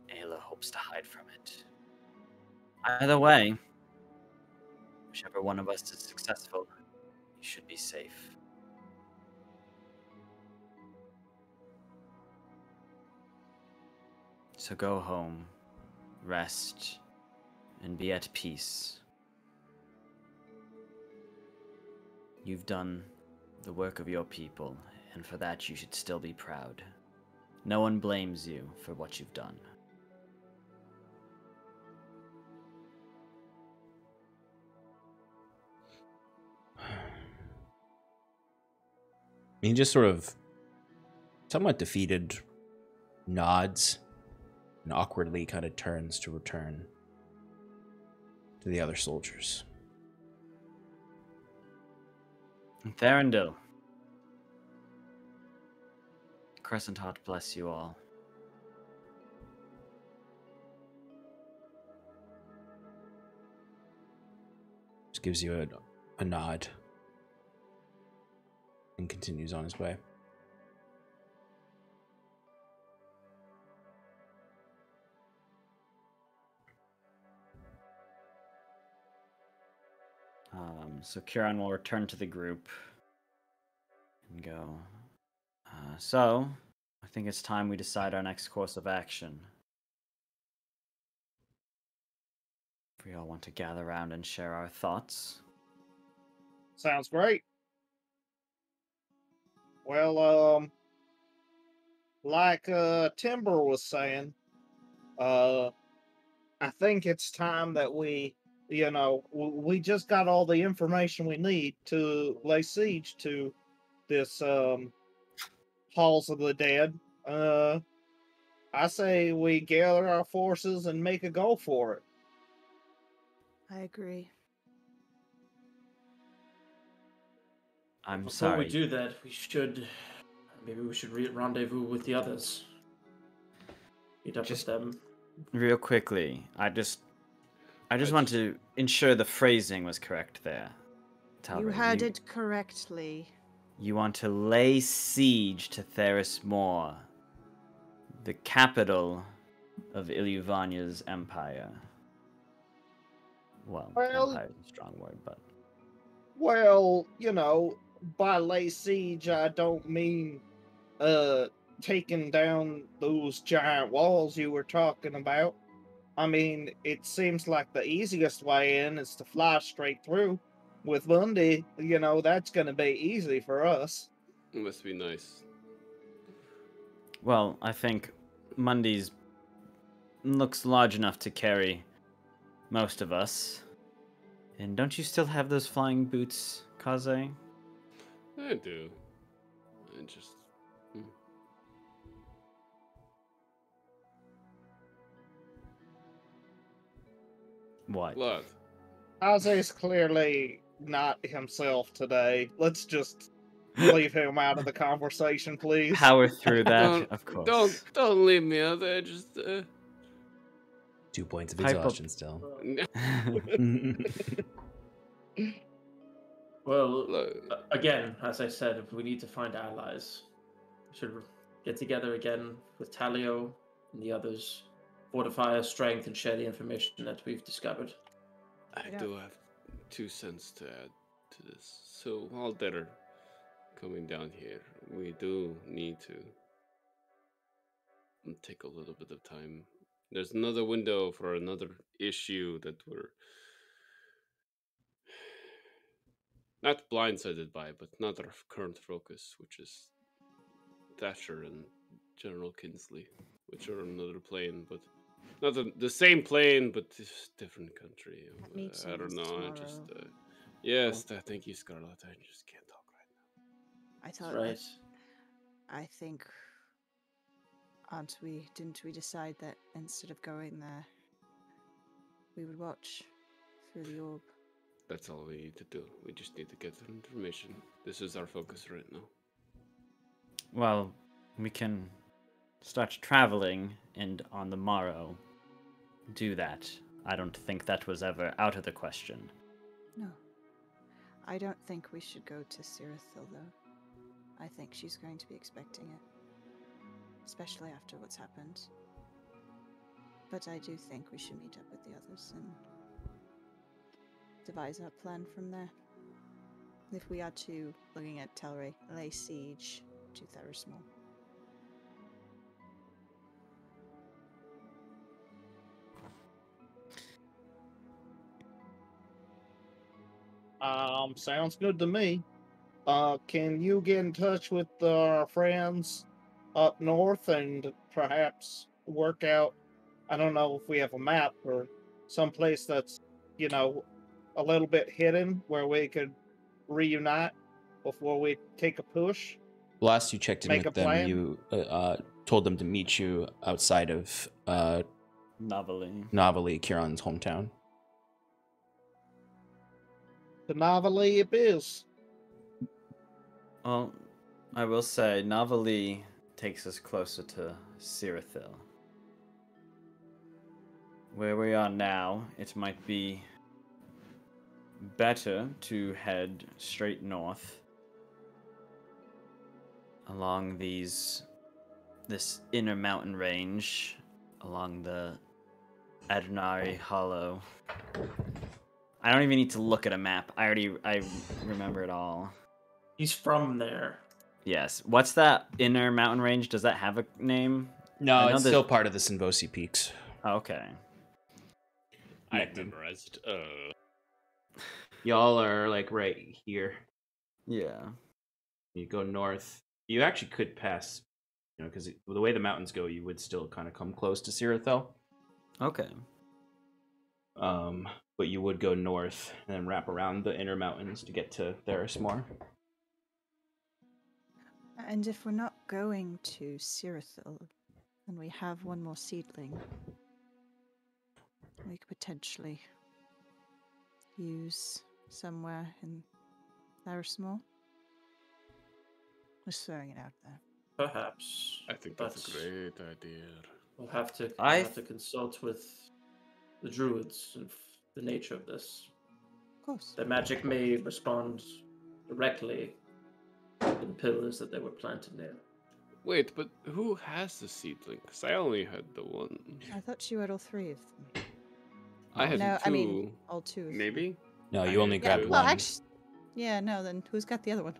Ayla hopes to hide from it. Either way, whichever one of us is successful, you should be safe. So go home, rest, and be at peace. You've done the work of your people, and for that you should still be proud. No one blames you for what you've done. He just sort of somewhat defeated nods and awkwardly kind of turns to return to the other soldiers. Therendil. Crescent Heart bless you all. Just gives you a nod and continues on his way. So Kieran will return to the group and go. So, I think it's time we decide our next course of action. If we all want to gather around and share our thoughts. Sounds great. Well, like Timber was saying, I think it's time that we just got all the information we need to lay siege to this Halls of the Dead. I say we gather our forces and make a go for it. I agree. I'm Before sorry. we do that, maybe we should rendezvous with the others. Meet up with them. Real quickly, I just want to ensure the phrasing was correct there. You heard it correctly. You want to lay siege to Theris Moor, the capital of Ilyuvanya's empire. Well, empire is a strong word, but... Well, by lay siege, I don't mean taking down those giant walls you were talking about. I mean, it seems like the easiest way in is to fly straight through. With Mundi, that's going to be easy for us. It must be nice. Well, I think Mundi's looks large enough to carry most of us. And don't you still have those flying boots, Kaze? I do. I just... What? Blood. Ozzy's clearly not himself today. Let's just leave him out of the conversation, please. Power through that, of course. Don't leave me out there. Just 2 points of Pipe up. exhaustion still. Well, Look. again, as I said, if we need to find allies, we should get together again with Talio and the others, fortify our strength, and share the information that we've discovered. I do have 2 cents to add to this. So while they're coming down here, we do need to take a little bit of time. There's another window for another issue that we're not blindsided by, but not our current focus, which is Thatcher and General Kinsley, which are on another plane, but not the same plane, but different country. That meeting I don't is know. I tomorrow. just yes, thank you, Scarlett. I just can't talk right now. I thought Right. I think didn't we decide that instead of going there we would watch through the orb? That's all we need to do. We just need to get the information. This is our focus right now. Well, we can start traveling and on the morrow do that. I don't think that was ever out of the question. No. I don't think we should go to Sarathil, though. I think she's going to be expecting it. Especially after what's happened. But I do think we should meet up with the others and devise our plan from there. If we are to, looking at Telray, lay siege to Therismore. Sounds good to me. Can you get in touch with our friends up north and perhaps work out, I don't know if we have a map or someplace that's, a little bit hidden where we could reunite before we take a push? Last you checked in Make with a them, plan? you told them to meet you outside of Novelly. Novelly, Kieran's hometown. The Novelty it is. Well, I will say, Novelly takes us closer to Sarathil. Where we are now, it might be better to head straight north along this inner mountain range, along the Adonari Hollow. I don't even need to look at a map. I remember it all. He's from there. Yes. What's that inner mountain range? Does that have a name? No, I know it's that- still part of the Sinvosi Peaks. Oh, okay. I Connected. memorized. Y'all are like right here. Yeah. You go north. You actually could pass, because the way the mountains go, you would still kind of come close to Sarathil. Okay. But you would go north and then wrap around the inner mountains to get to Therismore. And if we're not going to Sarathil, and we have one more seedling, we could potentially use somewhere in Therismore. Just throwing it out there. Perhaps. I think that's a great idea. We'll have to consult with the druids and the nature of this. Of course. The magic may respond directly to the pillars that they were planted near. Wait, but who has the seedling? Because I only had the one. I thought you had all three of them. I had No, two. I mean, all two of them. Maybe? No, I you only had grabbed two. one. Well, actually, yeah, no, then who's got the other one?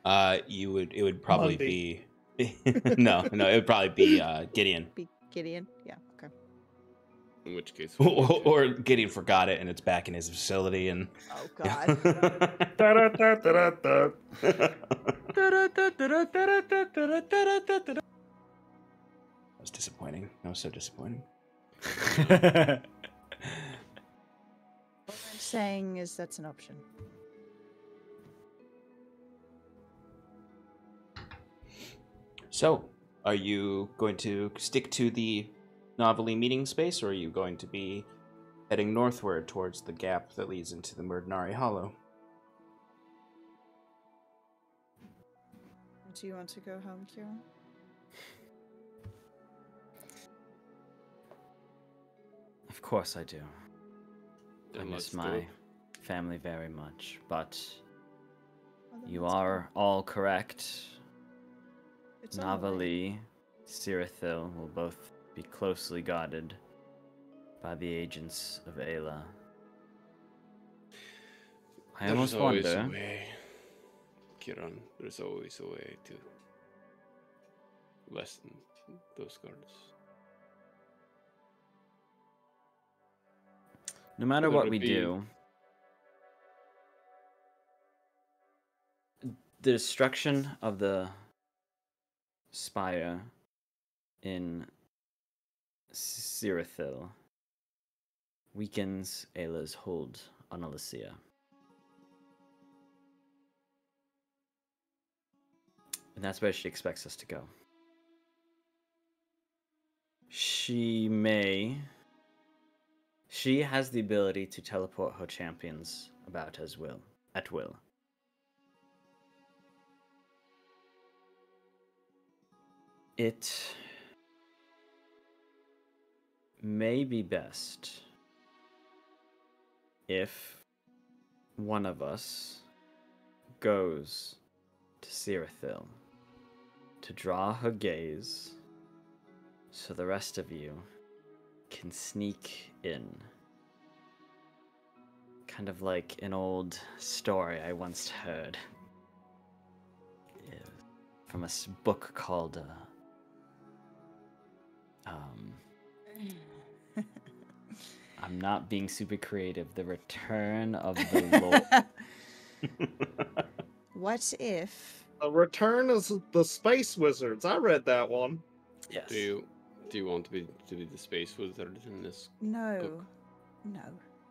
It would probably Monday. be no, it would probably be Gideon. Be Gideon? Yeah, okay. In which case. Or Gideon forgot it and it's back in his facility and Oh, God. That was disappointing. That was so disappointing. What I'm saying is that's an option. So, are you going to stick to the Novelty meeting space, or are you going to be heading northward towards the gap that leads into the Murdnari Hollow? Do you want to go home, Kieran? Of course I do. I Then miss let's do my it. family very much, but Well, then you let's go. are all correct. It's on the way. Navali, Sarathil will both be closely guarded by the agents of Ayla. I There's almost always wonder. a way, Kiran. There's always a way to lessen those guards. No matter Whether what it we be- do, the destruction of the spire in Sarathil weakens Ayla's hold on Alicia. And that's where she expects us to go. She has the ability to teleport her champions about at will. It may be best if one of us goes to Sarathil to draw her gaze so the rest of you can sneak in. Kind of like an old story I once heard. From a book called I'm not being super creative. The Return of the Lord. What if? The Return of the Space Wizards. I read that one. Yes. Do you want to be the space wizard in this? No, no.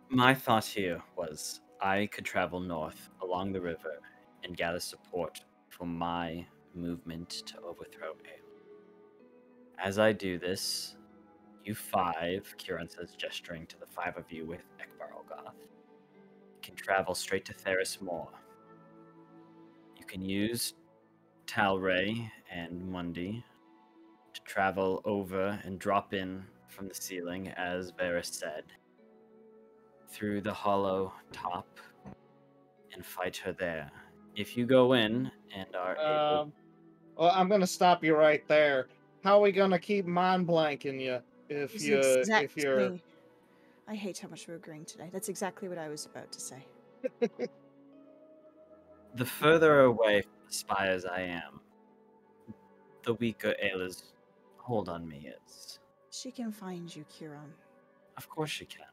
My thought here was I could travel north along the river and gather support for my movement to overthrow Ale. As I do this, you five, Kieran says, gesturing to the five of you with Ekbar Olgoth, can travel straight to Theris Moor. You can use Talray and Mundi to travel over and drop in from the ceiling, as Varys said, through the hollow top and fight her there. If you go in and are able... Well, I'm gonna stop you right there. How are we gonna keep mind blanking you if It's you're exactly. I hate how much we're agreeing today. That's exactly what I was about to say. The further away from the spires I am, the weaker Ayla's hold on me is. She can find you, Kieran. Of course she can.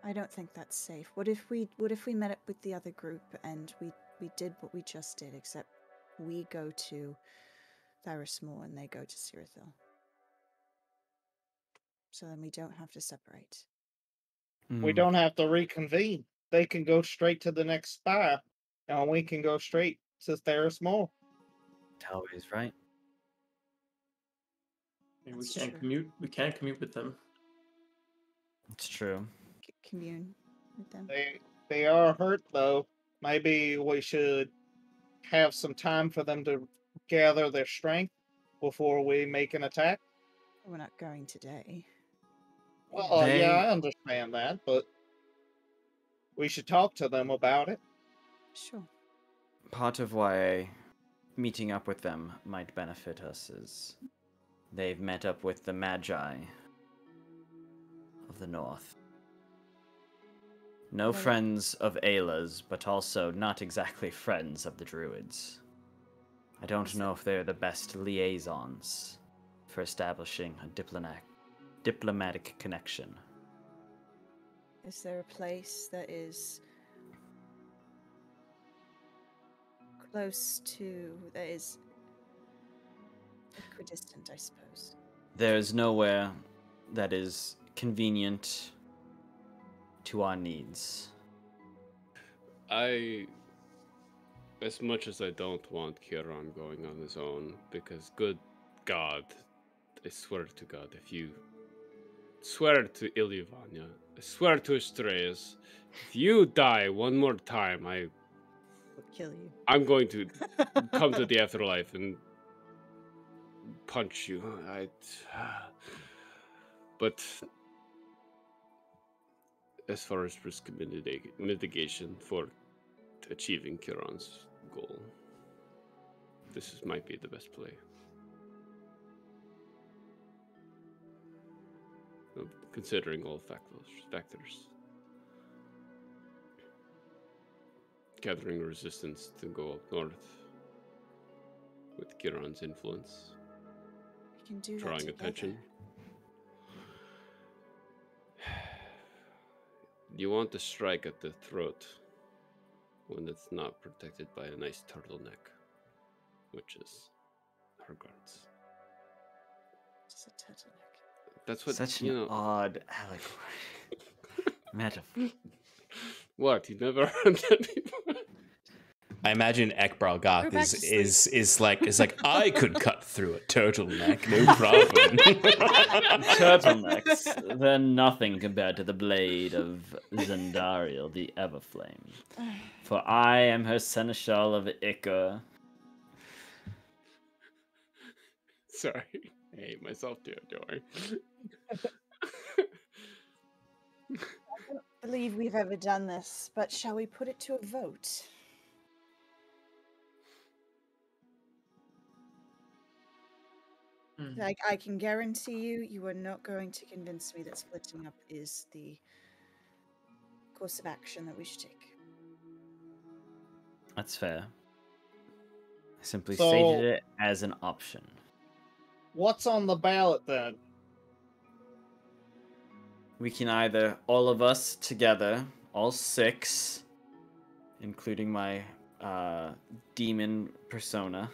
I don't think that's safe. What if we met up with the other group and we did what we just did, except we go to Theris Moor and they go to Sarathil. So then we don't have to separate. we don't have to reconvene. They can go straight to the next spire, and we can go straight to Theris Moor. Talray's right. I mean, we That's can't true. commute. We can't commute with them. It's true. Commune with them. They are hurt though. Maybe we should have some time for them to gather their strength before we make an attack. We're not going today. Well, They- yeah, I understand that, but we should talk to them about it. Sure. Part of why meeting up with them might benefit us is they've met up with the Magi of the North. No Right. friends of Ayla's, but also not exactly friends of the Druids. I don't know if they're the best liaisons for establishing a diplomatic connection. Is there a place that is close to, that is equidistant, I suppose? There is nowhere that is convenient to our needs. As much as I don't want Kieran going on his own, because good God, I swear to God, if you swear to Ilyvania, I swear to Estrellas, if you die one more time, We'll kill you. I'm going to come to the afterlife and punch you. But as far as risk mitigation for achieving Kiran's goal, might be the best play. Considering all factors. Gathering resistance to go up north with Kiran's influence. We can do that drawing together. attention. You want to strike at the throat when it's not protected by a nice turtleneck, which is her guards. Just a turtleneck. That's what Such you an know. odd allegory. Metaphor. What? You never heard that before? I imagine Ekbral Goth Go back to is like I could cut through a turtleneck, no problem. Turtlenecks, they're nothing compared to the blade of Zendariel, the Everflame. For I am her seneschal of Ica. Sorry. I hate myself too, don't worry. I don't believe we've ever done this, but shall we put it to a vote? Like, I can guarantee you are not going to convince me that splitting up is the course of action that we should take. That's fair. I simply So- stated it as an option. What's on the ballot then? We can either, all of us together, all 6, including my demon persona,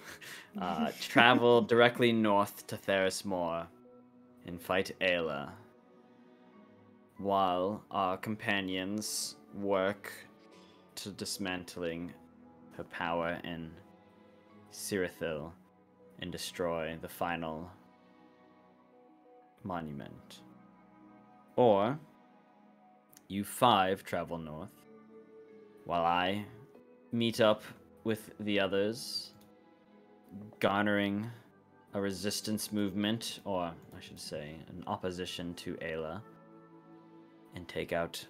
travel directly north to Theris Moor and fight Ayla, while our companions work to dismantling her power in Sarathil and destroy the final monument. Or you 5 travel north, while I meet up with the others, garnering a resistance movement, or I should say, an opposition to Ayla, and take out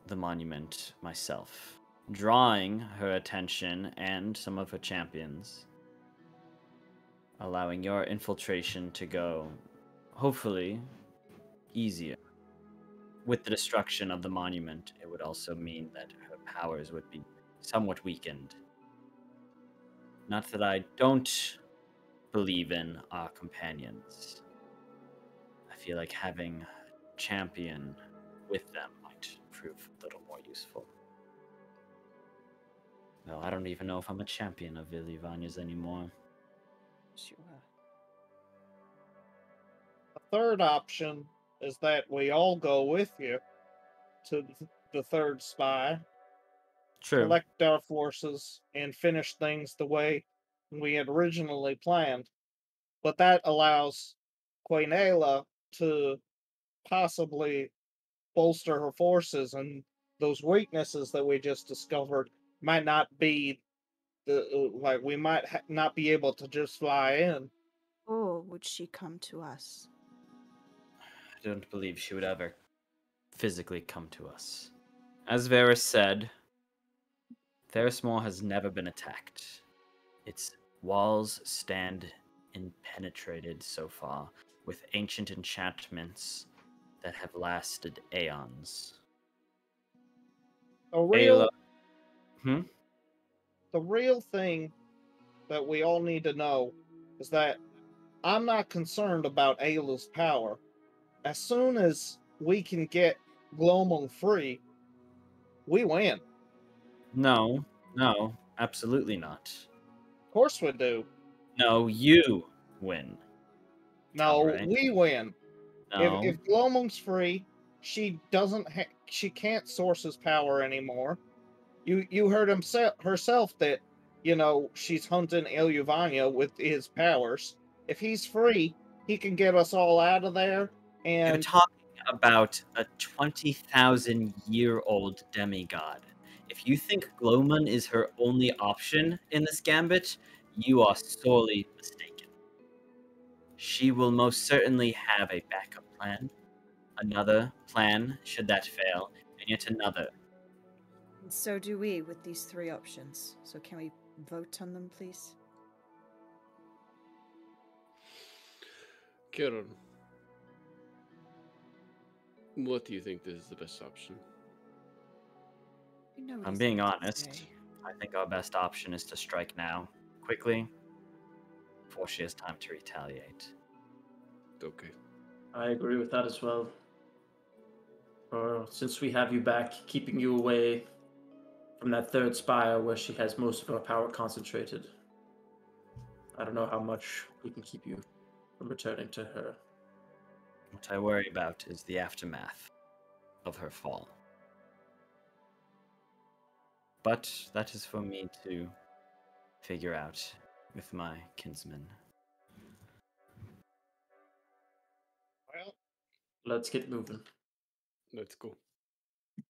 the monument myself, drawing her attention and some of her champions, allowing your infiltration to go, hopefully, easier. With the destruction of the monument, it would also mean that her powers would be somewhat weakened. Not that I don't believe in our companions. I feel like having a champion with them might prove a little more useful. Well, I don't even know if I'm a champion of Vilivanya's anymore. Sure. The third option is that we all go with you to the third spy, True. collect our forces, and finish things the way we had originally planned. But that allows Queen Ayla to possibly bolster her forces, and those weaknesses that we just discovered might not be we might not be able to just fly in. Or would she come to us? I don't believe she would ever physically come to us. As Varys said, Theris Moor has never been attacked. Its walls stand impenetrated so far, with ancient enchantments that have lasted aeons. The Ayla. real thing that we all need to know is that I'm not concerned about Ayla's power. As soon as we can get Glomung free, we win. No, absolutely not. Of course we do. No, you win. No, Alright. we win. No. If Glomung's free, she she can't source his power anymore. You heard herself that, she's hunting Ilyuvanya with his powers. If he's free, he can get us all out of there. You're And talking about a 20,000-year-old demigod. If you think Glowman is her only option in this gambit, you are sorely mistaken. She will most certainly have a backup plan, another plan should that fail, and yet another. And so do we with these 3 options. So can we vote on them, please? Kieran, what do you think is the best option? You know what I'm he's being going to honest. say. I think our best option is to strike now, quickly, before she has time to retaliate. Okay. I agree with that as well. Since we have you back, keeping you away from that 3rd spire where she has most of her power concentrated, I don't know how much we can keep you from returning to her. What I worry about is the aftermath of her fall. But that is for me to figure out with my kinsman. Well, Let's get moving. Let's go.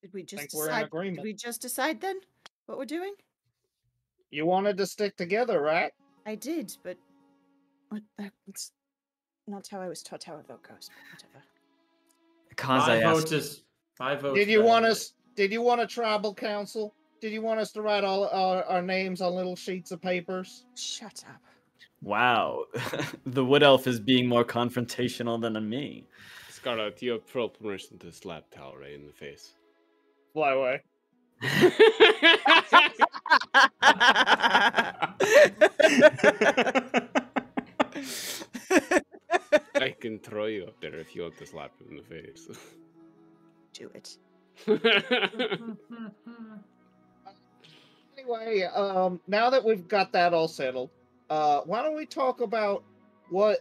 Did we just think we're in decide? agreement. Did we just decide then what we're doing? you wanted to stick together, right? I did, but that's not how I was taught how a vote goes. But whatever. Cause I asked, Five votes. Did you want us? Did you want a tribal council? Did you want us to write all our names on little sheets of papers? Shut up. wow, the wood elf is being more confrontational than me. Scarlet, you have full permission to slap Talray in the face. Fly away. I can throw you up there if you want to slap him in the face. Do it. Anyway, now that we've got that all settled, why don't we talk about what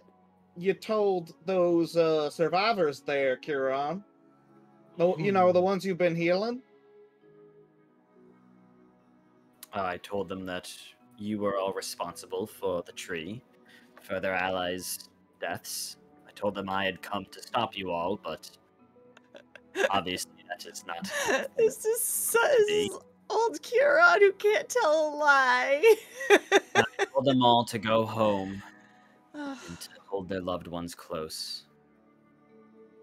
you told those survivors there, Kieran? You know, the ones you've been healing? I told them that you were all responsible for the tree, for their allies' deaths. I told them I had come to stop you all, but obviously that is not. This is old Kieran who can't tell a lie. I told them all to go home and to hold their loved ones close,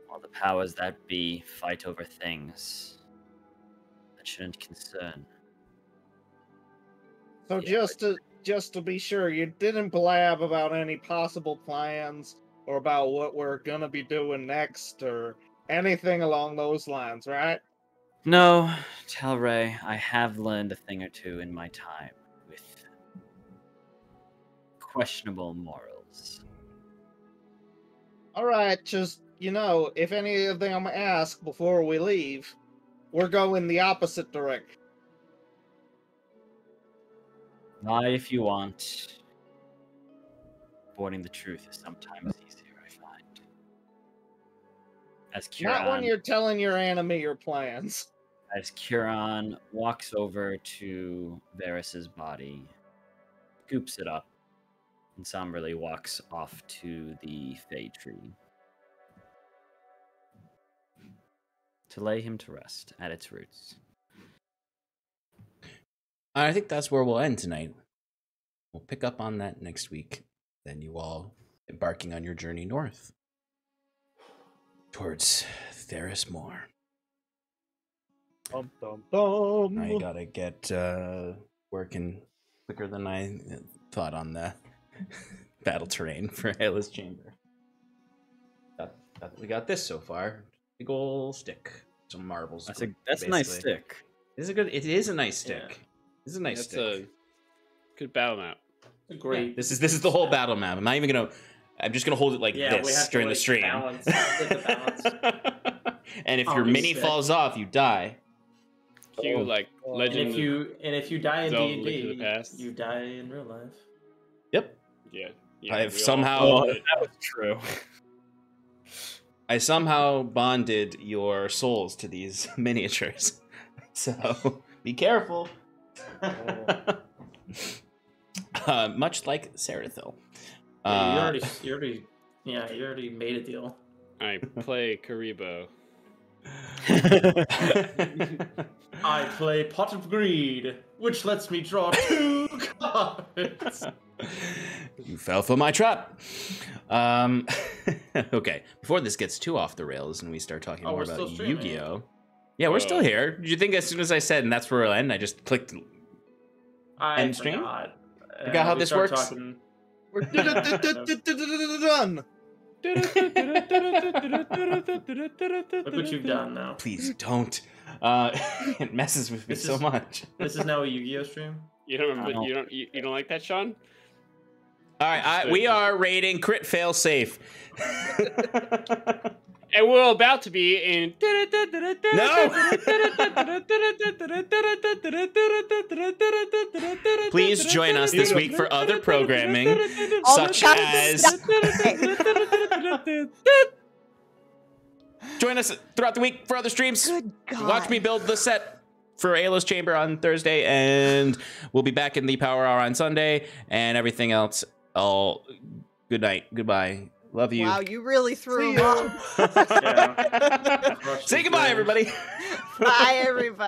while the powers that be fight over things that shouldn't concern. So Yeah, just to be sure, you didn't blab about any possible plans or about what we're gonna be doing next or anything along those lines, right? No, Talray, I have learned a thing or two in my time with questionable morals. All right, just if any of them ask before we leave, we're going the opposite direction. Lie if you want. Reporting the truth is sometimes easier, I find. As Not when Kieran, you're telling your enemy your plans. as Kieran walks over to Varys's body, scoops it up, and somberly walks off to the Fey tree to lay him to rest at its roots. I think that's where we'll end tonight. We'll pick up on that next week. Then you all embarking on your journey north towards Therismore. Dum, dum, dum. I gotta get working quicker than I thought on the battle terrain for Ayla's Chamber. We got this so far. Big ol' stick, some marbles. That's a nice basically. stick. It is a nice stick. Yeah. This is a nice That's stick. a good battle map. Great. This is the whole battle map. I'm not even gonna. I'm just gonna hold it like Yeah, we this have to, during the like, stream. balance. Get the balance. And if your Obviously. mini falls off, you die. You like Oh. And Legend. if you die in Zelda Link to D&D, the Past. you die in real life. Yep. Yeah. I've we all- somehow- Oh, that was true. I somehow bonded your souls to these miniatures. So be careful. Much like Sarathil. Yeah, you already made a deal. I play Karibo I play Pot of Greed, which lets me draw 2 cards. You fell for my trap. Okay, before this gets too off the rails and we start talking more about Yu-Gi-Oh. Yeah, we're still here. Did you think as soon as I said, and that's where we'll end, I just clicked end stream? Forgot how this works? Done. Look what you've done now. Please don't. It messes with me so much. This is now a Yu-Gi-Oh stream. You don't like that, Sean? All right, we are rating crit fail safe. And we're about to be in. No! Please join us this week for other programming, such as. Join us throughout the week for other streams. Good God. Watch me build the set for Ayla's Chamber on Thursday, and we'll be back in the Power Hour on Sunday, and everything else. Oh, good night. Goodbye. Love you. Wow, you really threw him off. Say goodbye, everybody. Bye, everybody.